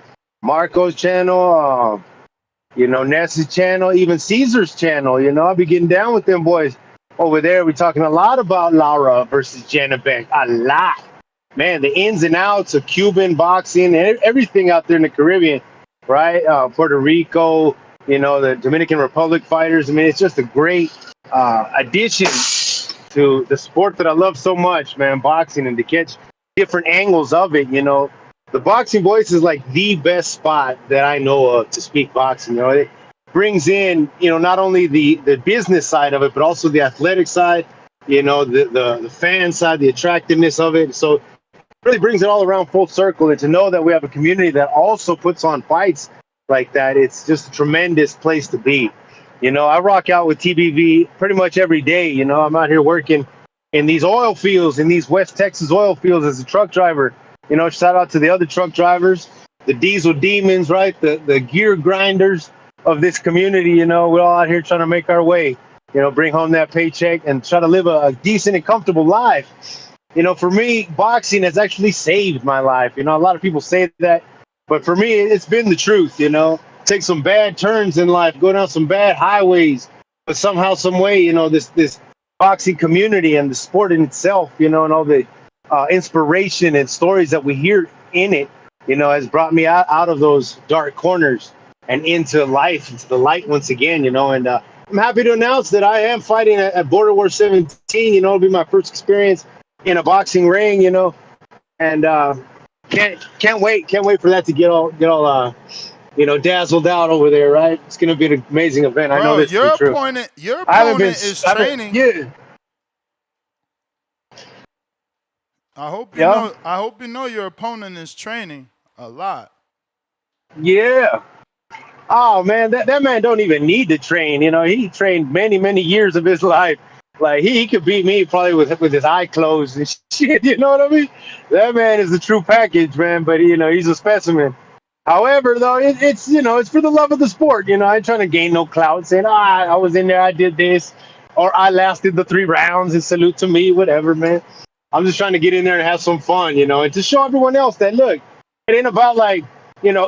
Marco's channel, you know, Ness's channel, even Caesar's channel, you know. I'll be getting down with them boys over there. We're talking a lot about Lara versus Janibek. A lot. Man, the ins and outs of Cuban boxing and everything out there in the Caribbean, right? Puerto Rico, you know, the Dominican Republic fighters. I mean, it's just a great addition to the sport that I love so much, man, boxing, and to catch different angles of it, you know. The Boxing Voice is like the best spot that I know of to speak boxing. You know, it brings in, you know, not only the business side of it, but also the athletic side, you know, the fan side, the attractiveness of it. So it really brings it all around full circle. And to know that we have a community that also puts on fights like that, it's just a tremendous place to be. You know, I rock out with TBV pretty much every day. You know, I'm out here working in these oil fields, in these West Texas oil fields as a truck driver. You know, shout out to the other truck drivers, the diesel demons, right? The gear grinders of this community. You know, we're all out here trying to make our way, you know, bring home that paycheck and try to live a decent and comfortable life. You know, for me, boxing has actually saved my life. You know, a lot of people say that, but for me, it's been the truth, you know. Take some bad turns in life, go down some bad highways, but somehow, some way, you know, this boxing community and the sport in itself, you know, and all the inspiration and stories that we hear in it, you know, has brought me out of those dark corners and into life, into the light once again, you know. And I'm happy to announce that I am fighting at Border War 17. You know, it'll be my first experience in a boxing ring, you know, and can't wait for that to get all you know, dazzled out over there, right? It's going to be an amazing event. Bro, I know this to be true. Your opponent is training. Yeah. I hope you know your opponent is training a lot. Yeah. Oh man, that man don't even need to train. You know, he trained many years of his life. Like he could beat me probably with his eye closed and shit. You know what I mean? That man is a true package, man. But you know, he's a specimen. However, though, it's it's for the love of the sport. I ain't trying to gain no clout saying, I was in there, I did this, or I lasted the 3 rounds and salute to me, whatever, man. I'm just trying to get in there and have some fun, and to show everyone else that look, it ain't about like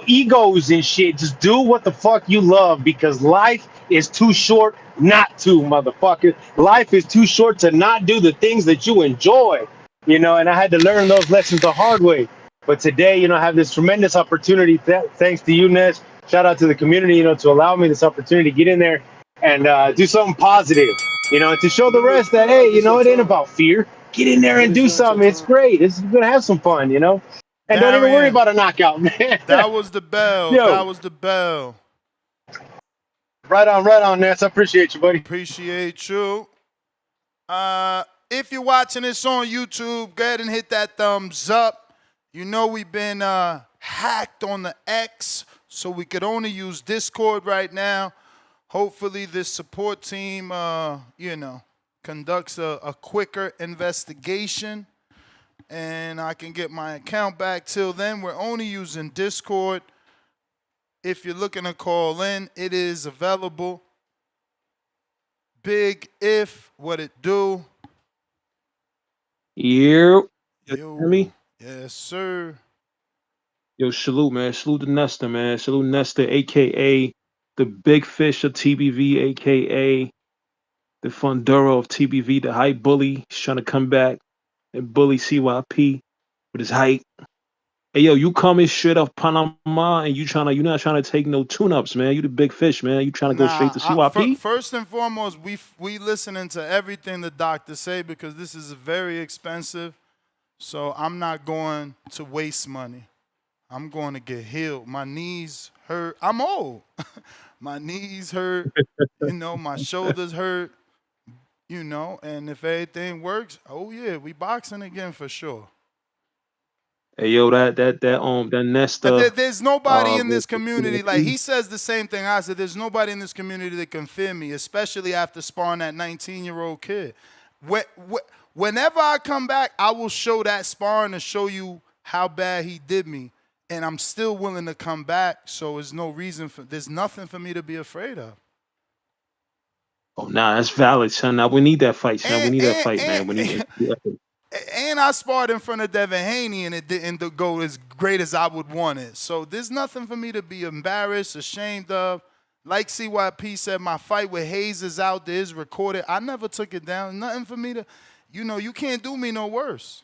egos and shit. Just do what the fuck you love because life is too short not to, motherfucker. Life is too short to not do the things that you enjoy, and I had to learn those lessons the hard way. But today, I have this tremendous opportunity, thanks to you, Ness. Shout out to the community, to allow me this opportunity to get in there and do something positive, and to show the rest that, hey, it ain't about fear. Get in there and do something. It's great. You're going to have some fun, And don't even worry about a knockout, man. That was the bell. Yo. That was the bell. Right on, Ness. I appreciate you, buddy. Appreciate you. If you're watching this on YouTube, go ahead and hit that thumbs up. We've been hacked on the X, so we could only use Discord right now. Hopefully this support team, conducts a quicker investigation, and I can get my account back. Till then, we're only using Discord. If you're looking to call in, it is available. Big If, what it do? Yo. You hear me? Yes, sir. Yo, salute, man. Salute to Nestor, man. Salute Nestor, a.k.a. the big fish of TBV, a.k.a. the Funduro of TBV, the hype bully. He's trying to come back and bully CYP with his hype. Hey, yo, you coming straight off Panama and you're not trying to take no tune-ups, man. You the big fish, man. You trying to go straight to CYP? First and foremost, we listening to everything the doctors say because this is very expensive. So I'm not going to waste money. I'm going to get healed. My knees hurt. I'm old. My knees hurt. My shoulders hurt. And if everything works, oh yeah, we boxing again for sure. Hey, yo, that Nestor. There's nobody in this community, like he says the same thing I said. There's nobody in this community that can fear me, especially after sparring that 19-year-old kid. Whenever I come back, I will show that sparring to show you how bad he did me. And I'm still willing to come back, so there's nothing for me to be afraid of. Oh, nah, that's valid, son. Now we need that fight, son. We need that fight, man. We need And I sparred in front of Devin Haney, and it didn't go as great as I would want it. So there's nothing for me to be embarrassed, ashamed of. Like CYP said, my fight with Hayes is out there, is recorded. I never took it down. Nothing for me to, you can't do me no worse.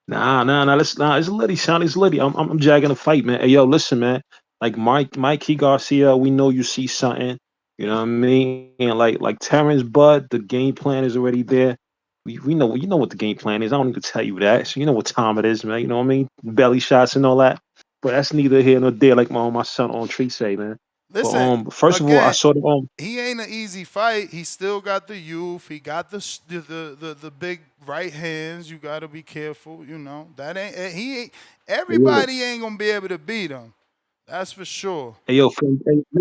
Nah. It's litty, son. It's litty. I'm jagging a fight, man. Hey, yo, listen, man. Like Mikey Garcia, we know you see something. You know what I mean? And like Terrence Bud, the game plan is already there. We know what the game plan is. I don't need to tell you that. So you know what time it is, man. You know what I mean? Belly shots and all that. But that's neither here nor there, like my son on Tree say, man. Listen, but, first of all, I saw the he ain't an easy fight. He still got the youth. He got the big right hands. You got to be careful. That ain't everybody ain't gonna be able to beat him. That's for sure. Hey, yo,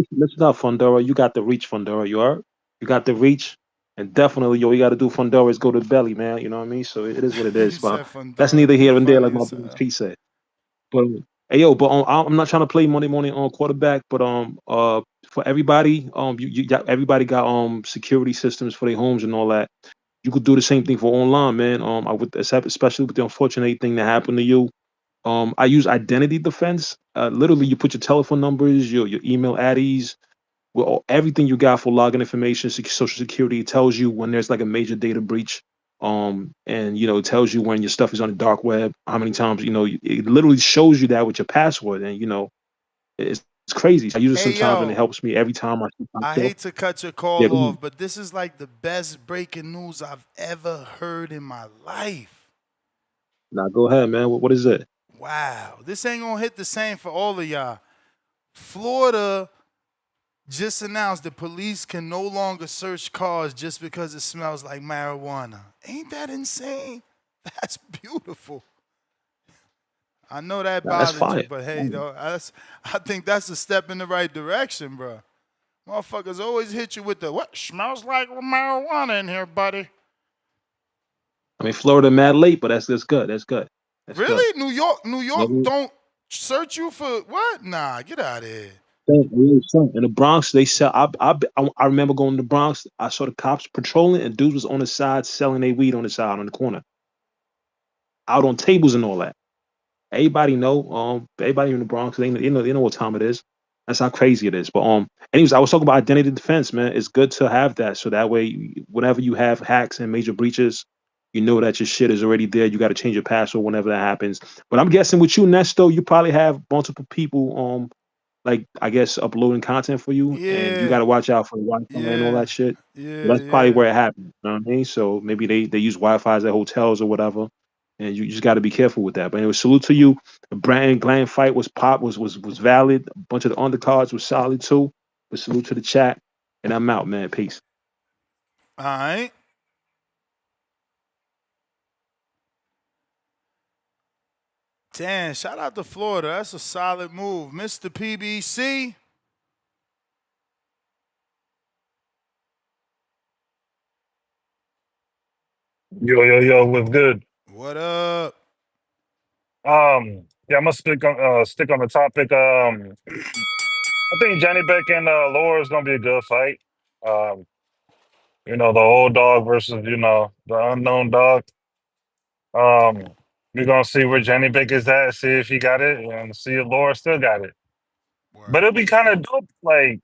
listen up, Fundora. You got the reach, Fundora. You are. You got the reach. And definitely, yo, you got to do Fundora is go to the belly, man. You know what I mean? So it is what it is. But that's neither here nor there, like my P said. But hey, yo, but I'm not trying to play money on quarterback. But for everybody, everybody got security systems for their homes and all that. You could do the same thing for online, man. I would, especially with the unfortunate thing that happened to you. I use identity defense. Literally, you put your telephone numbers, your email IDs, everything you got for login information, social security. It tells you when there's like a major data breach. And it tells you when your stuff is on the dark web, how many times, it literally shows you that with your password. And it's crazy. I use it sometimes and it helps me every time I hate to cut your call off, but this is like the best breaking news I've ever heard in my life. Now go ahead, man. What is it? Wow, this ain't gonna hit the same for all of y'all. Florida just announced the police can no longer search cars just because it smells like marijuana. Ain't that insane? That's beautiful. I know that bothers you, but hey, though, I think that's a step in the right direction, bro. Motherfuckers always hit you with the, what smells like marijuana in here, buddy? I mean, Florida mad late, but that's good. That's good. Really? Good. New York don't search you for what? Nah, get out of here. In the Bronx, they sell. I remember going to the Bronx. I saw the cops patrolling, and dudes was on the side selling their weed on the side on the corner, out on tables and all that. Everybody know. Everybody in the Bronx, they know what time it is. That's how crazy it is. But anyways, I was talking about identity defense, man. It's good to have that, so that way, whenever you have hacks and major breaches, you know that your shit is already there. You got to change your password whenever that happens. But I'm guessing with you, Nesto, you probably have multiple people, like I guess uploading content for you, and you got Yeah, to watch out for the Wi-Fi and all yeah, that shit. So yeah, that's probably yeah. where it happened. You know what I mean? So maybe they use Wi-Fi's at hotels or whatever, and you just got to be careful with that. But anyway, salute to you. The Brand Glenn fight was was valid. A bunch of the undercards was solid too. But salute to the chat, and I'm out, man. Peace. All right. Damn, shout out to Florida. That's a solid move. Mr. PBC. Yo, what's good? What up? Yeah, I'm gonna stick on the topic. I think Janibek and Laura is gonna be a good fight. Um, the old dog versus the unknown dog. We're gonna see where Janibek is at, see if he got it, and see if Laura still got it. But it'll be kind of dope, like,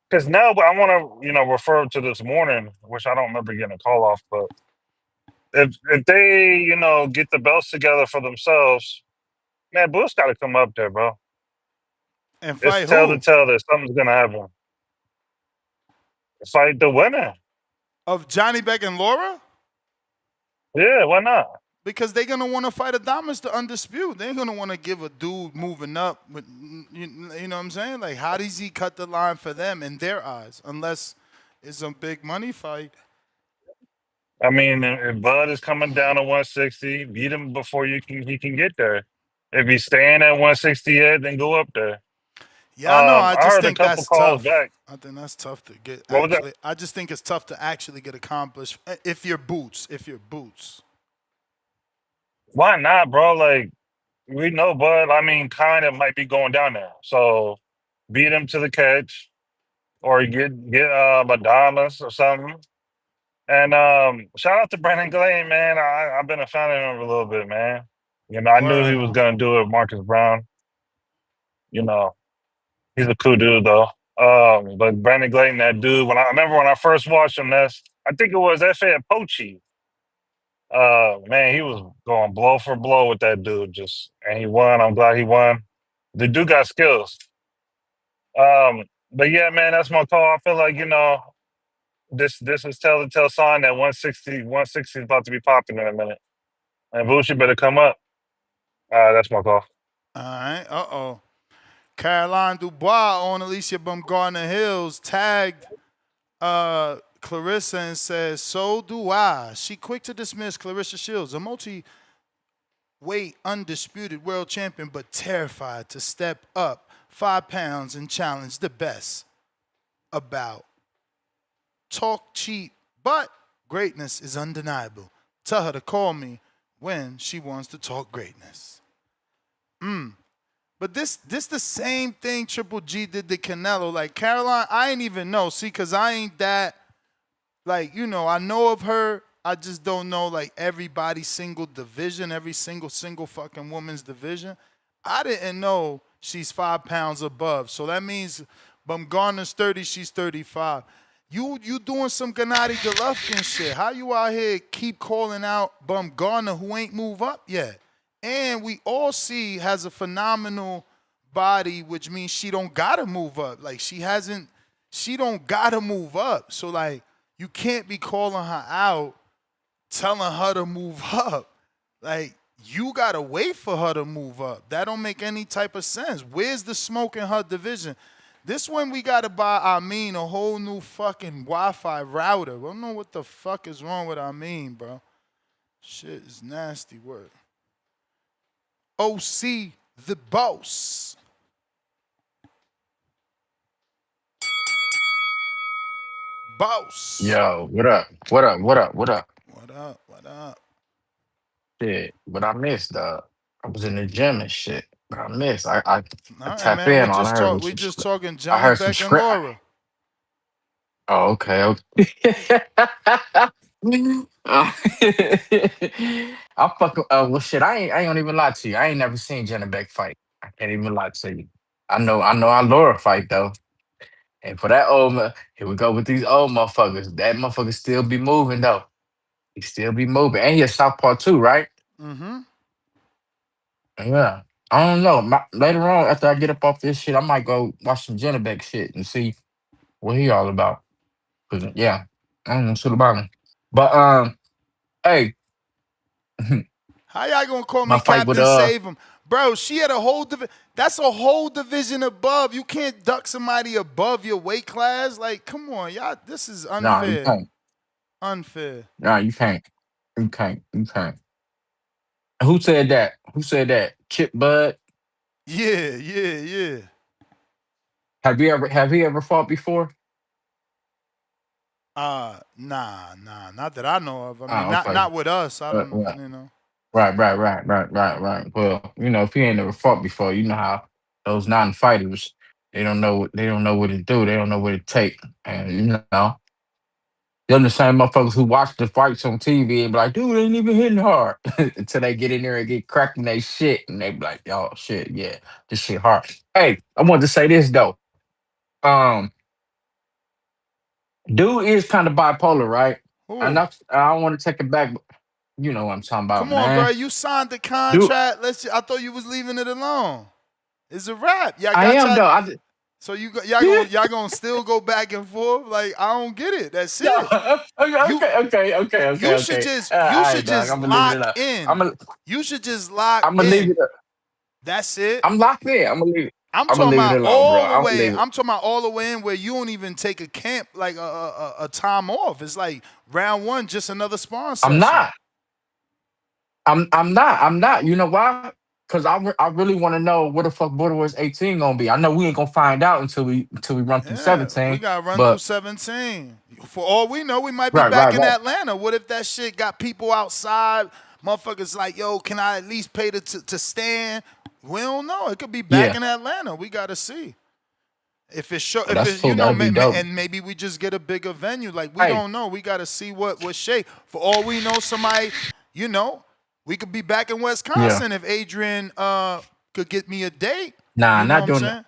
because now I want to refer to this morning, which I don't remember getting a call off, but if they get the belts together for themselves. Man, Bush got to come up there, bro. And It's fight tell to who? tell that something's gonna happen. Fight the winner. Of Janibek and Laura? Yeah, why not? Because they're gonna want to fight Adamas to undispute. They're gonna want to give a dude moving up. With, you know what I'm saying? Like, how does he cut the line for them in their eyes? Unless it's a big money fight. I mean, if Bud is coming down to 160, beat him before he can get there. If he's staying at 168, then go up there. Yeah, I know. I I just heard a think couple that's calls tough. back. I think that's tough to get. What was that? Actually, I just think it's tough to actually get accomplished if you're Boots. If you're Boots. Why not, bro? Like, we know Bud, kind of might be going down there. So beat him to the catch or get Adamas or something. And shout out to Brandon Glenn, man. I've been a fan of him a little bit, man. I knew he Word. was gonna do it with Marcus Brown. He's a cool dude though. But Brandon Glenn, that dude, I remember when I first watched him, I think it was F.A. Pochi. Man, he was going blow for blow with that dude, and he won. I'm glad he won. The dude got skills. But yeah, man, that's my call. I feel like, this is tell sign that 160 is about to be popping in a minute. And Bushi better come up. That's my call. All right. Uh-oh. Caroline Dubois on Alicia Baumgartner Hills tagged Clarissa and says, so do I. She quick to dismiss Clarissa Shields, a multi-weight undisputed world champion, but terrified to step up 5 pounds and challenge the best about. Talk cheap, but greatness is undeniable. Tell her to call me when she wants to talk greatness. But this the same thing Triple G did to Canelo. Like, Caroline, I ain't even know. See, because I ain't that, like, I know of her. I just don't know, like, everybody's single division, every single fucking woman's division. I didn't know she's 5 pounds above. So that means Baumgartner's 30, she's 35. You doing some Gennady Golovkin shit. How you out here keep calling out Baumgartner who ain't move up yet? And we all see has a phenomenal body, which means she don't gotta move up. Like, she don't gotta move up. So, like, you can't be calling her out, telling her to move up. Like, you gotta wait for her to move up. That don't make any type of sense. Where's the smoke in her division? This one we gotta buy a whole new fucking Wi-Fi router. I don't know what the fuck is wrong with bro. Shit is nasty work. OC the boss. Boss. Yo, what up? What up? What up? What up? What up? What up? Shit, but I missed, I was in the gym and shit. But I missed. I Nah, tap man, in on. we just talking I Johnny heard some Beck and scrap. Laura. Oh, okay. Okay. I fuck. Well, shit. I ain't gonna even lie to you. I ain't never seen Janibek fight. I can't even lie to you. I know our Laura fight though. And for that here we go with these old motherfuckers. That motherfucker still be moving though. He still be moving, and he a southpaw too, right? Mm-hmm. Yeah. I don't know. Later on, after I get up off this shit, I might go watch some Janibek shit and see what he all about. 'Cause, yeah, I don't know shit about him. But hey, How y'all gonna call my me fight with Captain Save him? Bro, she had a whole that's a whole division above. You can't duck somebody above your weight class. Like, come on, y'all. This is nah, you unfair. can't. Unfair. Nah, you can't. You can't. You can't. Who said that? Who said that? Chip Bud. Yeah. Have he ever fought before? Nah, not that I know of. I mean, Oh, not okay. not with us. I don't know, Right. you know. Right. Well, if he ain't never fought before, you know how those non-fighters, they don't know what to do. They don't know what it take. And them the same motherfuckers who watch the fights on TV and be like, dude, they ain't even hitting hard. Until they get in there and get cracking they shit. And they be like, oh shit, yeah, this shit hard. Hey, I wanted to say this though. Um, dude is kind of bipolar, right? And Who? I don't want to take it back, but you know what I'm talking about, Come on, bro. man. You signed the Dude, contract. I thought you was leaving it alone. It's a wrap. Y'all I got am y'all. though. So y'all gonna still go back and forth? Like, I don't get it. That's No, it. You you should okay. just All right, dog. I'm gonna leave it lock up. in. You should just lock I'm gonna leave in. it up. That's it. I'm locked in. I'm I'm gonna talking leave it about alone, bro. all the I'm gonna way. leave it. I'm talking about all the way in where you don't even take a camp like a time off. It's like round one, just another sparring I'm session. not. I'm not. You know why? Because I really want to know what the fuck Border Wars 18 gonna be. I know we ain't gonna find out until we run through Yeah, we 17. gotta run through But 17. For all we know, we might be back in right. Atlanta. What if that shit got people outside? Motherfuckers like, yo, can I at least pay to stand? We don't know. It could be back Yeah, in Atlanta. We gotta see. If it's oh, that's cool. That'll be dope. and maybe we just get a bigger venue. Like, we Hey, don't know. We gotta see what shape. For all we know, somebody, we could be back in yeah. Wisconsin if Adrian could get me a date. Nah, You know what I'm saying?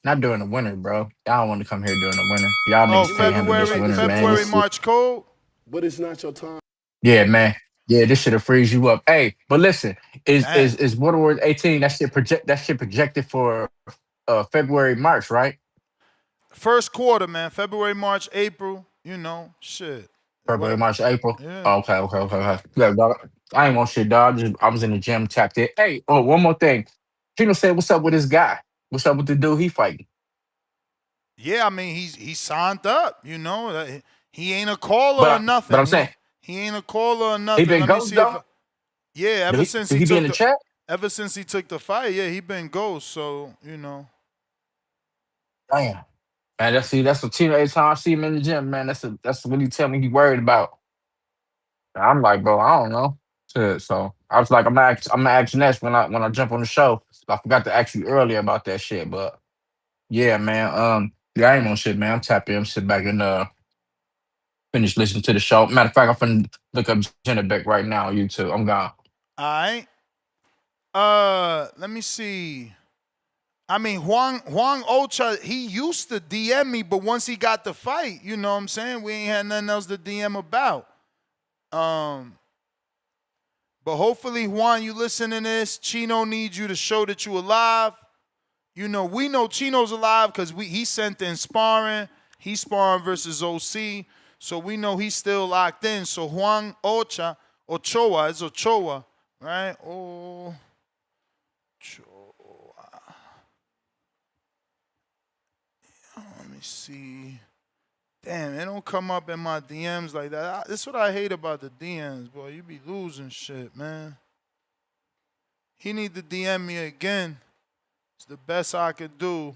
not during the winter, bro. Y'all don't want to come here during the winter. Y'all Oh, niggas You may can't handle feel this like winter, it's your man. February, This time, shit. March cold. but it's not your time. Yeah, man. Yeah, this shit'll freeze you up. Hey, but listen, Damn. is Border Wars 18? That shit projected for February, March, right? First quarter, man. February, March, April. Shit. February, What? March, April. Yeah. Oh, okay. Yeah, dog. I ain't want shit, dog. I was in the gym, tapped in. Hey, oh, one more thing. Chino said, "What's up with this guy? What's up with the dude he fighting?" Yeah, I mean, he's signed up. He ain't a caller or But nothing. I'm saying He ain't a caller or he nothing. been Let me ghost see if. though. Yeah, Do he be in the chat? ever since he took the fight, yeah, he been ghost. So. Damn, man. That's what Chino. Every time I see him in the gym, man, that's what he tell me he worried about. I'm like, bro, I don't know. Shit, so I was like, I'm gonna ask next when I jump on the show. I forgot to ask you earlier about that shit, but yeah, man. Yeah, I ain't on shit, man. I'm tapping. I'm sit back and finish listening to the show. Matter of fact, I'm finna look up Janibek right now on YouTube. I'm gone. All right. Let me see. I mean, Juan Ocha, he used to DM me, but once he got the fight, you know what I'm saying? We ain't had nothing else to DM about. But hopefully, Juan, you listening to this, Chino needs you to show that you alive. We know Chino's alive because he sent in sparring. He's sparring versus OC. So we know he's still locked in. So Juan Ochoa, it's Ochoa, right? Ochoa. Let me see. Damn, it don't come up in my DMs like that. This is what I hate about the DMs, boy. You be losing shit, man. He need to DM me again. It's the best I could do.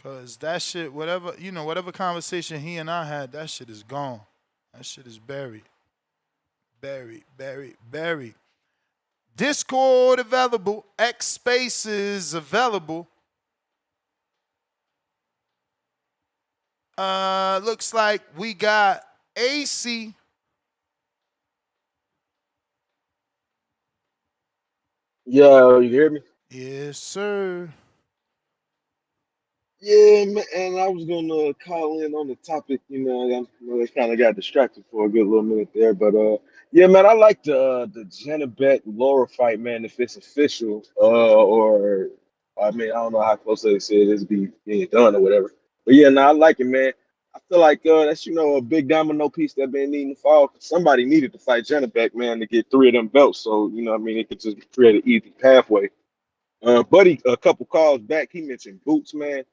Cause that shit, whatever conversation he and I had, that shit is gone. That shit is buried. Buried. Discord available. X Spaces available. Looks like we got AC. Yo, you hear me? Yes, sir. Yeah, man, and I was gonna call in on the topic. I kind of got distracted for a good little minute there, but yeah, man, I like the Janibek Lara fight, man. If it's official, or I mean, I don't know how close they say it is being done or whatever. But yeah, no, I like it, man. I feel like that's a big domino piece that been needing to fall. Somebody needed to fight Janibek, man, to get three of them belts. So I mean, it could just create an easy pathway. Buddy, a couple calls back, he mentioned Boots, man.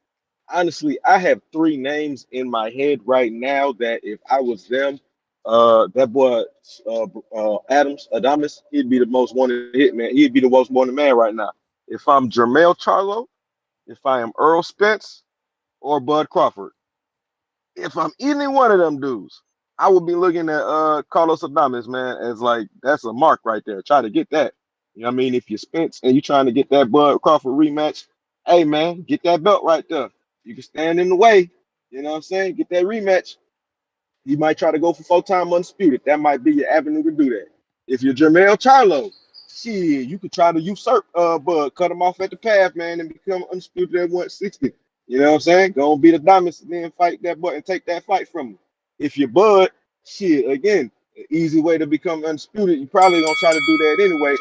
Honestly, I have three names in my head right now that if I was them, that boy Adamus, he'd be the most wanted hit man. He'd be the most wanted man right now. If I'm Jermell Charlo, if I am Earl Spence or Bud Crawford, if I'm any one of them dudes, I would be looking at Carlos Adames, man, as like that's a mark right there. Try to get that. You know what I mean? If you're Spence and you're trying to get that Bud Crawford rematch, hey man, get that belt right there. You can stand in the way. You know what I'm saying? Get that rematch. You might try to go for full-time undisputed. That might be your avenue to do that. If you're Jermell Charlo, shit, you could try to usurp Bud, cut him off at the path, man, and become undisputed at 160. You know what I'm saying? Go and beat Adonis and then fight that Bud and take that fight from him. If you're Bud, shit, again, an easy way to become undisputed. You probably gonna try to do that anyway.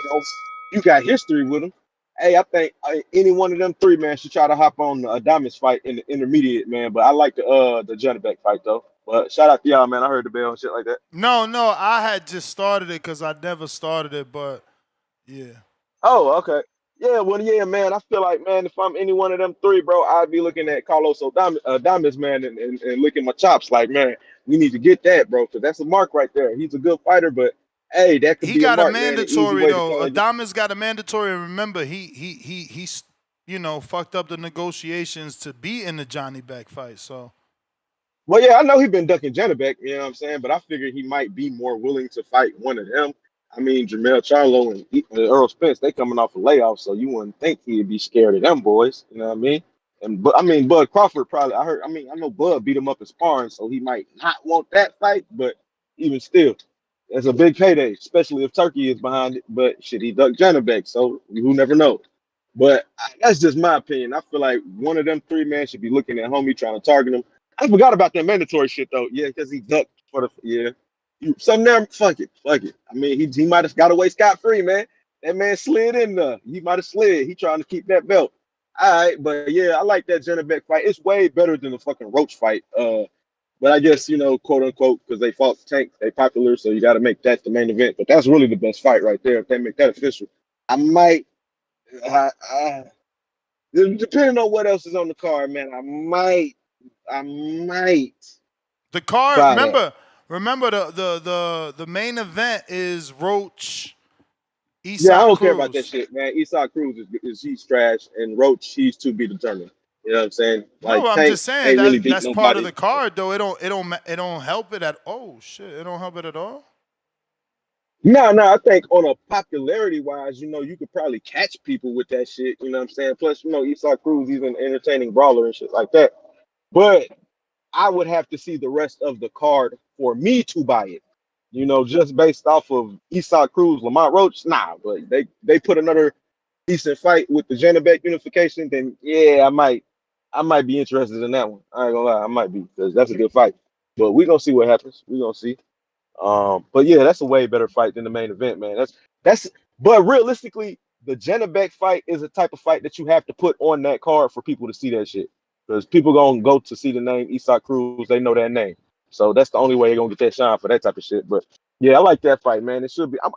You got history with him. Hey, I think any one of them three, man, should try to hop on the Adamas fight in the intermediate, man. But I like the Janibek fight though. But shout out to y'all, man. I heard the bell and shit like that. No, I had just started it because I never started it, but yeah. Oh, okay. Yeah, well, yeah, man. I feel like, man, if I'm any one of them three, bro, I'd be looking at Carlos Adames, man, and licking my chops. Like, man, we need to get that, bro, because that's a mark right there. He's a good fighter, but hey, that could He be a got a mark, man. An easy mandatory way to though. kind of get. Adamas got a mandatory. Remember, he's fucked up the negotiations to be in the Janibek fight. So Well, yeah, I know he's been ducking Janibek, you know what I'm saying? But I figured he might be more willing to fight one of them. I mean, Jermell Charlo and Earl Spence, they coming off a layoff, so you wouldn't think he'd be scared of them boys, you know what I mean? But I mean, Bud Crawford probably, I know Bud beat him up in sparring, so he might not want that fight, but even still, it's a big payday, especially if Turkey is behind it. But shit, he ducked Janibek, so who never knows. But that's just my opinion. I feel like one of them three men should be looking at homie trying to target him. I forgot about that mandatory shit though. Yeah, because he ducked for the some there. Fuck it. I mean, he might have got away scot free, man. That man slid in there. He might have slid. He trying to keep that belt. All right, but yeah, I like that Janibek fight. It's way better than the fucking Roach fight. But I guess quote unquote, because they fought Tank, they popular, so you got to make that the main event. But that's really the best fight right there. If they make that official, I might. Depending on what else is on the card, man, I might the card. buy that. Remember the main event is Roach, Yeah, I Isak don't care about that Cruz. shit, man. Isak Cruz is he's trash, and Roach he's to be determined. You know what I'm saying? No, Like I'm Tank just saying ain't really that beat that's part of nobody. the card though. It don't help it at. Oh shit! It don't help it at all. No, I think on a popularity wise, you could probably catch people with that shit. You know what I'm saying? Plus, Isak Cruz, he's an entertaining brawler and shit like that. But I would have to see the rest of the card for me to buy it. Just based off of Isak Cruz, Lamont Roach, nah. But they put another decent fight with the Janibek Unification, then yeah, I might be interested in that one. I ain't gonna lie, I might be because that's a good fight. But we gonna see what happens. We gonna see. But yeah, that's a way better fight than the main event, man. That's. But realistically, the Janibek fight is a type of fight that you have to put on that card for people to see that shit. Because people gonna go to see the name Isak Cruz, they know that name. So that's the only way they're gonna get that shine for that type of shit. But yeah, I like that fight, man. It should be. I'm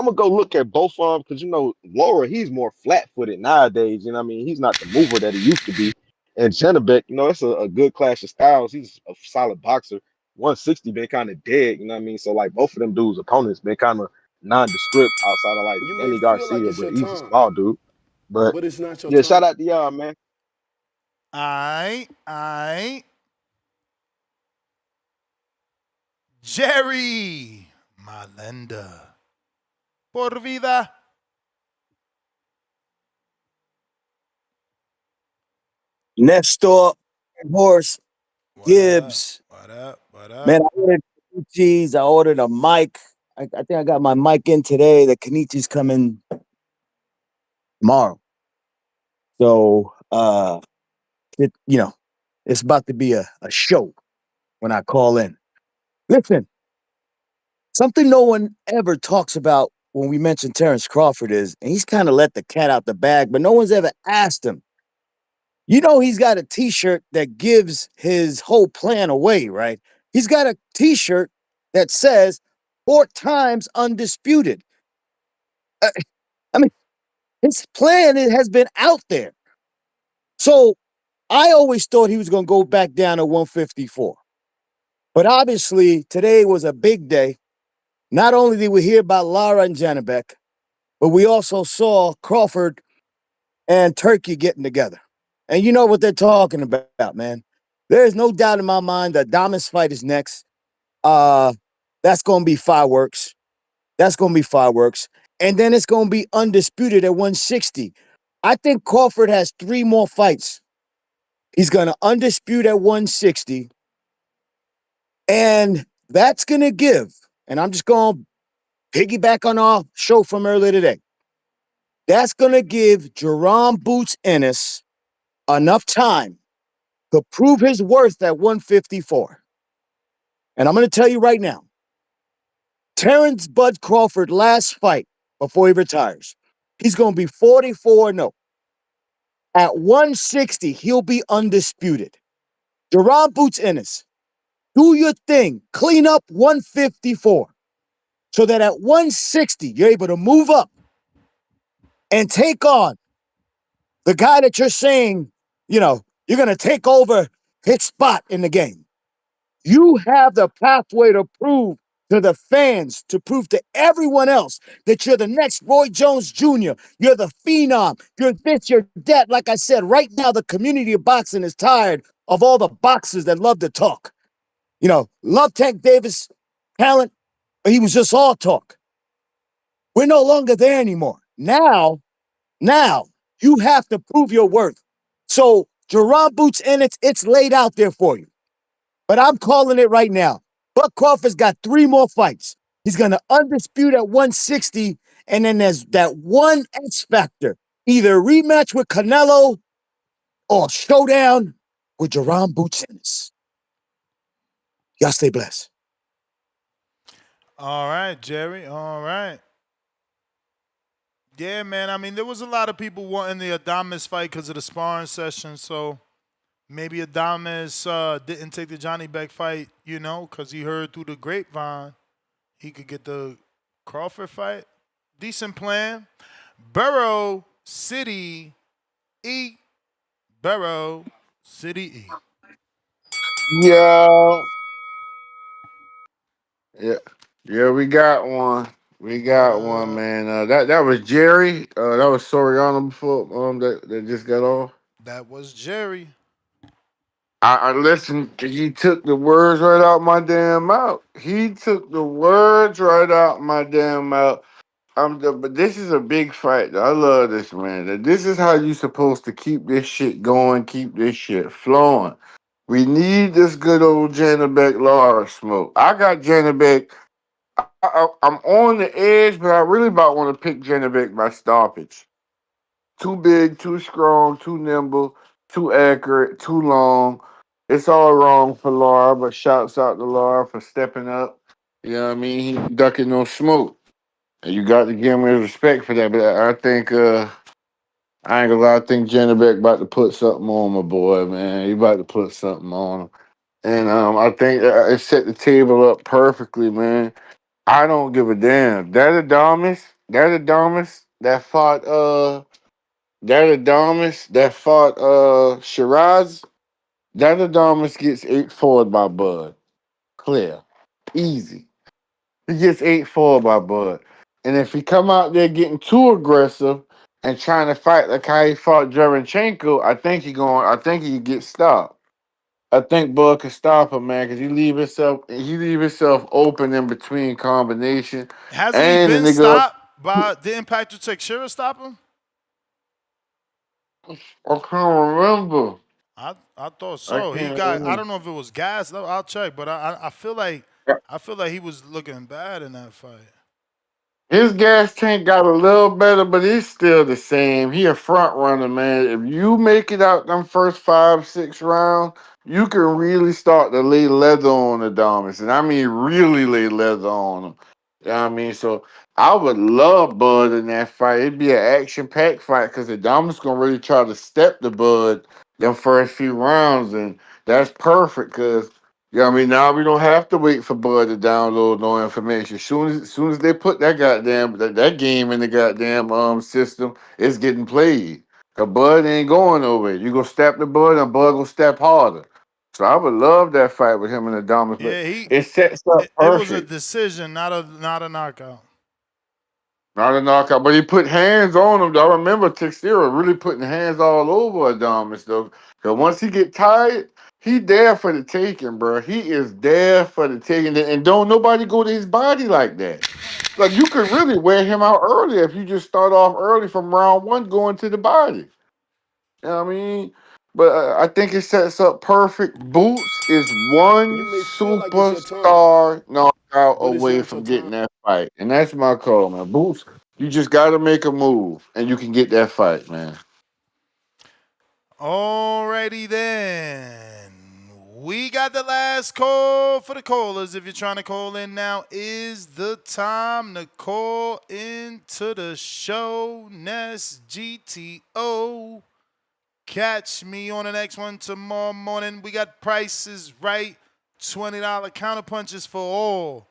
gonna go look at both of them because Laura, he's more flat-footed nowadays. You know what I mean? He's not the mover that he used to be. And Janibek, it's a good clash of styles. He's a solid boxer. 160 been kind of dead, you know what I mean? So like both of them dudes' opponents been kind of nondescript outside of like You may Danny feel like Garcia, it's but your he's a time, small dude. But but it's not your yeah, shout time. out to y'all, man. I Jerry Malenda. Por vida. Nestor, Horse, What up? Gibbs. What up? What Man, up? I ordered Kenichis. I ordered a mic. I think I got my mic in today. The Kenichi's coming tomorrow. So, it's about to be a show when I call in. Listen, something no one ever talks about when we mention Terrence Crawford is, and he's kind of let the cat out the bag, but no one's ever asked him. He's got a t-shirt that gives his whole plan away, right? He's got a t-shirt that says 4 times undisputed. I mean, his plan has been out there. So I always thought he was going to go back down to 154. But obviously, today was a big day. Not only did we hear about Lara and Janibek, but we also saw Crawford and Turkey getting together. And you know what they're talking about, man. There's no doubt in my mind that Adames fight is next. That's going to be fireworks. That's going to be fireworks. And then it's going to be undisputed at 160. I think Crawford has 3 more fights. He's going to undispute at 160. And that's going to give, and I'm just going to piggyback on our show from earlier today. That's going to give Jerome Boots Ennis enough time to prove his worth at 154. And I'm going to tell you right now, Terrence Bud Crawford last fight before he retires, he's going to be 44-0. At 160, he'll be undisputed. Jerome Boots Ennis, do your thing. Clean up 154 so that at 160, you're able to move up and take on the guy that you're saying, you're going to take over his spot in the game. You have the pathway to prove to the fans, to prove to everyone else that you're the next Roy Jones Jr., you're the phenom, you're this, you're that. Like I said, right now, the community of boxing is tired of all the boxers that love to talk. Love Tank Davis, talent, but he was just all talk. We're no longer there anymore. Now, you have to prove your worth. So, Jerome Boots Ennis, it's laid out there for you. But I'm calling it right now. Buck Crawford's got 3 more fights. He's going to undispute at 160, and then there's that one X factor. Either rematch with Canelo or showdown with Jerome Boots Ennis. Y'all stay blessed. All right, Jerry. All right. Yeah, man. I mean, there was a lot of people wanting the Adames fight because of the sparring session. So maybe Adames didn't take the Janibek fight, because he heard through the grapevine he could get the Crawford fight. Decent plan. Borough City E. Borough City E. Yo, yeah, yeah, we got one. We got one, man. That was Jerry. That was Soriano before that just got off. That was Jerry. I listened. He took the words right out my damn mouth. He took the words right out my damn mouth. But this is a big fight. I love this, man. This is how you supposed to keep this shit going, keep this shit flowing. We need this good old Janibek Lara smoke. I got Janibek. I'm on the edge, but I really about want to pick Janibek by stoppage. Too big, too strong, too nimble, too accurate, too long. It's all wrong for Lara, but shouts out to Lara for stepping up. You know what I mean? He ducking no smoke. And you got to give him his respect for that. But I think I ain't gonna lie, I think Janibek about to put something on my boy, man. He about to put something on him. And I think it set the table up perfectly, man. I don't give a damn. That fought Shiraz. That Adamas gets 8 forward by Bud. Clear. Easy. He gets 8 forward by Bud. And if he come out there getting too aggressive and trying to fight like how he fought Derenchenko, I think he gets stopped. I think Bud can stop him, man, because he leave himself open in between combination. Hasn't he And the been nigga, stopped by, didn't Patrick Teixeira stop him? I can't remember. I thought I so. He can't got. I remember. don't know if it was gas. I'll check, but I feel like he was looking bad in that fight. His gas tank got a little better, but he's still the same. He a front runner, man. If you make it out them first 5, 6 rounds, you can really start to lay leather on Adamas. And I mean really lay leather on him. You know what I mean? So I would love Bud in that fight. It'd be an action-packed fight because Adamas gonna really try to step the Bud them first few rounds, and that's perfect because I mean, now we don't have to wait for Bud to download no information. Soon as they put that that game in the goddamn system, it's getting played. Cause Bud ain't going nowhere. You gonna step the Bud and Bud gonna step harder. So I would love that fight with him and Adamas, but Yeah, it sets up it was a perfect. decision, not a knockout. Not a knockout, but he put hands on him. I remember Teixeira really putting hands all over Adamas, though. Because once he get tired, he there for the taking, bro. He is there for the taking, and don't nobody go to his body like that. Like you could really wear him out early if you just start off early from round one going to the body. You know what I mean? But I think it sets up perfect. Boots is one You may feel like it's your time, superstar knockout but it's away not your from getting time. that fight, and that's my call, man. Boots, you just got to make a move, and you can get that fight, man. Alrighty then. We got the last call for the callers. If you're trying to call in now, is the time to call into the show. Nest GTO. Catch me on the next one tomorrow morning. We got prices right. $20 counterpunches for all.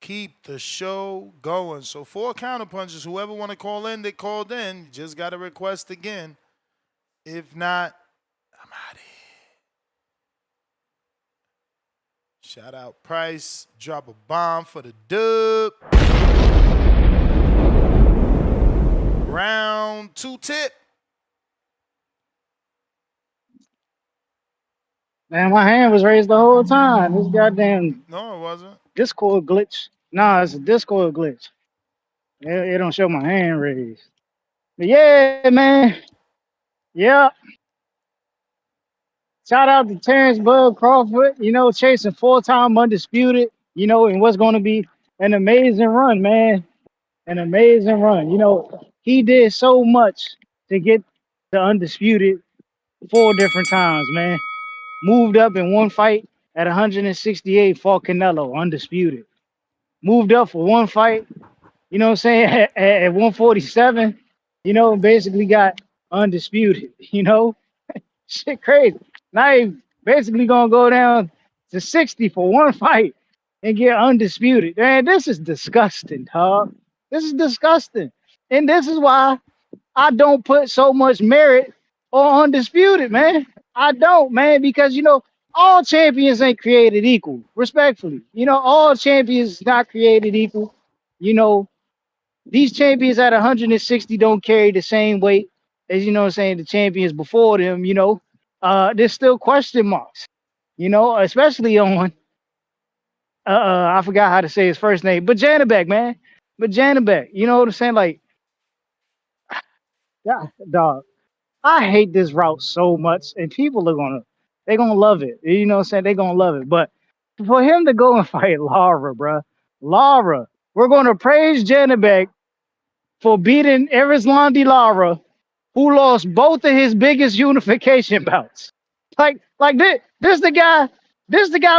Keep the show going. So 4 counterpunches. Whoever want to call in, they called in. You just got to request again. If not, I'm out of here. Shout out Price. Drop a bomb for the dub. Round 2 tip. Man, my hand was raised the whole time. This goddamn No, it wasn't. Discord glitch. Nah, it's a Discord glitch. It don't show my hand raised. But yeah, man. Yeah. Shout out to Terrence Bud Crawford, chasing 4-time undisputed, and what's going to be an amazing run, man. An amazing run. He did so much to get the undisputed 4 different times, man. Moved up in one fight at 168, fought Canelo, undisputed. Moved up for one fight, at 147, basically got undisputed, shit crazy. Now he basically gonna go down to 60 for one fight and get undisputed. Man, this is disgusting, dog. This is disgusting. And this is why I don't put so much merit on undisputed, man. I don't, man, because all champions ain't created equal. Respectfully, all champions not created equal. These champions at 160 don't carry the same weight as the champions before them. There's still question marks. Especially on I forgot how to say his first name, but Janibek, man. But Janibek, you know what I'm saying? Like, yeah, dog. I hate this route so much, and people are they're gonna love it. You know what I'm saying? They're gonna love it. But for him to go and fight Lara, bruh, Lara, we're gonna praise Janibek for beating Erislandy Lara, who lost both of his biggest unification bouts. Like this the guy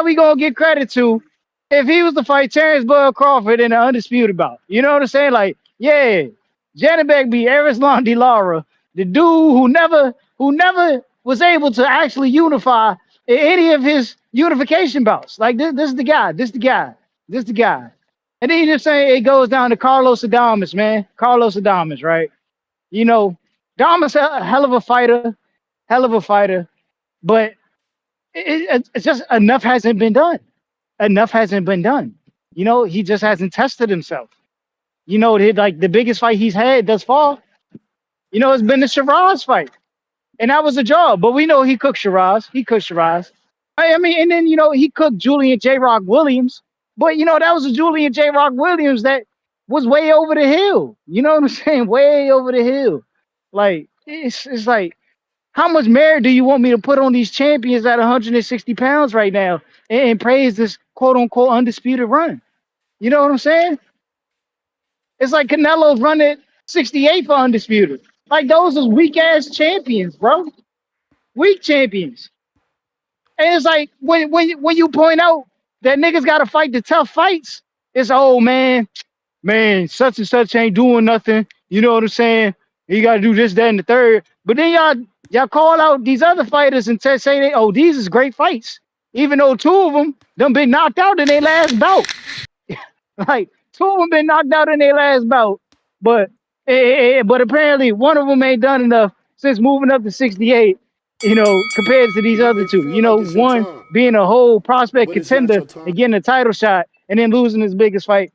we gonna get credit to if he was to fight Terrence Bud Crawford in an undisputed bout. You know what I'm saying? Like, yeah, Janibek beat Erislandy Lara, the dude who never was able to actually unify in any of his unification bouts. Like this is the guy, this the guy, this the guy. And then you just say it goes down to Carlos Adames, man. Carlos Adames, right? Adames a hell of a fighter, but it's just enough hasn't been done. Enough hasn't been done. He just hasn't tested himself. The biggest fight he's had thus far, it's been the Shiraz fight. And that was a job. But we know he cooked Shiraz. He cooked Shiraz. I mean, and then, he cooked Julian J. Rock Williams. But, that was a Julian J. Rock Williams that was way over the hill. You know what I'm saying? Way over the hill. Like, it's like, How much merit do you want me to put on these champions at 160 pounds right now and praise this quote unquote undisputed run? You know what I'm saying? It's like Canelo's run at 68 for undisputed. Like those are weak ass champions, bro. Weak champions. And it's like when you point out that niggas gotta fight the tough fights, it's man, such and such ain't doing nothing. You know what I'm saying? You gotta do this, that, and the third. But then y'all call out these other fighters and say these is great fights. Even though two of them been knocked out in their last bout. Like two of them been knocked out in their last bout. But apparently one of them ain't done enough since moving up to 68, you know, compared to these You other may two. feel You like know, it's your one time, being a whole prospect but it's not contender your time. and getting a title shot and then losing his biggest fight.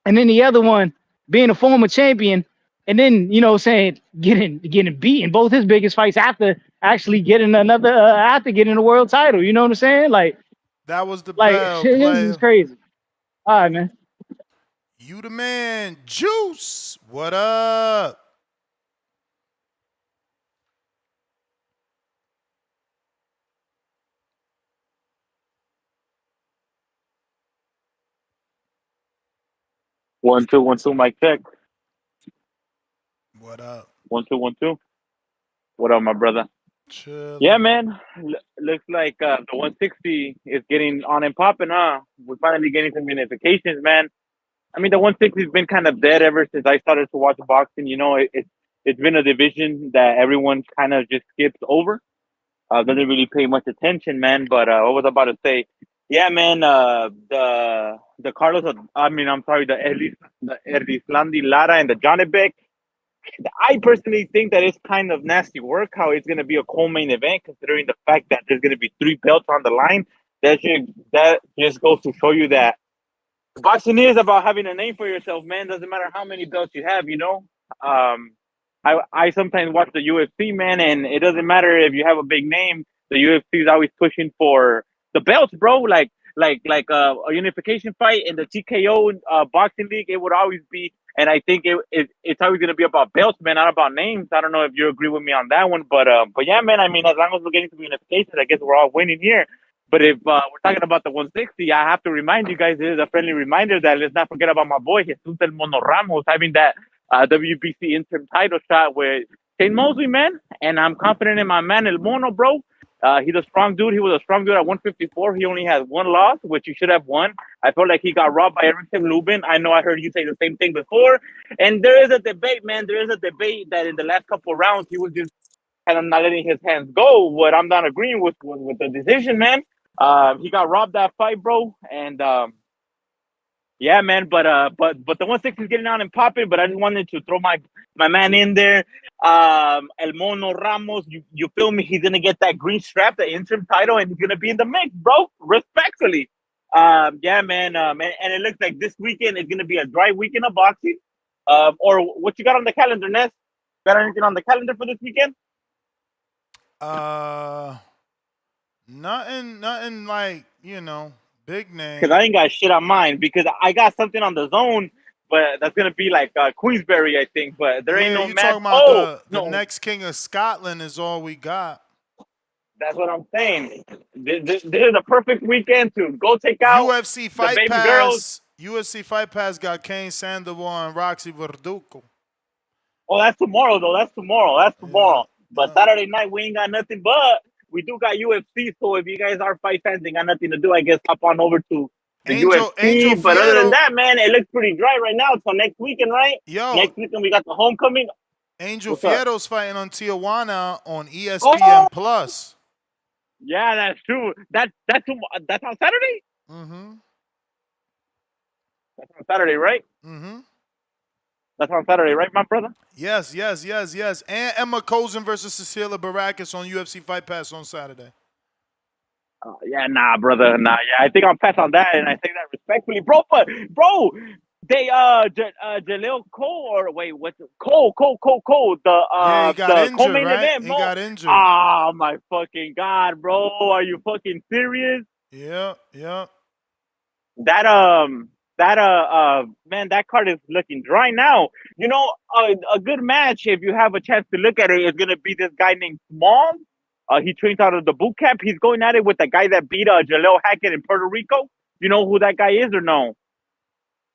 And then the other one being a former champion and then, you know, saying getting beaten both his biggest fights after actually getting another after getting a world title. You know what I'm saying? Like That was the bell, this is player. crazy. All right, man. You the man, Juice. What up? One two, mic check. What up? 1 2 1 2. What up, my brother? Chilling. Yeah, man. Looks like the 160 is getting on and popping, huh? We're finally getting some unifications, man. I mean, the 160 has been kind of dead ever since I started to watch boxing. You know, it's been a division that everyone kind of just skips over. Doesn't really pay much attention, man. But what was I about to say? Yeah, man. The Carlos. I'm sorry. The Erislandy Lara and the Janibek. I personally think that it's kind of nasty work how it's going to be a co-main event, considering the fact that there's going to be 3 belts on the line. That just goes to show you that boxing is about having a name for yourself, man. Doesn't matter how many belts you have, you know. Um, I sometimes watch the UFC, man, and it doesn't matter if you have a big name. The UFC is always pushing for the belts, bro. Like a unification fight in the TKO boxing league, it would always be. And I think it's always gonna be about belts, man, not about names. I don't know if you agree with me on that one, but yeah, man. I mean, as long as we're getting to unification, I guess we're all winning here. But if we're talking about the 160, I have to remind you guys, this is a friendly reminder that let's not forget about my boy Jesus El Mono Ramos having that WBC interim title shot with Shane Mosley, man. And I'm confident in my man El Mono, bro. He's a strong dude. He was a strong dude at 154. He only has 1 loss, which he should have won. I felt like he got robbed by Erickson Lubin. I know I heard you say the same thing before. And there is a debate, man. There is a debate that in the last couple of rounds, he was just kind of not letting his hands go. What I'm not agreeing with the decision, man. He got robbed that fight, bro. And yeah, man. But the 160 is getting on and popping. But I just wanted to throw my man in there. El Mono Ramos, you feel me? He's gonna get that green strap, the interim title, and he's gonna be in the mix, bro. Respectfully. Yeah, man. And it looks like this weekend is gonna be a dry weekend of boxing. Or what you got on the calendar, Ness? Got anything on the calendar for this weekend? Nothing like, you know, big name. Because I ain't got shit on mine, because I got something on the zone, but that's gonna be like Queensberry, I think. But there ain't no you match. talking about the next king of Scotland is all we got. That's what I'm saying. This is a perfect weekend to go take out UFC Fight the baby Pass. girls. UFC Fight Pass got Kane Sandoval and Roxy Verdugo. Oh, that's tomorrow, though. That's tomorrow. But Saturday night, we ain't got nothing, but we do got UFC. So if you guys are fight fans and got nothing to do, I guess hop on over to the UFC. But other than that, man, it looks pretty dry right now. So next weekend, right? Next weekend, we got the homecoming. Angel Fierro's fighting on Tijuana on ESPN Plus. Yeah, that's true. That's on Saturday? Mm-hmm. That's on Saturday, right? Mm-hmm. That's on Saturday, right, my brother? Yes. And Emma Kozin versus Cecilia Barakis on UFC Fight Pass on Saturday. Yeah, nah, brother. Nah, yeah, I think I'll pass on that, and I say that respectfully. Bro, they, Jaleel Cole, or wait, what's it? Cole, he got the injured, co-main right? event, bro. He got injured. Oh, my fucking God, bro. Are you fucking serious? Yeah. That that man, that card is looking dry now. You know, a good match, if you have a chance to look at it, is gonna be this guy named Small. He trains out of the boot camp. He's going at it with the guy that beat Jaleel Hackett in Puerto Rico. You know who that guy is or no?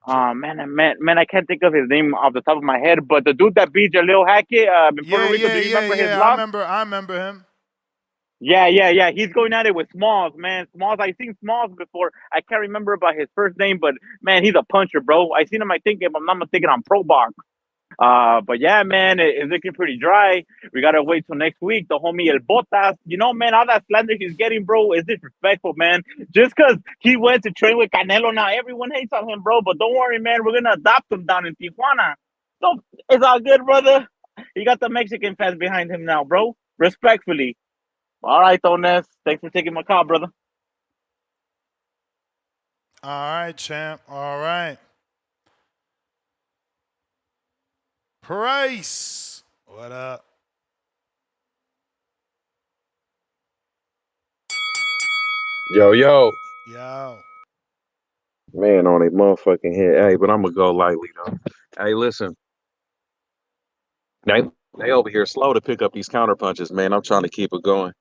Man, I can't think of his name off the top of my head. But the dude that beat Jaleel Hackett in Puerto Rico, do you remember his loss? I remember him. Yeah. He's going at it with Smalls, man. Smalls, I've seen Smalls before. I can't remember about his first name, but man, he's a puncher, bro. I seen him, I think, if I'm not mistaken, on Pro Box. But yeah, man, it's looking pretty dry. We gotta wait till next week. The homie El Botas, you know, man, all that slander he's getting, bro, is disrespectful, man. Just because he went to train with Canelo, now everyone hates on him, bro. But don't worry, man, we're gonna adopt him down in Tijuana. So it's all good, brother. He got the Mexican fans behind him now, bro. Respectfully. All right, Tones. Thanks for taking my call, brother. All right, champ. All right. Price. What up? Yo. Yo. Man on a motherfucking head. Hey, but I'm gonna go lightly though. Hey, listen. They over here slow to pick up these counter punches, man. I'm trying to keep it going.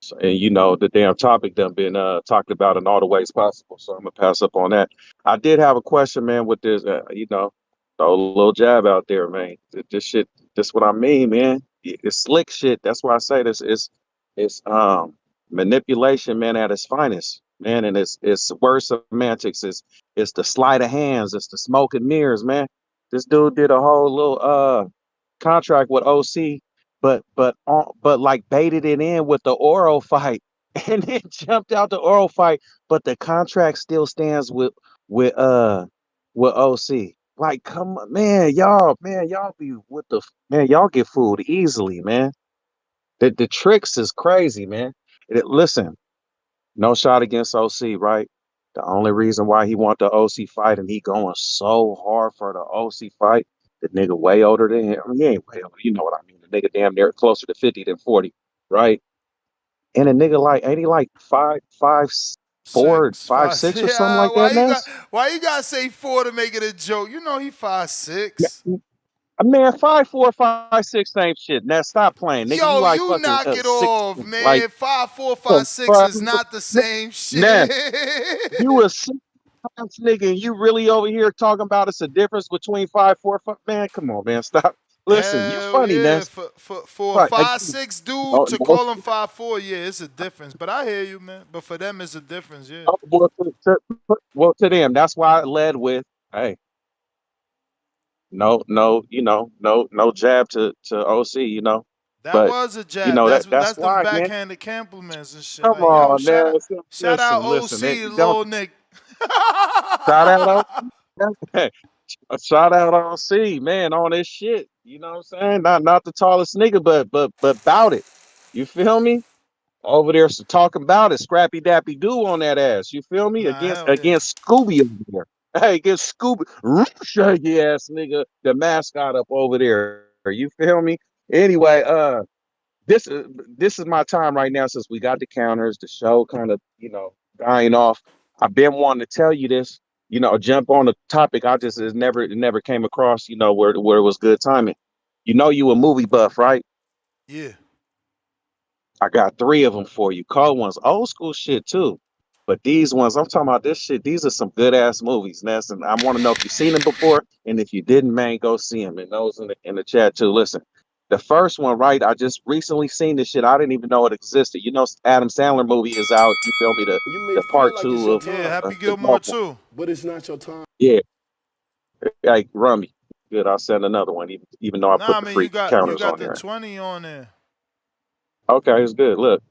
So, and you know, the damn topic done been talked about in all the ways possible. So I'm gonna pass up on that. I did have a question, man, with this, you know, throw a little jab out there, man. This shit, this what I mean, man. It's slick shit. That's why I say this is it's manipulation, man, at its finest, man, and it's word semantics. It's the sleight of hands, it's the smoke and mirrors, man. This dude did a whole little contract with OC, but like baited it in with the oral fight, and then jumped out the oral fight. But the contract still stands with OC. Like, come on, man, y'all be with the man, y'all get fooled easily, man. The tricks is crazy, man. Listen, no shot against OC, right? The only reason why he want the OC fight and he going so hard for the OC fight, the nigga way older than him. I mean, he ain't way older, you know what I mean. The nigga damn near closer to 50 than 40, right? And a nigga like, ain't he like 5'4", 5'6" or something Yeah, like that, man? why you gotta say 4 to make it a joke? You know he 5'6". Man, 5'4", 5'6" same shit. Now stop playing, nigga. You Yo, like you fucking knock it 6, off, like man. 5'4", 5'6" is not the same now, shit. you a 6 times nigga, and you really over here talking about it's a difference between 5'4", man. Come on, man, stop. Listen, you Hell funny, man. yeah, for a Right, 5'6" dude to call him 5'4", yeah, it's a difference. But I hear you, man. But for them, it's a difference, yeah. well, to them, that's why I led with, hey, no, you know, no jab to OC, you know, That but was a you jab. know that's that's them why, man. backhanded compliments and shit. Come Like, yo, on, man. shout out Listen, OC, don't little Nick. shout out on shout out on C, man, on this shit. You know what I'm saying? Not the tallest nigga, but bout it. You feel me? Over there talking about it, scrappy dappy do on that ass. You feel me? Nah, hell yeah. Against Scooby over there. Hey, against Scooby, shaggy ass nigga, the mascot up over there. You feel me? Anyway, this is my time right now since we got the counters, the show kind of, you know, dying off. I've been wanting to tell you this, you know, jump on the topic. I just it never came across, you know, where it was good timing. You know, you a movie buff, right? Yeah. I got 3 of them for you. Cold ones, old school shit too. But these ones, I'm talking about this shit. These are some good ass movies, Ness. And I want to know if you've seen them before, and if you didn't, man, go see them. And those in the chat too. Listen, the first one, right? I just recently seen this shit. I didn't even know it existed. You know, Adam Sandler movie is out. You feel me? You may The feel part like it's 2 your of Yeah, time, Happy the Gilmore golf one. too. but it's not your time. Yeah, like Rummy. Good. I'll send another one, even though I Nah, put the man, you free got counters on the there. 20 on there. Okay, it's good. Look.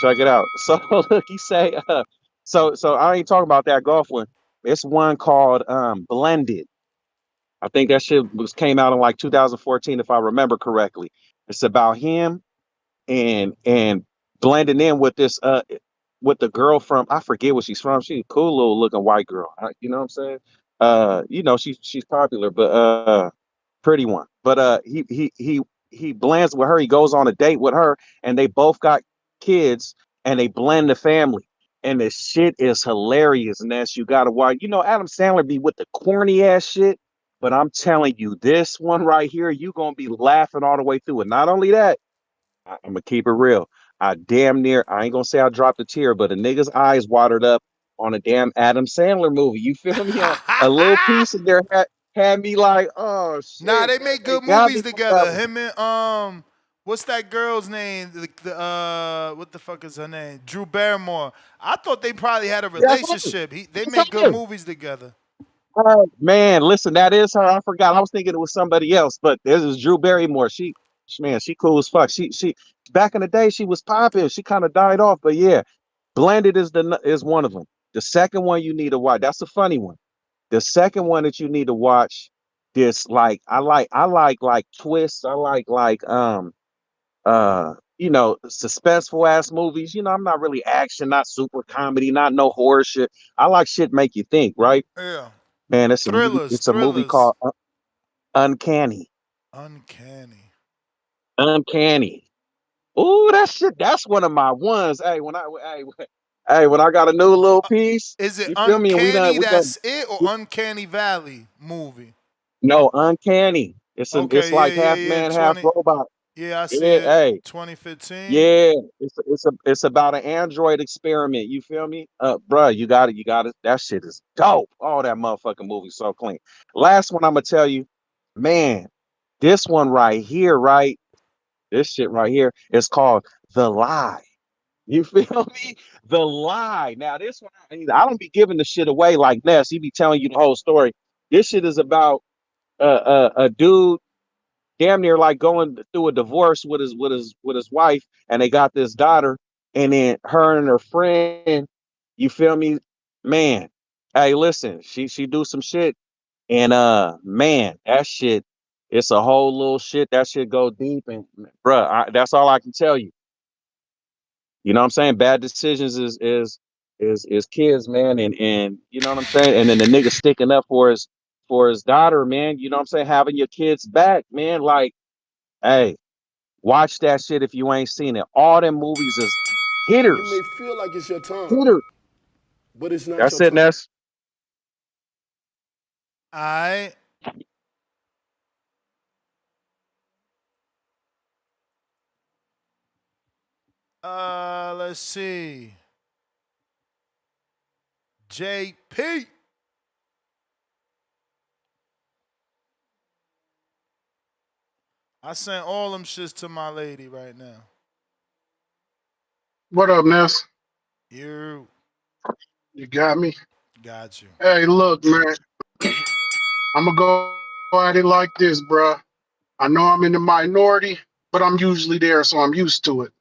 Check it out. So look, he say, so I ain't talking about that golf one. It's one called Blended. I think that shit came out in like 2014, if I remember correctly. It's about him and blending in with this with the girl from, I forget what she's from. She's a cool little looking white girl. You know what I'm saying? You know, she's popular, but pretty one. But he blends with her. He goes on a date with her, and they both got kids, and they blend the family. and the shit is hilarious. And that's you gotta watch. You know, Adam Sandler be with the corny ass shit, but I'm telling you, this one right here, you gonna be laughing all the way through it. Not only that, I'm gonna keep it real. I damn near, I ain't gonna say I dropped a tear, but a nigga's eyes watered up on a damn Adam Sandler movie. You feel me? A little piece of there had me like, oh Nah, shit, they man, make they good got movies me on that together. one. Him and what's that girl's name? What the fuck is her name? Drew Barrymore. I thought they probably had a That's right. relationship. They That's make good her. movies together. Man, listen, that is her. I forgot. I was thinking it was somebody else, but this is Drew Barrymore. Man, she cool as fuck. She back in the day, she was popping. She kind of died off, but yeah, Blended is one of them. The second one you need to watch. That's a funny one. The second one that you need to watch. This I like twists. I like suspenseful ass movies. You know, I'm not really action, not super comedy, not no horror shit. I like shit make you think, right? Yeah. Man, Thrillers, it's a movie thrillers. called Uncanny. Uncanny. Uncanny. Ooh, that shit, that's one of my ones. Hey, when I got a new little piece, Is it you feel me? And Uncanny? we done That's it, or Uncanny Valley movie? no Uncanny. It's Okay, like yeah, half yeah, yeah. man, half robot. Yeah, I see Yeah, it. hey, 2015. yeah, it's about an android experiment. You feel me? Bruh, you got it. That shit is dope. Oh, that motherfucking movie so clean. Last one I'm gonna tell you, man, this one right here, right? This shit right here is called The Lie. You feel me? The Lie. Now, this one, I don't be giving the shit away like Ness. He be telling you the whole story. This shit is about a dude damn near like going through a divorce with his wife, and they got this daughter, and then her and her friend, you feel me, man, hey, listen, she do some shit, and man, that shit, it's a whole little shit. That shit go deep, and bruh, that's all I can tell you. You know what I'm saying? Bad decisions is kids, man, and you know what I'm saying? And then the nigga sticking up for his daughter, man. You know what I'm saying? Having your kids back, man. Like, hey, watch that shit if you ain't seen it. All them movies is You may hitters. feel like it's your time, Hitter. but it's not That's your it, time. Ness. I let's see. JP. I sent all them shits to my lady right now. What up, Ness? You You got me? got you. Hey, look, man. I'm gonna go at it like this, bruh. I know I'm in the minority, but I'm usually there, so I'm used to it.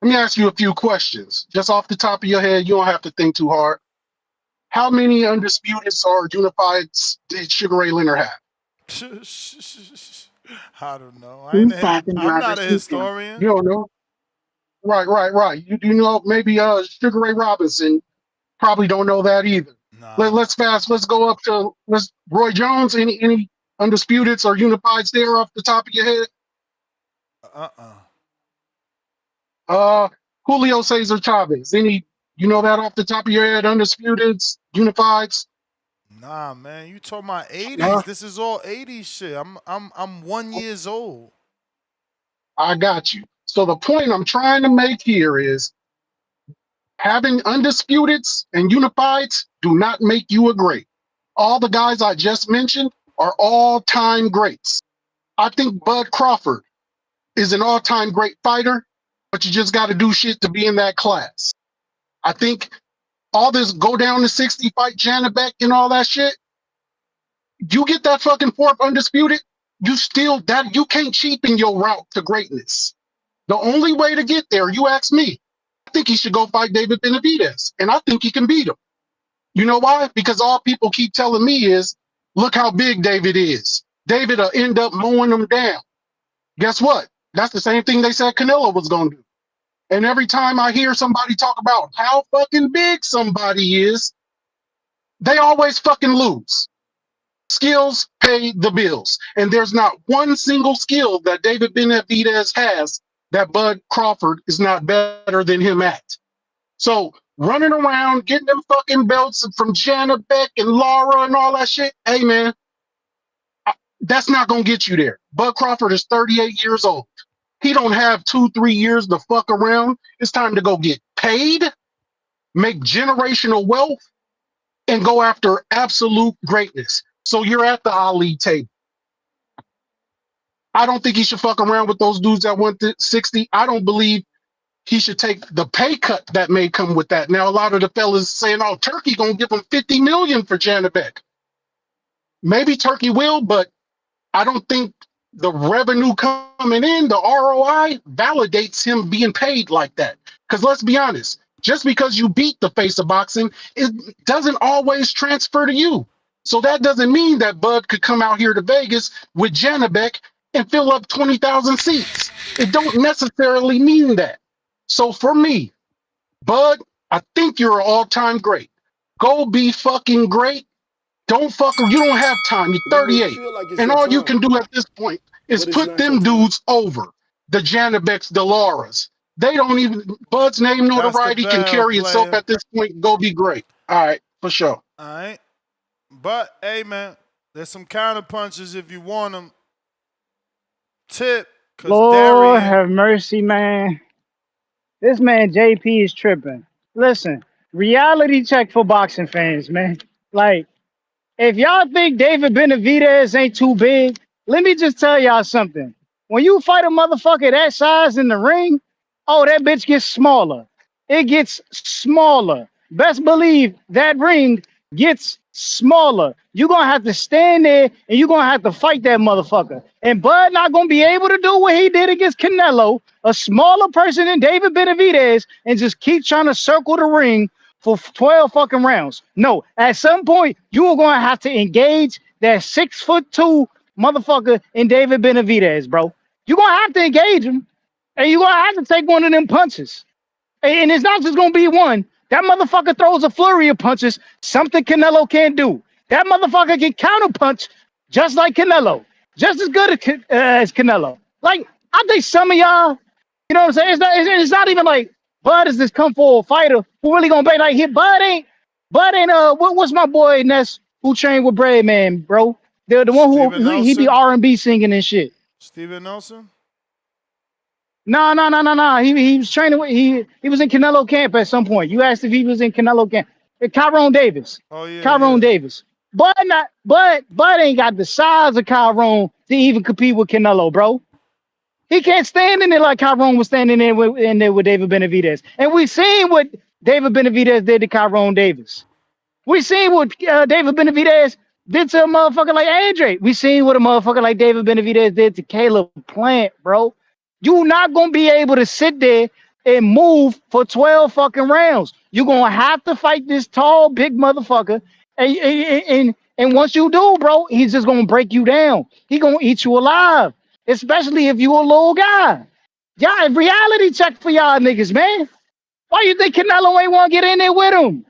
Let me ask you a few questions. Just off the top of your head, you don't have to think too hard. How many undisputeds or unifieds did Sugar Ray Leonard have? I don't know. Two parking I'm not drivers a to stop. historian. You don't know? Right. You know, maybe Sugar Ray Robinson probably don't know that either. Nah. Let's go up to let's Roy Jones. Any undisputeds or unifieds there off the top of your head? Uh-uh. Uh, Julio Cesar Chavez. You know that off the top of your head? Undisputeds, unifieds? Nah, man. You talking about 80s. No, This is all 80s shit. I'm 1 years old. I got you. So the point I'm trying to make here is having undisputeds and unifieds do not make you a great. All the guys I just mentioned are all-time greats. I think Bud Crawford is an all-time great fighter, but you just got to do shit to be in that class. I think all this go down to 60 fight Janibek and all that shit, you get that fucking fourth undisputed, you can't cheapen your route to greatness. The only way to get there, you ask me, I think he should go fight David Benavidez, and I think he can beat him. You know why? Because all people keep telling me is, look how big David is. David will end up mowing him down. Guess what? That's the same thing they said Canelo was going to do. And every time I hear somebody talk about how fucking big somebody is, they always fucking lose. Skills pay the bills. And there's not one single skill that David Benavidez has that Bud Crawford is not better than him at. So running around, getting them fucking belts from Janibek and Lara and all that shit. Hey, man, that's not going to get you there. Bud Crawford is 38 years old. He don't have 2-3 years to fuck around. It's time to go get paid, make generational wealth, and go after absolute greatness. So you're at the Ali table. I don't think he should fuck around with those dudes that went to 60. I don't believe he should take the pay cut that may come with that. Now, a lot of the fellas saying, oh, Turkey gonna give him $50 million for Janibek. Maybe Turkey will, but I don't think the revenue coming in, the ROI, validates him being paid like that. Because let's be honest, just because you beat the face of boxing, it doesn't always transfer to you. So that doesn't mean that Bud could come out here to Vegas with Janibek and fill up 20,000 seats. It don't necessarily mean that. So for me, Bud, I think you're an all-time great. Go be fucking great. Don't fuck, you don't have time. You're You may 38. feel like it's And your all you time, can do at this point is but it's put not your them time. dudes over. The Janibeks, the Laras. They don't even, Bud's name That's the notoriety can bell, carry itself player. at this point. Go be great. All right, for sure. All right. But, hey, man, there's some counter punches if you want them. Tip, because Lord Darian. have mercy, man. This man JP is tripping. Listen, reality check for boxing fans, man. Like, if y'all think David Benavidez ain't too big, let me just tell y'all something. When you fight a motherfucker that size in the ring, oh, that bitch gets smaller. It gets smaller. Best believe that ring gets smaller. You're going to have to stand there and you're going to have to fight that motherfucker. And Bud not going to be able to do what he did against Canelo, a smaller person than David Benavidez, and just keep trying to circle the ring for 12 fucking rounds. No, at some point, you are going to have to engage that 6'2" motherfucker in David Benavidez, bro. You're going to have to engage him, and you're going to have to take one of them punches. And it's not just going to be one. That motherfucker throws a flurry of punches, something Canelo can't do. That motherfucker can counterpunch just like Canelo, just as good as Canelo. Like, I think some of y'all, you know what I'm saying? It's not even like Bud is this come forward fighter who really gonna be like, Bud ain't what's my boy Ness who trained with Breadman, bro? The one Steven who he be Nelson. R&B singing and shit. Steven Nelson. No. He was training with he was in Canelo camp at some point. You asked if he was in Canelo camp. Tyrone Davis. Oh, yeah, Tyrone Davis. But ain't got the size of Tyrone to even compete with Canelo, bro. He can't stand in there like Tyrone was standing in there with David Benavidez. And we seen what David Benavidez did to Tyrone Davis. We seen what David Benavidez did to a motherfucker like Andre. We seen what a motherfucker like David Benavidez did to Caleb Plant, bro. You not gonna be able to sit there and move for 12 fucking rounds. You're gonna have to fight this tall, big motherfucker. And once you do, bro, he's just gonna break you down. He gonna eat you alive, especially if you a little guy. Y'all, reality check for y'all niggas, man. Why you think Canelo ain't want to get in there with him?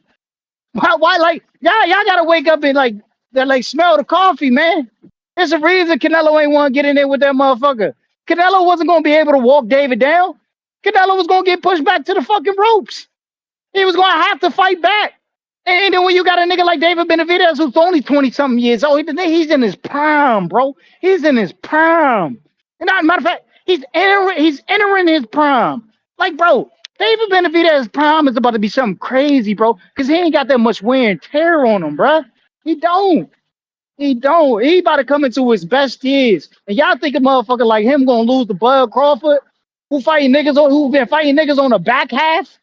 Why like y'all gotta wake up and like smell the coffee, man. There's a reason Canelo ain't want to get in there with that motherfucker. Canelo wasn't gonna be able to walk David down. Canelo was gonna get pushed back to the fucking ropes. He was gonna have to fight back. And then when you got a nigga like David Benavidez who's only 20-something years old, he's in his prime, bro. He's in his prime. And matter of fact, he's entering his prime. Like, bro, David Benavidez's prime is about to be something crazy, bro, because he ain't got that much wear and tear on him, bro. He don't. He about to come into his best years. And y'all think a motherfucker like him gonna lose to Bud Crawford, who been fighting niggas on the back half?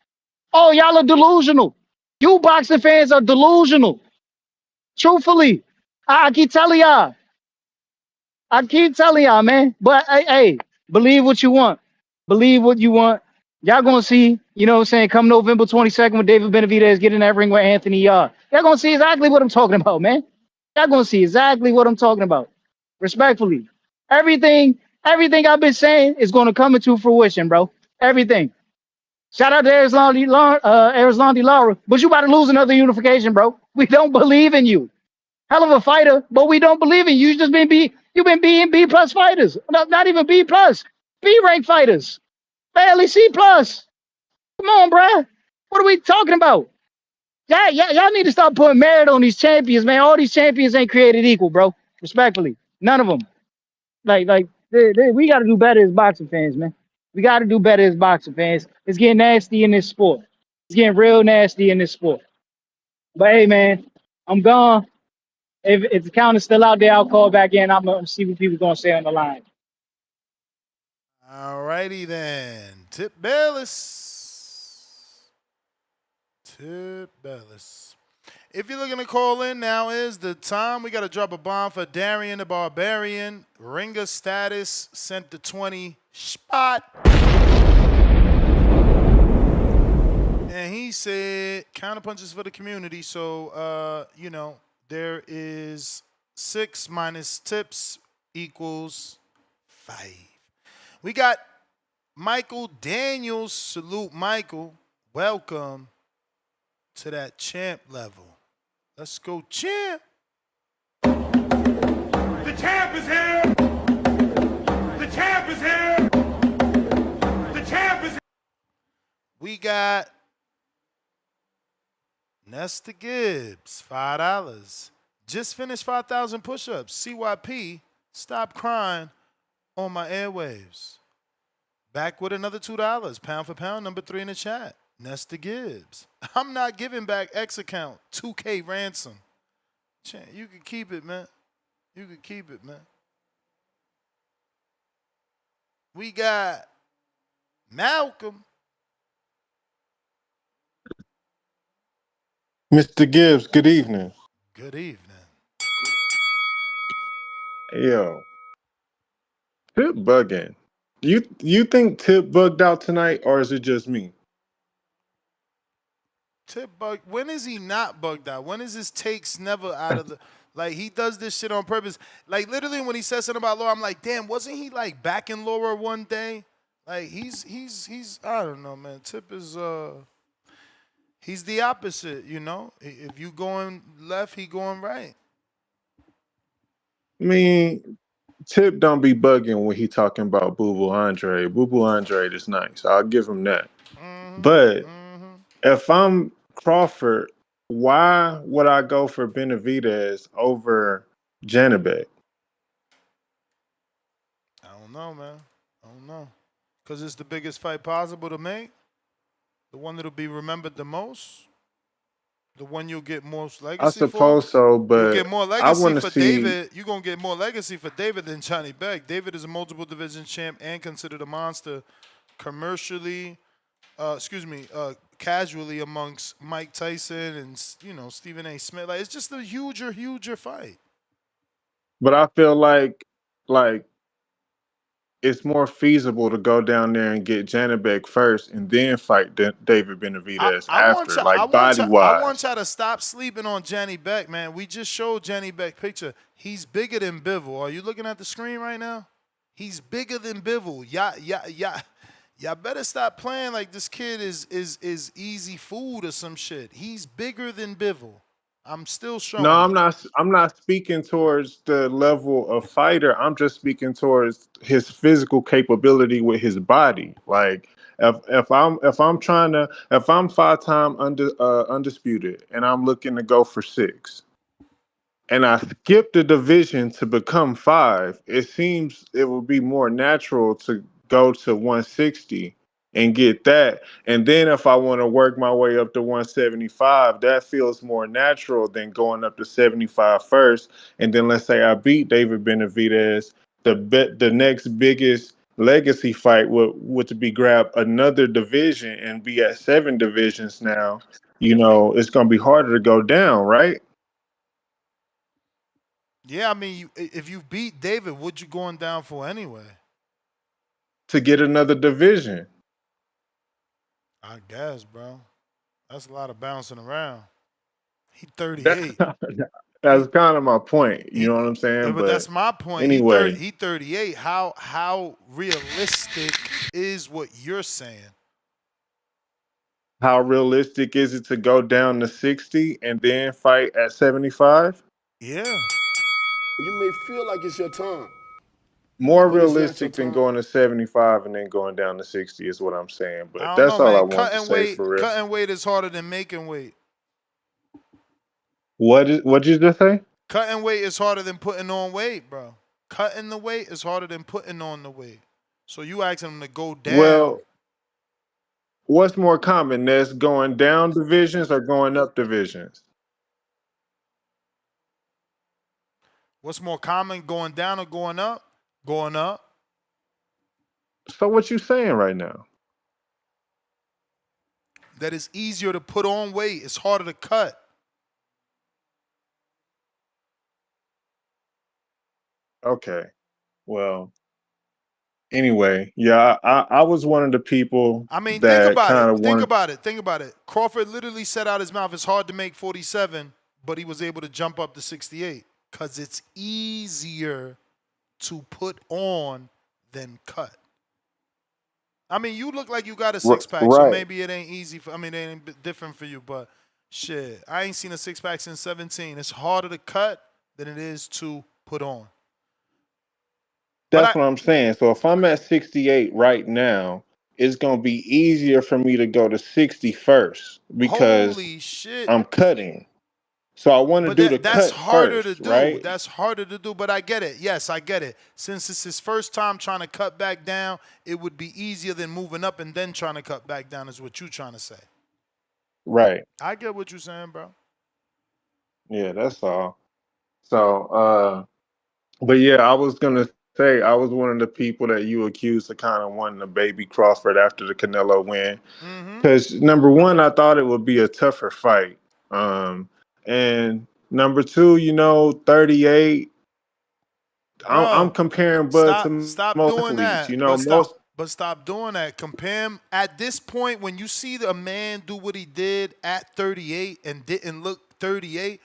Oh, y'all are delusional. You boxing fans are delusional. Truthfully, I keep telling y'all. Man. But hey, believe what you want. Believe what you want. Y'all gonna see, you know what I'm saying, come November 22nd when David Benavidez get in that ring with Anthony Yarde. Y'all gonna see exactly what I'm talking about, man. Y'all gonna see exactly what I'm talking about. Respectfully. Everything I've been saying is gonna come into fruition, bro. Everything. Shout out to Erislandy Lara, but you about to lose another unification, bro. We don't believe in you. Hell of a fighter, but we don't believe in you. You've been B plus fighters. Not even B plus. B rank fighters. Barely C plus. Come on, bruh. What are we talking about? Y'all need to stop putting merit on these champions, man. All these champions ain't created equal, bro. Respectfully, none of them. We got to do better as boxing fans, man. We got to do better as boxing fans. It's getting nasty in this sport. It's getting real nasty in this sport. But hey, man, I'm gone. If the count is still out there, I'll call back in. I'm gonna see what people gonna say on the line. All righty then. Tip Bayless. Tip Bayless. If you're looking to call in, now is the time. We got to drop a bomb for Darian the Barbarian. Ringer status sent to 20 spot. And he said counterpunches for the community. So, there is 6 minus tips equals 5. We got Michael Daniels. Salute, Michael. Welcome to that champ level. Let's go, champ. The champ is here. The champ is here. The champ is here. We got Nesta Gibbs, $5. Just finished 5,000 push-ups. CYP, stop crying on my airwaves. Back with another $2. Pound for pound, number 3 in the chat. Nesta Gibbs. I'm not giving back X account. 2K ransom. You can keep it, man. You can keep it, man. We got Malcolm. Mr. Gibbs, good evening. Good evening. Yo, Tip bugging. You think Tip bugged out tonight, or is it just me? Tip bug. When is he not bugged out? When is his takes never out of the? Like, he does this shit on purpose. Like, literally, when he says something about Laura, I'm like, damn, wasn't he like backing Laura one day? Like, he's I don't know, man. Tip is he's the opposite, you know. If you going left, he going right. I mean, Tip don't be bugging when he talking about Boo Boo Andre. Boo Boo Andre is nice. I'll give him that. But if I'm Crawford, why would I go for Benavidez over Janibek? I don't know, man. I don't know. Because it's the biggest fight possible to make. The one that'll be remembered the most. The one you'll get most legacy I suppose so, but you'll get more legacy I want to for see. David. You're going to get more legacy for David than Janibek. David is a multiple division champ and considered a monster commercially, casually amongst Mike Tyson and, Stephen A. Smith. Like, it's just a huger fight. But I feel like it's more feasible to go down there and get Janibek first and then fight David Benavidez after, body wise. I want y'all to stop sleeping on Janibek, man. We just showed Janibek picture. He's bigger than Bivol. Are you looking at the screen right now? He's bigger than Bivol. Y'all better stop playing like this kid is easy food or some shit. He's bigger than Bivol. I'm still showing. No, I'm not speaking towards the level of fighter. I'm just speaking towards his physical capability with his body. Like if I'm 5-time undisputed and I'm looking to go for 6, and I skip the division to become 5, it seems it would be more natural to go to 160 and get that. And then if I want to work my way up to 175, that feels more natural than going up to 75 first. And then let's say I beat David Benavidez, the next biggest legacy fight would be grab another division and be at 7 divisions now. It's going to be harder to go down, right? Yeah, I mean, if you beat David, what you going down for anyway? To get another division. I guess, bro. That's a lot of bouncing around. He 38. That's kind of my point. You know what I'm saying? Yeah, but that's my point. Anyway, he 38. How realistic is what you're saying? How realistic is it to go down to 60 and then fight at 75? Yeah. You may feel like it's your time, More What is the actual realistic than time? going to 75 and then going down to 60 is what I'm saying. I But don't that's know, all I man. wanted to say for real. Cutting weight is harder than making weight. What'd you just say? Cutting weight is harder than putting on weight, bro. Cutting the weight is harder than putting on the weight. So you asking them to go down. Well, what's more common? That's going down divisions or going up divisions? What's more common, going down or going up? Going up. So what you saying right now? That is easier to put on weight. It's harder to cut. Okay. Well, anyway, yeah, I was one of the people I mean, think that about it. kind of Think wanted. about it. Think about it. Crawford literally said out his mouth, it's hard to make 47, but he was able to jump up to 68 because it's easier to put on than cut. I mean, you look like you got a six pack, so Right. maybe it ain't easy. I mean, it ain't different for you, but shit, I ain't seen a six pack since 17. It's harder to cut than it is to put on. That's what I'm saying. So if I'm at 68 right now, it's gonna be easier for me to go to 60 first because Holy shit. I'm cutting. So I want to But do the that's cut harder to first, do. right? That's harder to do, but I get it. Yes, I get it. Since it's his first time trying to cut back down, it would be easier than moving up and then trying to cut back down is what you're trying to say. Right. I get what you're saying, bro. Yeah, that's all. So, but yeah, I was gonna say I was one of the people that you accused of kind of wanting to baby Crawford after the Canelo win, because number one, I thought it would be a tougher fight, and number two, 38. I'm Bro, comparing Bud to stop most doing athletes. that. But Most stop doing that. Compare him at this point when you see a man do what he did at 38 and didn't look 38.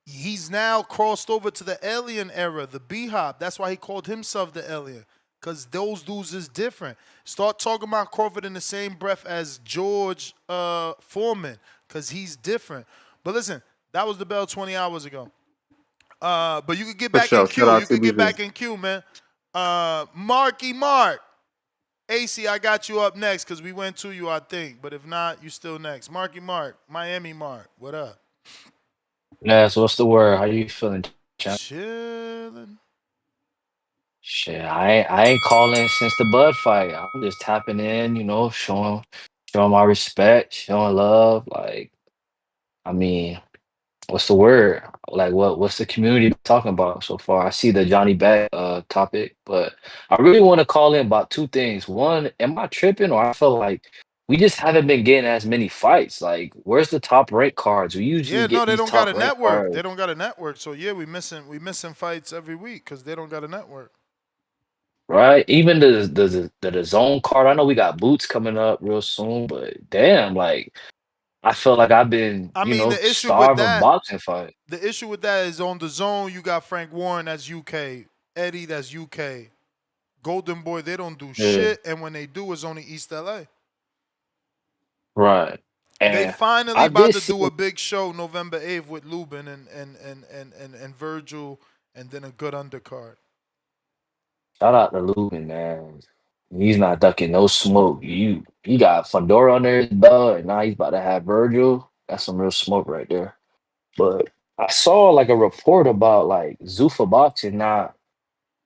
He's now crossed over to the alien era, the B-Hop. That's why he called himself the alien, because those dudes is different. Start talking about Crawford in the same breath as George Foreman, because he's different. But listen, that was the bell 20 hours ago. But you could get for back in sure. Shout queue. out You could get TBV. back in queue, man. Marky Mark. AC, I got you up next because we went to you, I think. But if not, you still next. Marky Mark, Miami Mark, what up? Yeah, so what's the word? How you feeling, champ? Chilling. Shit, I ain't calling since the Bud fight. I'm just tapping in, showing my respect, showing love. Like, I mean, what's the word? Like, what's the community talking about so far? I see the Johnny Beck topic, but I really want to call in about two things. One, am I tripping, or I feel like we just haven't been getting as many fights? Like, where's the top rank cards? We usually Yeah, no, get they these don't got top a rank network. They cards. don't got a network. So yeah, we missing fights every week because they don't got a network. Right, even the zone card. I know we got boots coming up real soon, but damn, like I feel like I've been, I mean, starved of boxing fight. the issue with that is on the zone. You got Frank Warren, that's UK. Eddie, that's UK. Golden Boy, they don't do Yeah, shit, and when they do, it's only East LA. right. They And finally I about did to see do a big show November 8th with Lubin and Virgil, and then a good undercard. shout out to Lubin, man. He's not ducking no smoke. He got Fedora under his belt, and now he's about to have Virgil. That's some real smoke right there. But I saw like a report about like Zuffa Boxing not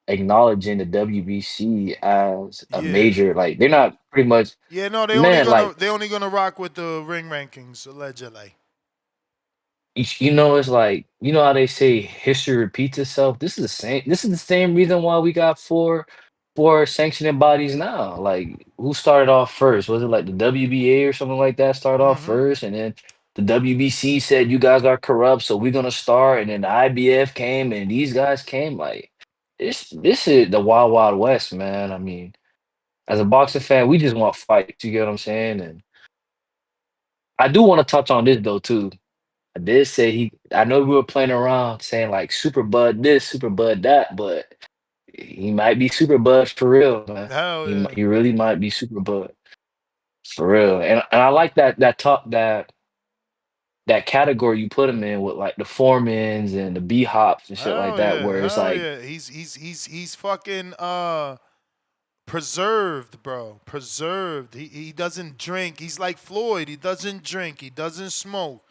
acknowledging the WBC as a Yeah. major. Like they're not pretty much, Yeah, no, man. Like they only gonna rock with the ring rankings, allegedly. it's like how they say history repeats itself. This is the same. This is the same reason why we got four sanctioning bodies now. Like who started off first? Was it like the WBA or something like that? Started off first, and then the WBC said you guys are corrupt, so we're gonna start. And then the IBF came, and these guys came. Like this is the wild wild west, man. I mean, as a boxing fan, we just want fights. You get what I'm saying? And I do want to touch on this though too. I did say I know we were playing around saying like Super Bud this, Super Bud that, but he might be Super Bud for real, man. Hell yeah. He really might be Super Bud for real. And I like that talk that that category you put him in with like the Foremans and the B Hops and shit like Hell that, yeah, where it's hell like, yeah. He's fucking preserved, bro. Preserved. He doesn't drink. He's like Floyd. He doesn't drink. He doesn't smoke.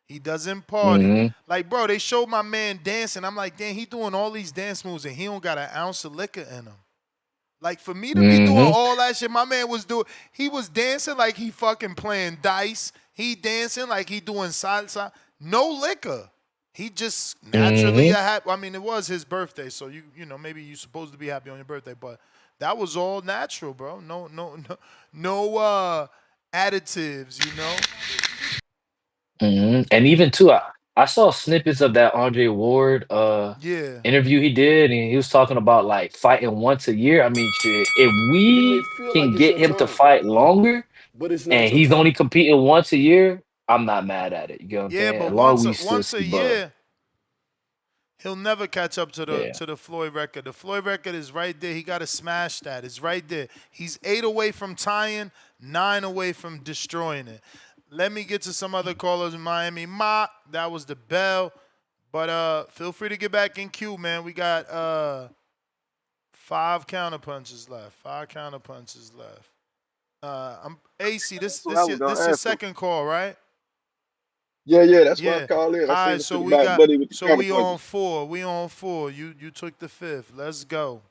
He doesn't party. mm-hmm, Like, bro, they showed my man dancing. I'm like, damn, he doing all these dance moves and he don't got an ounce of liquor in him. Like, for me to be doing mm-hmm, all that shit, my man he was dancing like he fucking playing dice. He dancing like he doing salsa. No liquor. He just naturally mm-hmm. happy. I mean, it was his birthday, so you know, maybe you're supposed to be happy on your birthday, but that was all natural, bro. No additives, you know? And even too, I saw snippets of that Andre Ward Yeah. interview he did, and he was talking about like fighting once a year. I mean, shit, if You may we feel can like it's get your him to time, fight longer but it's not and your he's only time. competing once a year, I'm not mad at it. You know what I'm Yeah, saying? but As long as we still once a see Bud. year, he'll never catch up to Yeah. the Floyd record. The Floyd record is right there. He got to smash that. It's right there. He's 8 away from tying, 9 away from destroying it. Let me get to some other callers in Miami. That was the bell. But feel free to get back in queue, man. We got 5 counter punches left. 5 counter punches left. I'm AC. That's what I was This gonna your ask him. second call, right? Yeah, that's why I Yeah. called in. I All seen right. the So shit we about got. Buddy with the So counter we on punches. 4. We on 4. You took the 5th. Let's go.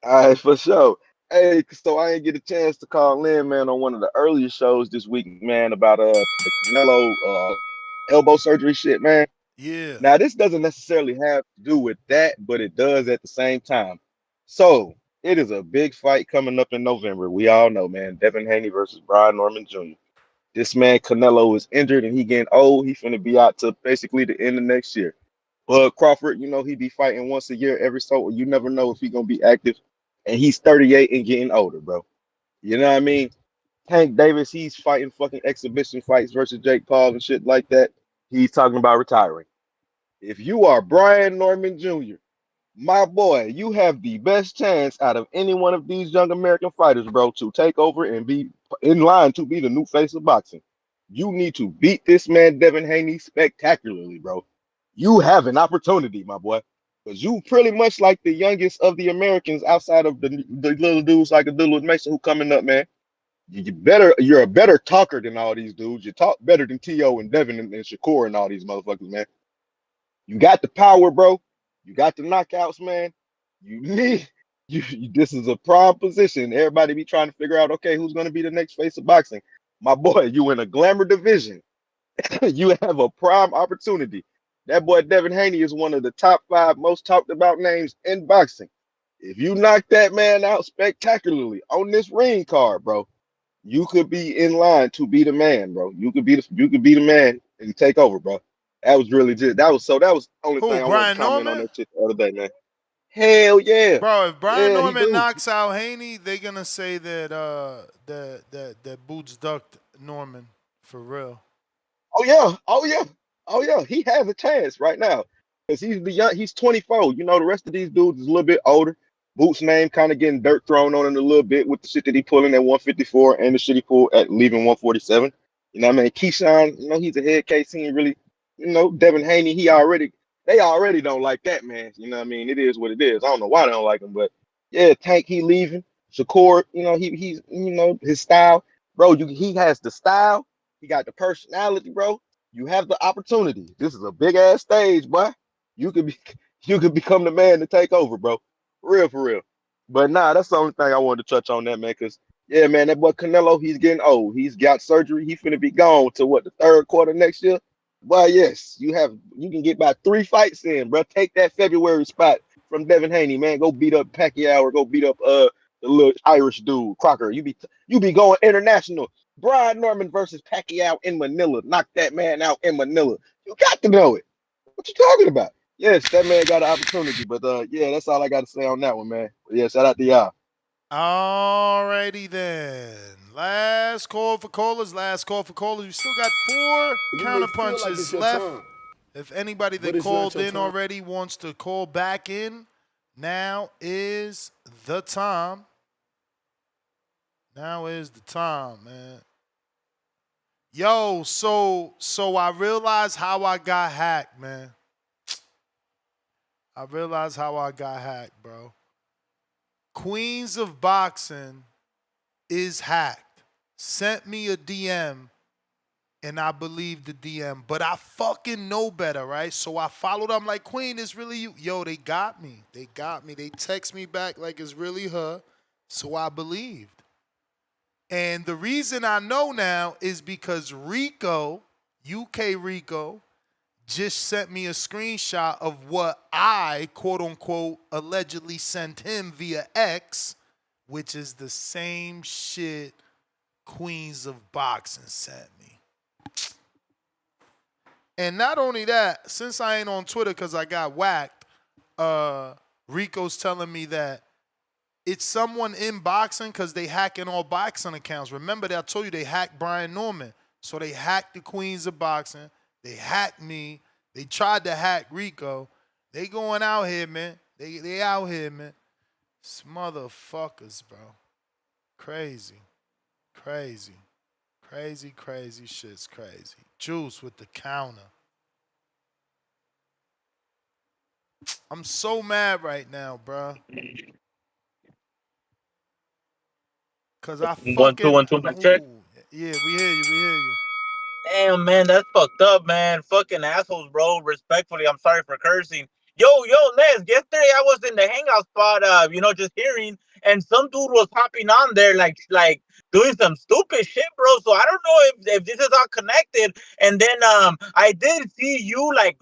All right, for sure. Hey, so I didn't get a chance to call in, man, on one of the earlier shows this week, man, about the Canelo elbow surgery shit, man. Yeah. Now, this doesn't necessarily have to do with that, but it does at the same time. So, it is a big fight coming up in November. We all know, man. Devin Haney versus Brian Norman Jr. This man, Canelo, is injured and he getting old. He finna be out to basically the end of next year. But Crawford, you know, he be fighting once a year every so you never know if he gonna be active. And he's 38 and getting older, bro. You know what I mean? Tank Davis, he's fighting fucking exhibition fights versus Jake Paul and shit like that. He's talking about retiring. If you are Brian Norman Jr., my boy, you have the best chance out of any one of these young American fighters, bro, to take over and be in line to be the new face of boxing. You need to beat this man, Devin Haney, spectacularly, bro. You have an opportunity, my boy. Because you pretty much like the youngest of the Americans outside of the little dudes like a little Mason who coming up, man. You're a better talker than all these dudes. You talk better than T.O. and Devin and Shakur and all these motherfuckers, man. You got the power, bro. You got the knockouts, man. You need this is a prime position. Everybody be trying to figure out, okay, who's gonna be the next face of boxing. My boy, you in a glamour division. You have a prime opportunity. That boy Devin Haney is one of the top 5 most talked about names in boxing. If you knock that man out spectacularly on this ring card, bro, you could be in line to be the man, bro. You could be the man and take over, bro. That was really just that was the only Who? thing I wanted to Brian comment on Norman? that shit the other day, man. Hell yeah. Bro, if Brian Yeah, he Norman do. knocks out Haney, they're gonna say that that Boots ducked Norman for real. Oh yeah, oh yeah, oh yeah. He has a chance right now because he's 24. You know, the rest of these dudes is a little bit older. Boots' name kind of getting dirt thrown on him a little bit with the shit that he pulling at 154 and the shit he pulled at leaving 147. You know what I mean? Keyshawn, you know, he's a head case. He ain't really, you know, Devin Haney, they already don't like that man. You know what I mean? It is what it is. I don't know why they don't like him, but yeah, Tank, he leaving. Shakur, you know, he's you know, his style. Bro, he has the style. He got the personality, bro. You have the opportunity. This is a big ass stage, boy. You could be you could become the man to take over, bro. For real. But nah, that's the only thing I wanted to touch on that, man. Cause yeah, man, that boy Canelo, he's getting old. He's got surgery. He finna be gone to what, the third quarter next year. Well, yes, you can get about 3 fights in, bro. Take that February spot from Devin Haney, man. Go beat up Pacquiao or go beat up the little Irish dude, Crocker. You be going international. Brian Norman versus Pacquiao in Manila. Knock that man out in Manila. You got to know it. What you talking about? Yes, that man got an opportunity, but yeah, that's all I got to say on that one, man. But yeah, shout out to y'all. Alrighty then. Last call for callers. We still got 4 You may counter feel like punches it's your left. time, If anybody but that it's not called your in time. already wants to call back in, now is the time. Now is the time, man. Yo, so I realized how I got hacked, man. I realized how I got hacked, bro. Queens of Boxing is hacked. Sent me a DM, and I believed the DM, but I fucking know better, right? So I followed up like, Queen, it's really you. Yo, they got me. They got me. They text me back like it's really her. So I believed. And the reason I know now is because Rico, UK Rico, just sent me a screenshot of what I, quote unquote, allegedly sent him via X, which is the same shit Queens of Boxing sent me. And not only that, since I ain't on Twitter because I got whacked, Rico's telling me that it's someone in boxing because they hacking all boxing accounts. Remember that I told you they hacked Brian Norman. So they hacked the Queens of Boxing. They hacked me. They tried to hack Rico. They going out here, man. They out here, man. It's motherfuckers, bro. Crazy. Crazy. Crazy, crazy shit's crazy. Juice with the counter. I'm so mad right now, bro. Cause I fucking 1 2 1 2 mic check. yeah, we hear you, we hear you. Damn, man, that's fucked up, man. Fucking assholes, bro. Respectfully, I'm sorry for cursing. Yo, Les, yesterday I was in the hangout spot, just hearing, and some dude was hopping on there like doing some stupid shit, bro. So I don't know if this is all connected. And then I did see you like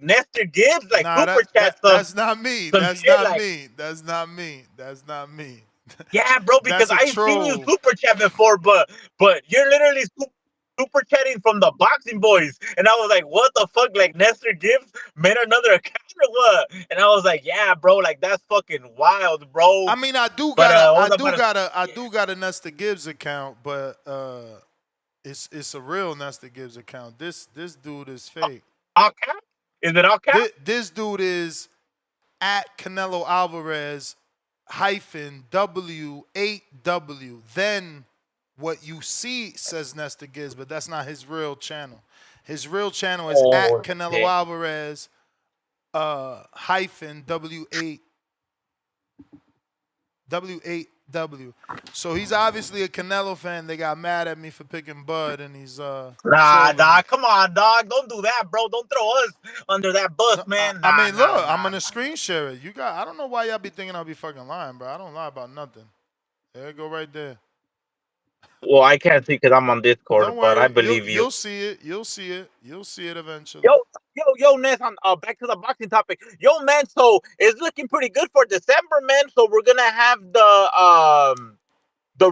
Nestor Gibbs, like Nah, super chat that's not me. some That's shit not like. me. That's not me. That's not me. Yeah, bro, because That's a I've seen you troll. super chat before, but you're literally super chatting from the boxing boys. And I was like, what the fuck? Like Nestor Gibbs made another account or what? And I was like, yeah, bro, like that's fucking wild, bro. I mean, I do But got a Nestor Gibbs account, but it's a real Nestor Gibbs account. This dude is fake. All cap? Is it all cap? This dude is at Canelo Alvarez -W8W. Then what you see says Nestor Gibbs, but that's not his real channel. His real channel is at Canelo Alvarez -W8W. So he's obviously a Canelo fan. They got mad at me for picking Bud, and he's Nah, come on, dog. Don't do that, bro. Don't throw us under that bus, man. I mean, look, I'm gonna screen share it. I don't know why y'all be thinking I'll be fucking lying, bro. I don't lie about nothing. There you go, right there. Well, I can't see because I'm on Discord, Don't but worry, I believe you. You'll see it. You'll see it. You'll see it eventually. Yo, Ness, on back to the boxing topic. Yo, man, so it's looking pretty good for December, man. So we're gonna have the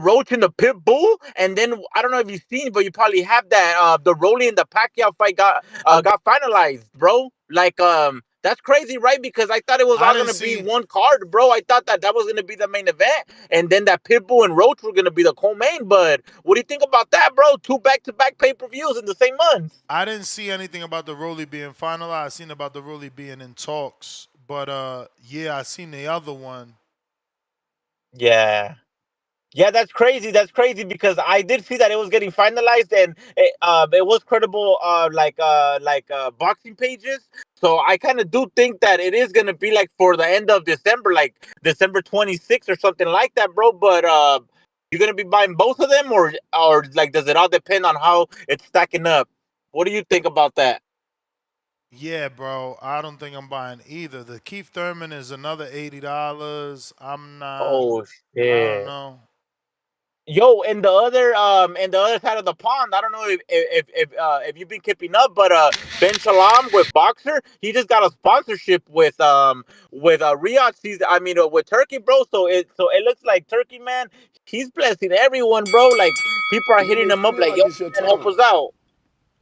Roach and the Pitbull, and then I don't know if you've seen, but you probably have that the Rolly and the Pacquiao fight got finalized, bro. Like that's crazy, right? Because I thought it was all gonna be one card, bro. I thought that was gonna be the main event, and then that Pitbull and Roach were gonna be the co-main. But what do you think about that, bro? 2 back-to-back pay-per-views in the same month. I didn't see anything about the Rolly being finalized. I seen about the Rolly being in talks, but yeah, I seen the other one. Yeah, that's crazy. That's crazy because I did see that it was getting finalized and it was credible, boxing pages. So I kind of do think that it is gonna be like for the end of December, like December 26th or something like that, bro. But you're gonna be buying both of them, or like does it all depend on how it's stacking up? What do you think about that? Yeah, bro. I don't think I'm buying either. The Keith Thurman is another $80. I'm not. Oh I don't shit. know. Yo, and the other side of the pond, I don't know if you've been keeping up, but Ben Salam with Boxer, he just got a sponsorship with Riyadh. With Turkey, bro. So it looks like Turkey, man. He's blessing everyone, bro. Like people are You hitting may him up, feel like, like yo, it's your man, help time, us out.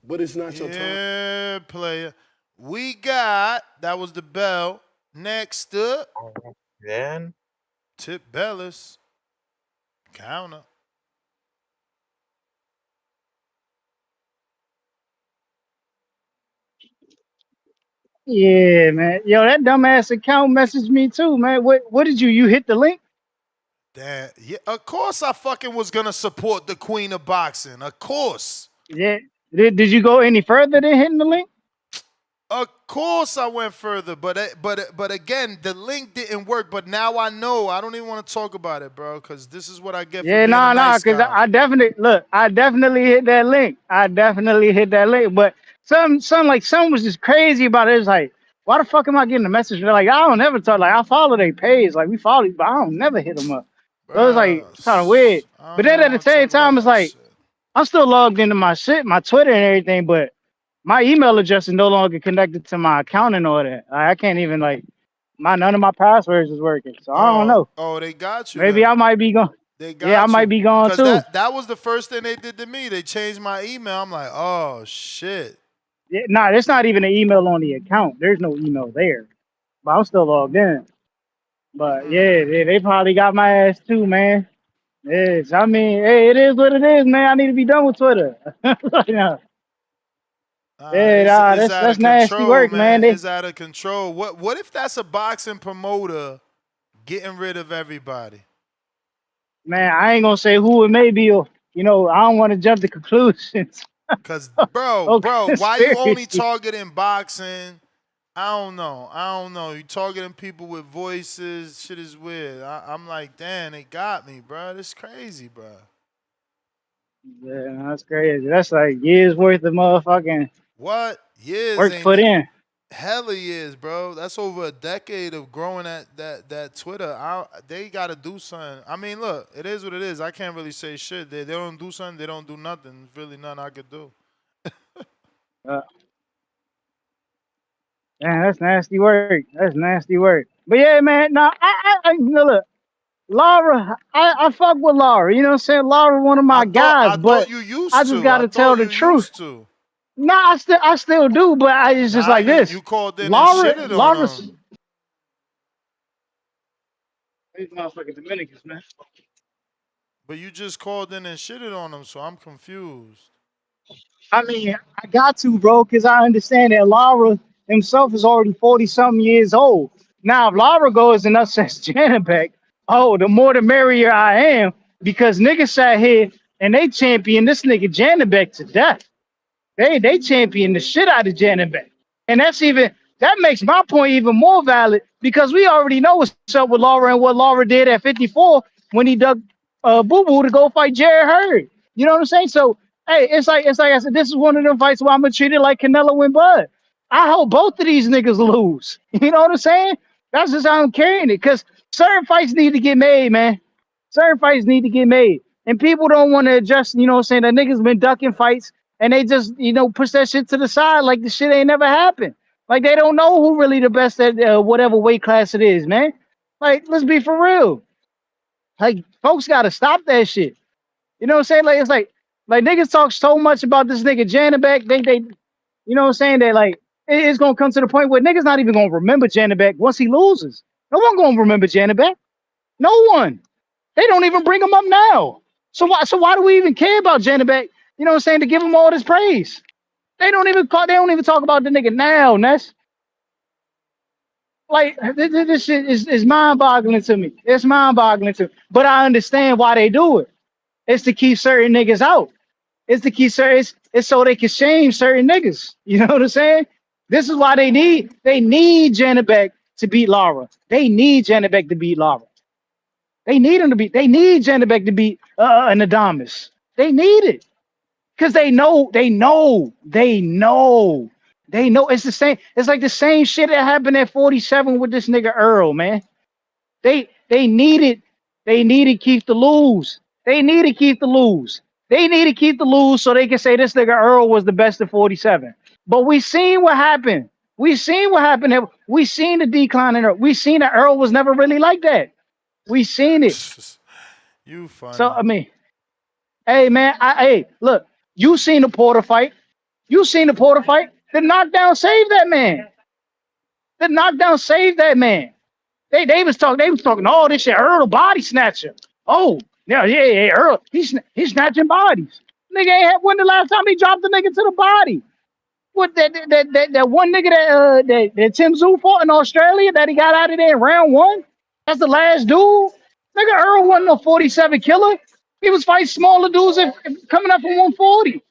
but it's not your time. Yeah, player. We got, that was the bell. Next up, Then Tip Bellis. Counter. Yeah, man. Yo, that dumbass account messaged me too, man. What did you hit the link? Damn. Yeah, of course I fucking was gonna support the queen of boxing. Of course. Yeah. Did you go any further than hitting the link? Of course I went further, but again, the link didn't work. But now I know. I don't even want to talk about it, bro, because this is what I get for Yeah, being a nice because guy. I definitely hit that link. But some was just crazy about it. It's like, why the fuck am I getting a message? They're like, I don't never talk. Like, I follow their page. Like, we follow, but I don't never hit them up. So it's like, it's kind of weird. But then at the same time, it's like, I'm still logged into my shit, my Twitter and everything, but my email address is no longer connected to my account and all that. I can't even none of my passwords is working. So I don't know. Oh, they got you. Maybe then. I might be gone. They got Yeah, I might be gone too. That was the first thing they did to me. They changed my email. I'm like, oh shit. Yeah, it's not even an email on the account. There's no email there. But I'm still logged in. But yeah, they probably got my ass too, man. Yes, I mean, hey, it is what it is, man. I need to be done with Twitter. That's nasty work, man. It's out of control. What if that's a boxing promoter getting rid of everybody? Man, I ain't gonna say who it may be, or I don't want to jump to conclusions. Cause bro, why you only targeting boxing? I don't know. You targeting people with voices. Shit is weird. I'm like, damn, they got me, bro. This crazy, bro. Yeah, that's crazy. That's like years worth of motherfucking years work put in. Hella years, bro. That's over a decade of growing that Twitter. They gotta do something. I mean, look, it is what it is. I can't really say shit. They don't do something. They don't do nothing. There's really nothing I could do. Man, that's nasty work. But yeah, man. Now, look, Lara, I fuck with Lara. You know what I'm saying? Lara, one of my guys. But you used I just gotta tell the truth. Nah, I still do, but it's just like this. You called in Lara, and shitted on him. These motherfucking Dominicans, man. But you just called in and shitted on him, so I'm confused. I mean, I got to, bro, because I understand that Lara himself is already 40-something years old. Now, if Lara goes and upsets Janibek, the more the merrier I am, because niggas sat here and they champion this nigga Janibek to death. They champion the shit out of Janibek. And that makes my point even more valid, because we already know what's up with Lara and what Lara did at 54 when he dug Boo Boo to go fight Jared Hurd. You know what I'm saying? So, hey, it's like I said, this is one of them fights where I'm gonna treat it like Canelo and Bud. I hope both of these niggas lose. You know what I'm saying? That's just how I'm carrying it. Because certain fights need to get made, man. Certain fights need to get made. And people don't want to adjust, you know what I'm saying? The niggas been ducking fights and they just, push that shit to the side like the shit ain't never happened. Like they don't know who really the best at whatever weight class it is, man. Like, let's be for real. Like, folks got to stop that shit. You know what I'm saying? Like, it's like niggas talk so much about this nigga Janibek. They you know what I'm saying? That like, it's going to come to the point where niggas not even going to remember Janibek once he loses. No one going to remember Janibek. No one. They don't even bring him up now. So why do we even care about Janibek? You know what I'm saying? To give him all this praise. They don't even talk about the nigga now, Ness. Like, this shit is mind-boggling to me. It's mind-boggling to me. But I understand why they do it. It's to keep certain niggas out. It's so they can shame certain niggas. You know what I'm saying? This is why they need Janibek to beat Lara. They need Janibek to beat Lara. They need Janibek to beat an Adamas. They need it. Because they know. It's the same. It's like the same shit that happened at 47 with this nigga Earl, man. They needed Keith to lose. They need to keep the lose. They need to keep the lose so they can say this nigga Earl was the best at 47. But we seen what happened. We seen the decline in Earl. We seen that Earl was never really like that. We seen it. You funny. So I mean, hey man, look, you seen the Porter fight. The knockdown saved that man. They was talking all this shit. Earl body snatcher. Oh, yeah, Earl. He's snatching bodies. Nigga ain't had when the last time he dropped the nigga to the body. What that one nigga that Tim Tszyu fought in Australia that he got out of there in round one? That's the last dude. Nigga, Earl wasn't no 47 killer. He was fighting smaller dudes coming up from 140.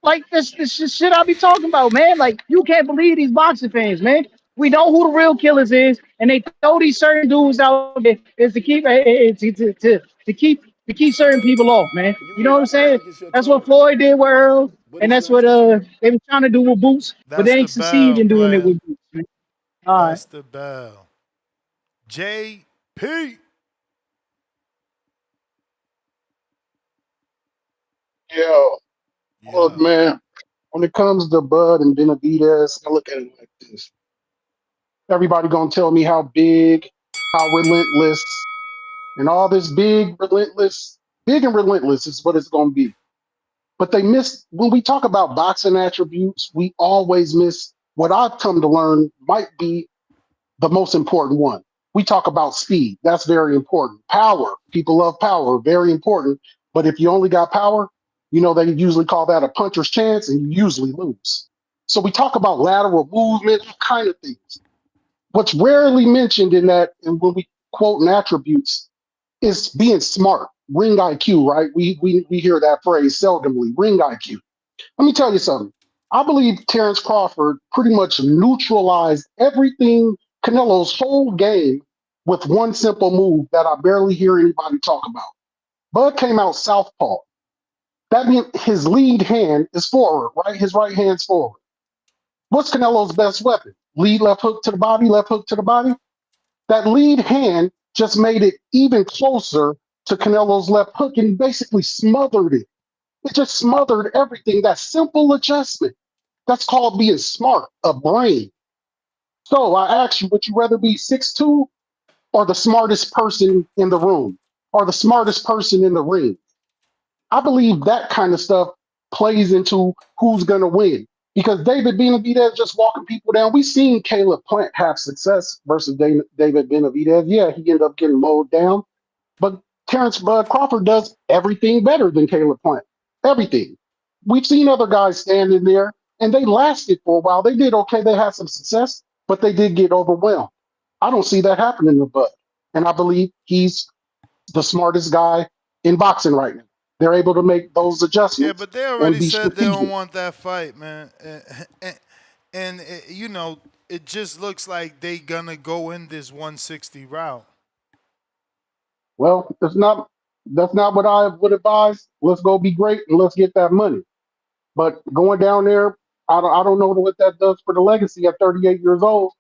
Like this is shit I be talking about, man. Like you can't believe these boxing fans, man. We know who the real killers is, and they throw these certain dudes out there is to keep to keep certain people off, man. You You know may what I'm feel saying? like it's your That's what turn, Floyd did with Earl, but and it's that's not what your turn. they were trying to do with Boots, but That's they the ain't succeed bell, in doing it player. with Boots. Man. All right. That's the bell. JP. Yeah, look, Yeah. man. When it comes to Bud and Benavidez, I look at it like this. Everybody gonna tell me how big, how relentless, and all this big and relentless is what it's gonna be. But they miss when we talk about boxing attributes, we always miss what I've come to learn might be the most important one. We talk about speed. That's very important. Power. People love power. Very important. But if you only got power, they usually call that a puncher's chance and you usually lose. So we talk about lateral movement, all kind of things. What's rarely mentioned in that, and when we quote attributes, is being smart. Ring IQ, right? We hear that phrase seldomly. Ring IQ. Let me tell you something. I believe Terrence Crawford pretty much neutralized everything Canelo's whole game with one simple move that I barely hear anybody talk about. Bud came out southpaw. That means his lead hand is forward, right? His right hand's forward. What's Canelo's best weapon? Lead left hook to the body, left hook to the body. That lead hand just made it even closer to Canelo's left hook and basically smothered it. It just smothered everything. That simple adjustment. That's called being smart, a brain. So I ask you, would you rather be 6'2" or the smartest person in the room or the smartest person in the ring? I believe that kind of stuff plays into who's going to win. Because David Benavidez just walking people down. We've seen Caleb Plant have success versus David Benavidez. Yeah, he ended up getting mowed down. But Terrence Bud Crawford does everything better than Caleb Plant. Everything. We've seen other guys standing there, and they lasted for a while. They did okay. They had some success, but they did get overwhelmed. I don't see that happening to Bud. And I believe he's the smartest guy in boxing right now. They're able to make those Yeah, adjustments but they and already be said they don't strategic. want that fight, man. And it just looks like they gonna go in this 160 route. Well, that's not what I would advise. Let's go be great and let's get that money. But going down there, I don't know what that does for the legacy at 38 years old.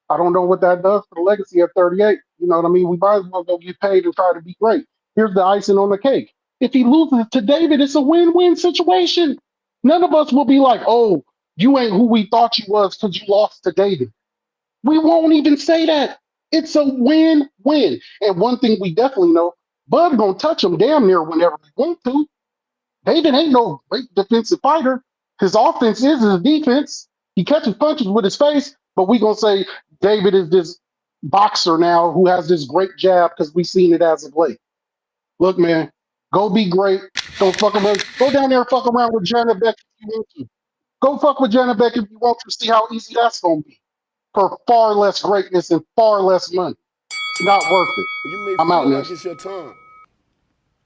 I don't know what that does for the legacy at 38. You know what I mean? We might as well go get paid and try to be great. Here's the icing on the cake. If he loses to David, it's a win-win situation. None of us will be like, oh, you ain't who we thought you was because you lost to David. We won't even say that. It's a win-win. And one thing we definitely know, Bud gonna touch him damn near whenever he want to. David ain't no great defensive fighter. His offense is his defense. He catches punches with his face, but we gonna say David is this boxer now who has this great jab because we've seen it as of late. Look, man, go be great. Don't fuck around. Go down there and fuck around with Janibek if you want to. Go fuck with Janibek if you want to see how easy that's gonna be for far less greatness and far less money. It's not worth it. You may I'm out, feel like Ness. it's your time,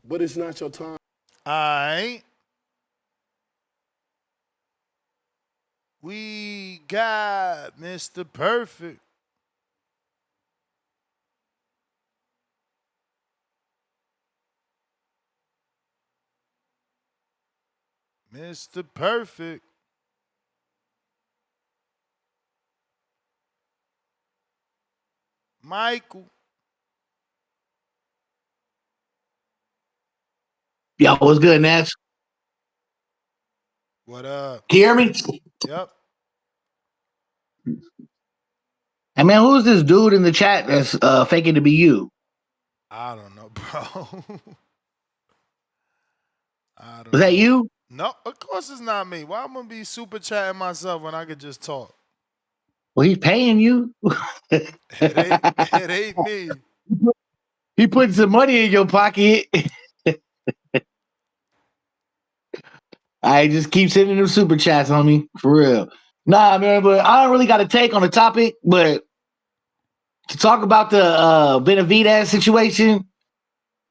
but it's not your time. All right. We got Mr. Perfect. Mr. Perfect. Michael. Yo, what's good, Nats? What up? Can you hear me? Yep. Hey, man, who's this dude in the chat that's faking to be you? I don't know, bro. I don't Is that know. you? No, of course it's not me. Why am I gonna be super chatting myself when I could just talk? Well, he's paying you. It ain't me. He putting some money in your pocket. I just keep sending them super chats on me, for real. Nah, man, but I don't really got a take on the topic, but to talk about the Benavidez situation,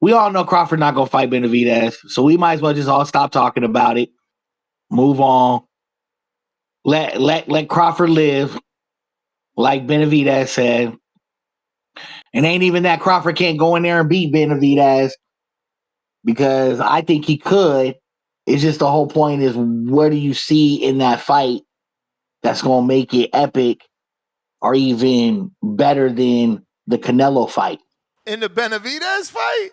We all know Crawford not gonna fight Benavidez, so we might as well just all stop talking about it. Move on. Let Crawford live, like Benavidez said. And ain't even that Crawford can't go in there and beat Benavidez, because I think he could. It's just the whole point is, what do you see in that fight that's gonna make it epic or even better than the Canelo fight? In the Benavidez fight?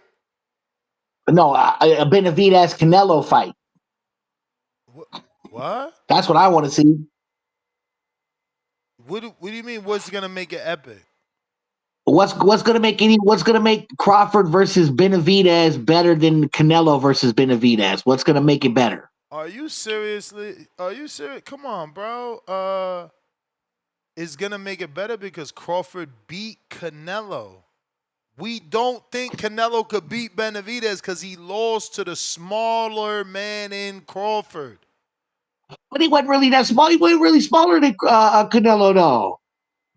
No, a Benavidez Canelo fight. What? That's what I want to see. What do you mean? What's gonna make it epic? What's gonna make Crawford versus Benavidez better than Canelo versus Benavidez? What's gonna make it better? Are you serious? Come on, bro. It's gonna make it better because Crawford beat Canelo. We don't think Canelo could beat Benavidez because he lost to the smaller man in Crawford. But he wasn't really that small. He wasn't really smaller than Canelo, though.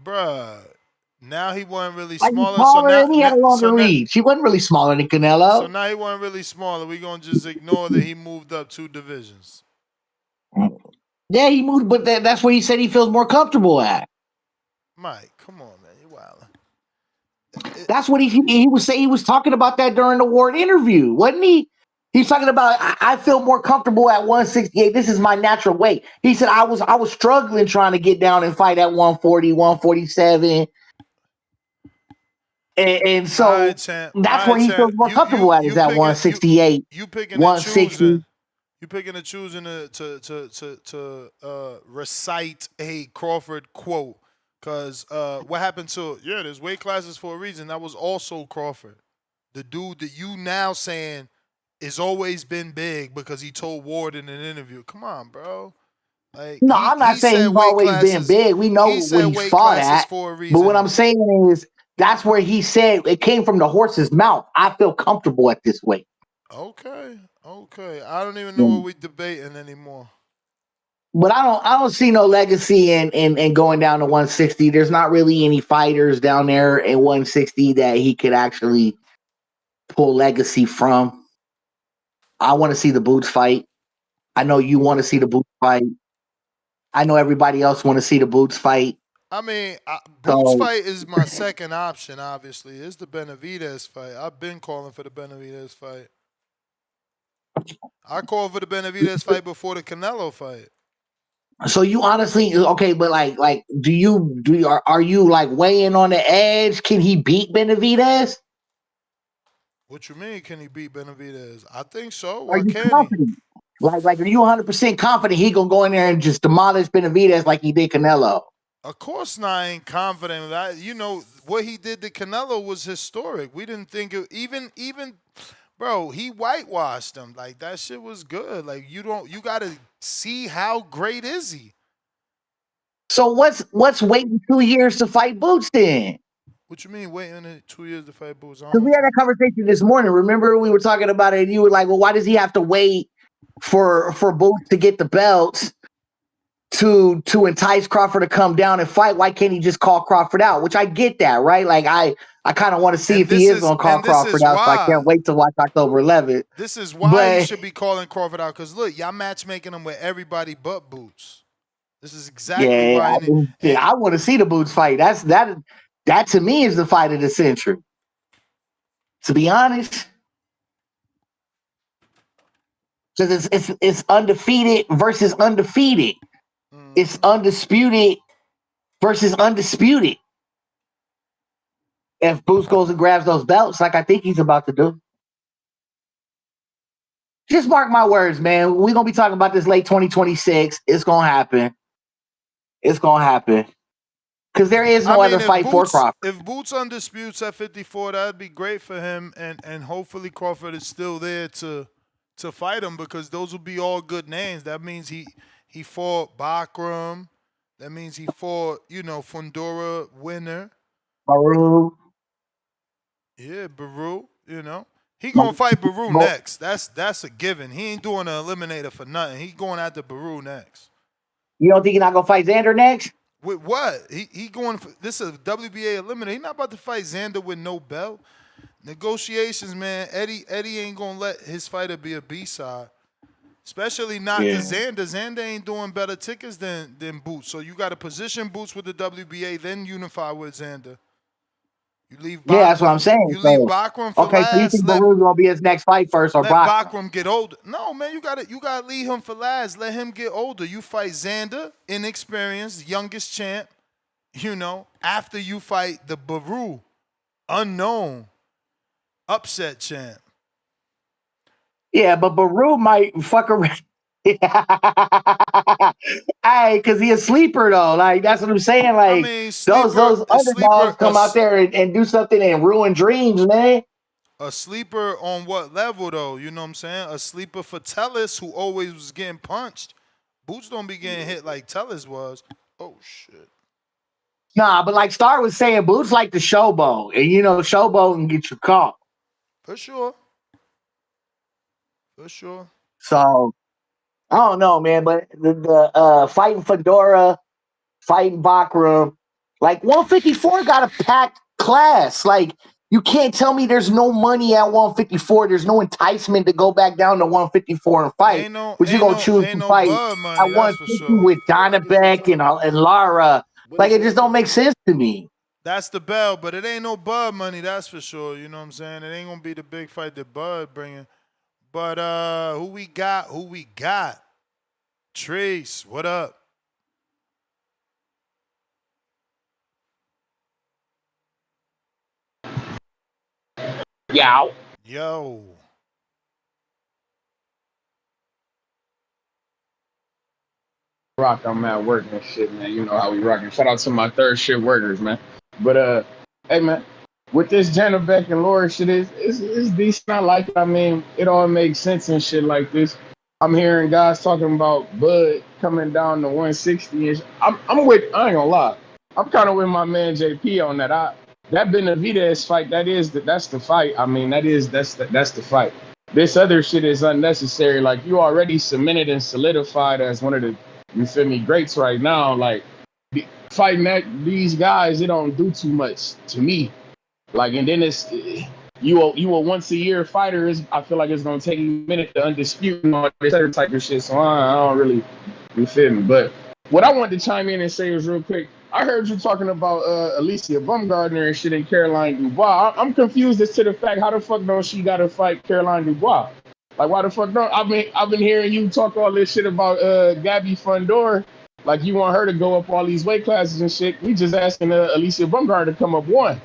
Bruh. Now he wasn't really Like, smaller. smaller and he had a longer reach. He wasn't really smaller than Canelo. So now he wasn't really smaller. We're going to just ignore that he moved up 2 divisions. Yeah, he moved, but that's where he said he feels more comfortable at. Mike, come on, man. You're wilding. That's what he was saying. He was talking about that during the Ward interview, wasn't he? He's talking about, I feel more comfortable at 168. This is my natural weight. He said, I was struggling trying to get down and fight at 140, 147. And so right, that's where he feels more comfortable at, is at 168, you picking 160. You picking and choosing to recite a Crawford quote. Because what happened to, there's weight classes for a reason. That was also Crawford. The dude that you now saying has always been big because he told Ward in an interview. Come on, bro. Like, no, I'm not saying he's always been big. We know what he's fought at. But what I'm saying is, that's where he said it came from the horse's mouth. I feel comfortable at this weight. Okay. I don't even know what we're debating anymore. But I don't see no legacy in going down to 160. There's not really any fighters down there in 160 that he could actually pull legacy from. I want to see the Boots fight. I know you want to see the Boots fight. I know everybody else want to see the Boots fight. I mean, Boots fight is my second option, obviously. It's the Benavidez fight. I've been calling for the Benavidez fight. I called for the Benavidez fight before the Canelo fight. So you honestly, okay, but like, are you like weighing on the edge? Can he beat Benavidez? What you mean? Can he beat Benavidez? I think so. Why can't he? Like, are you 100% confident he gonna go in there and just demolish Benavidez like he did Canelo? Of course not. I ain't confident. What he did to Canelo was historic. We didn't think it, even, bro, he whitewashed him. Like, that shit was good. Like, you gotta see how great is he. So what's waiting 2 years to fight Boots then? What you mean waiting 2 years to fight Boots? Because we had that conversation this morning. Remember, we were talking about it, and you were like, well, why does he have to wait for Boots to get the belts to entice Crawford to come down and fight? Why can't he just call Crawford out? Which I get that, right? Like, I kind of want to see if he is going to call Crawford out, so I can't wait to watch October 11th. This is why you should be calling Crawford out, because look, y'all matchmaking him with everybody but Boots. This is exactly why. I want to see the Boots fight. That to me is the fight of the century. To be honest. Because it's undefeated versus undefeated. It's undisputed versus undisputed. If Boots goes and grabs those belts like I think he's about to do. Just mark my words, man. We're going to be talking about this late 2026. It's going to happen. It's going to happen. Because there is no other fight for Crawford. If Boots undisputes at 54, that'd be great for him. And hopefully Crawford is still there to fight him, because those will be all good names. That means he fought Bakram. That means he fought, Fundora winner. Baru. Yeah, Baru, He gonna fight Baru next. That's a given. He ain't doing an eliminator for nothing. He going after Baru next. You don't think he's not gonna fight Xander next? With what? He going for this is a WBA eliminator. He's not about to fight Xander with no belt. Negotiations, man. Eddie ain't gonna let his fighter be a B-side. Especially not to Yeah. Xander. Xander ain't doing better tickets than Boots. So you got to position Boots with the WBA, then unify with Xander. You leave Yeah, that's what I'm saying. You leave So, Bachram for okay, so you last. think Baru's gonna be his next fight first, or Let Bachman? Bachram get older. No, man, you gotta leave him for last. Let him get older. You fight Xander, inexperienced, youngest champ. You know, after you fight the Baru, unknown, upset champ. Yeah, but Baru might fuck around. Hey, because he a sleeper though. Like that's what I'm saying. Like I mean, those underdogs come out there and do something and ruin dreams, man. A sleeper on what level though? You know what I'm saying? A sleeper for Tellis, who always was getting punched. Boots don't be getting hit like Tellis was. Oh shit. Nah, but like Star was saying, Boots like the showboat, and you know, showboat and get you caught. For sure. For sure. So I don't know, man. But the fighting Fedora, fighting Bachram, like 154 got a packed class. Like you can't tell me there's no money at 154. There's no enticement to go back down to 154 and fight. But you're gonna choose to fight at 150 with Janibek and Lara. Like it just don't make sense to me. That's the bell, but it ain't no Bud money, that's for sure. You know what I'm saying? It ain't gonna be the big fight that Bud bringing. But who we got? Who we got? Trace, what up? Yow. Yo. Rock, I'm at work and shit, man. You know how we rocking. Shout out to my third shift workers, man. But hey man, with this Janibek and Laura shit is decent. I like it. I mean, it all makes sense and shit like this. I'm hearing guys talking about Bud coming down to 160 and I'm with, I ain't gonna lie. I'm kind of with my man JP on that. That Benavidez fight, that's the fight. I mean, that's the fight. This other shit is unnecessary. Like you already cemented and solidified as one of the, you feel me, greats right now. Like fighting these guys, it don't do too much to me. Like, and then it's you a once a year fighter. I feel like it's gonna take a minute to undispute and all this other type of shit. So I don't really, you feel me. But what I wanted to chime in and say was real quick. I heard you talking about Alicia Bumgardner and shit in Caroline Dubois. I'm confused as to the fact how the fuck don't she got to fight Caroline Dubois? Like why the fuck don't? I've been hearing you talk all this shit about Gabby Fundor. Like you want her to go up all these weight classes and shit. We just asking Alicia Bumgardner to come up one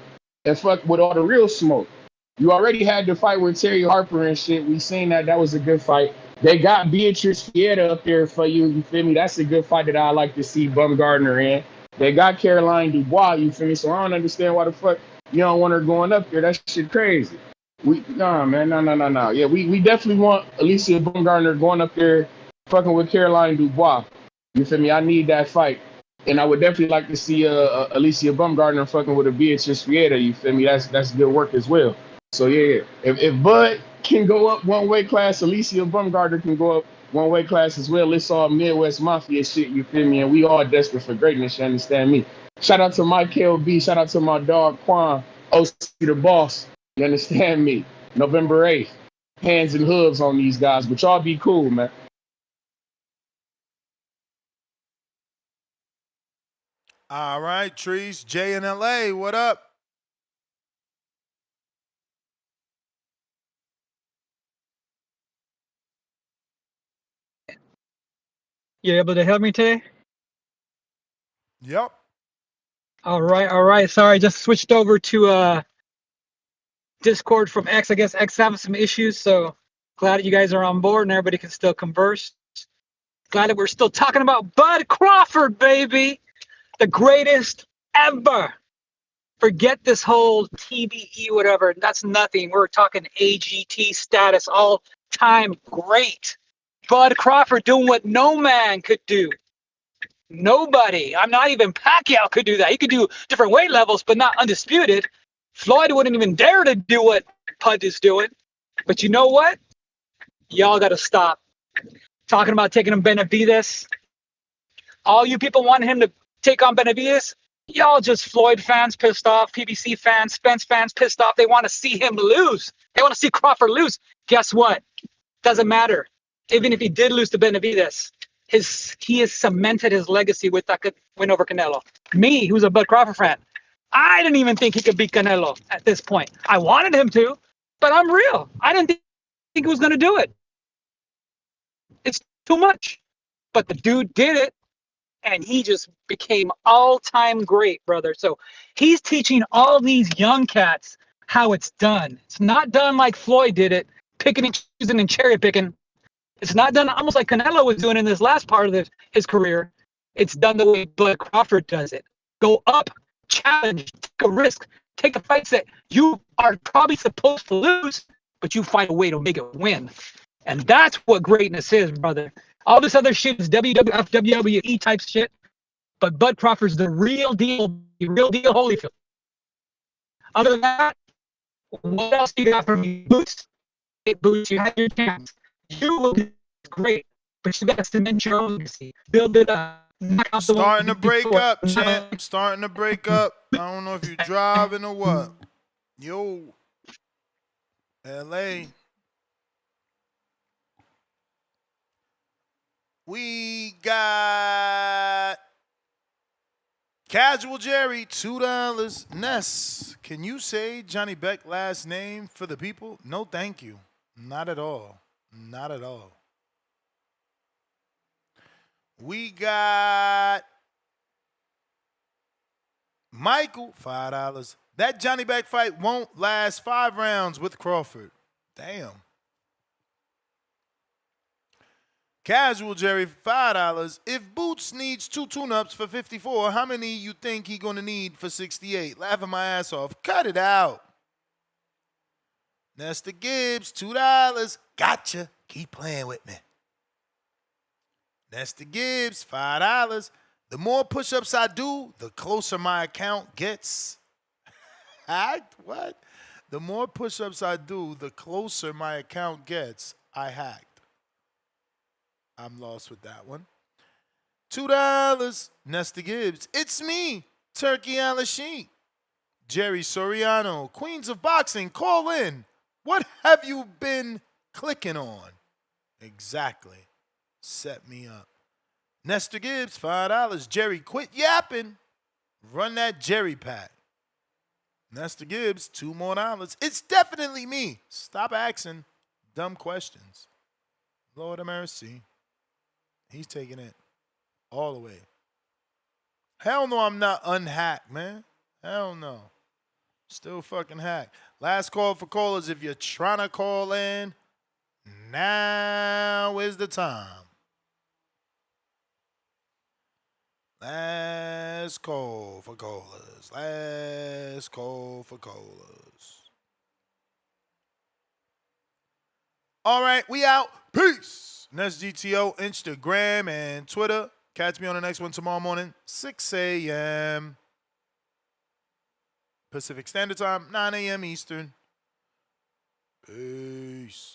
and fuck with all the real smoke. You already had the fight with Terry Harper and shit. We seen that was a good fight. They got Beatrice Fieta up there for you. You feel me? That's a good fight that I like to see Bumgardner in. They got Caroline Dubois. You feel me? So I don't understand why the fuck you don't want her going up there. That shit crazy. No. Yeah, we definitely want Alicia Bumgardner going up there, fucking with Caroline Dubois. You feel me? I need that fight. And I would definitely like to see Alicia Bumgardner fucking with a Beatrice Fieta. You feel me? That's good work as well. So yeah. If Bud can go up one weight class, Alicia Bumgardner can go up one weight class as well. It's all Midwest Mafia shit, you feel me? And we all desperate for greatness, you understand me? Shout out to Mike KLB, shout out to my dog Quan, OC the boss. You understand me? November 8th. Hands and hooves on these guys, but y'all be cool, man. All right, Trees. J in LA, what up? You able to help me today? Yep. All right. Sorry, just switched over to Discord from X. I guess X having some issues, so glad that you guys are on board and everybody can still converse. Glad that we're still talking about Bud Crawford, baby. The greatest ever. Forget this whole TBE, whatever. That's nothing. We're talking AGT status, all time great. Bud Crawford doing what no man could do. Nobody. I'm not even Pacquiao could do that. He could do different weight levels, but not undisputed. Floyd wouldn't even dare to do what Bud is doing. But you know what? Y'all got to stop talking about taking him Benavidez. All you people wanted him to take on Benavidez. Y'all just Floyd fans pissed off, PBC fans, Spence fans pissed off. They want to see him lose. They want to see Crawford lose. Guess what? Doesn't matter. Even if he did lose to Benavidez, he has cemented his legacy with that win over Canelo. Me, who's a Bud Crawford fan, I didn't even think he could beat Canelo at this point. I wanted him to, but I'm real. I didn't think he was going to do it. It's too much. But the dude did it, and he just became all-time great, brother. So he's teaching all these young cats how it's done. It's not done like Floyd did it, picking and choosing and cherry picking. It's not done almost like Canelo was doing in this last part of his career. It's done the way Bud Crawford does it. Go up, challenge, take a risk, take the fights that you are probably supposed to lose, but you find a way to make it win. And that's what greatness is, brother. All this other shit is WWF, WWE type shit, but Bud Crawford's the real deal Holyfield. Other than that, what else do you got for me? Boots. Hey, Boots, you had your chance. You will do great, but you got to cement your own legacy. Build it up. Starting to break up, champ. Starting to break up. I don't know if you're driving or what. Yo, LA. We got Casual Jerry, $2. Ness, can you say Janibek last name for the people? No, thank you. Not at all. Not at all. We got Michael, $5. That Janibek fight won't last 5 rounds with Crawford. Damn. Casual Jerry, $5. If Boots needs 2 tune-ups for 54, how many you think he gonna need for 68? Laughing my ass off. Cut it out. Nesta Gibbs, $2. Gotcha. Keep playing with me. Nesta Gibbs, $5. The more push-ups I do, the closer my account gets. Hacked? What? The more push-ups I do, the closer my account gets. I hacked. I'm lost with that one. $2. Nesta Gibbs. It's me, Turkey Al-Sheikh. Jerry Soriano. Queens of Boxing, call in. What have you been clicking on? Exactly. Set me up. Nesta Gibbs, $5. Jerry, quit yapping. Run that Jerry pack. Nesta Gibbs, $2 more. It's definitely me. Stop asking dumb questions. Lord of mercy. He's taking it all the way. Hell no, I'm not unhacked, man. Hell no. Still fucking hacked. Last call for callers. If you're trying to call in, now is the time. Last call for callers. Last call for callers. All right, we out. Peace. Next GTO, Instagram, and Twitter. Catch me on the next one tomorrow morning, 6 a.m. Pacific Standard Time, 9 a.m. Eastern. Peace.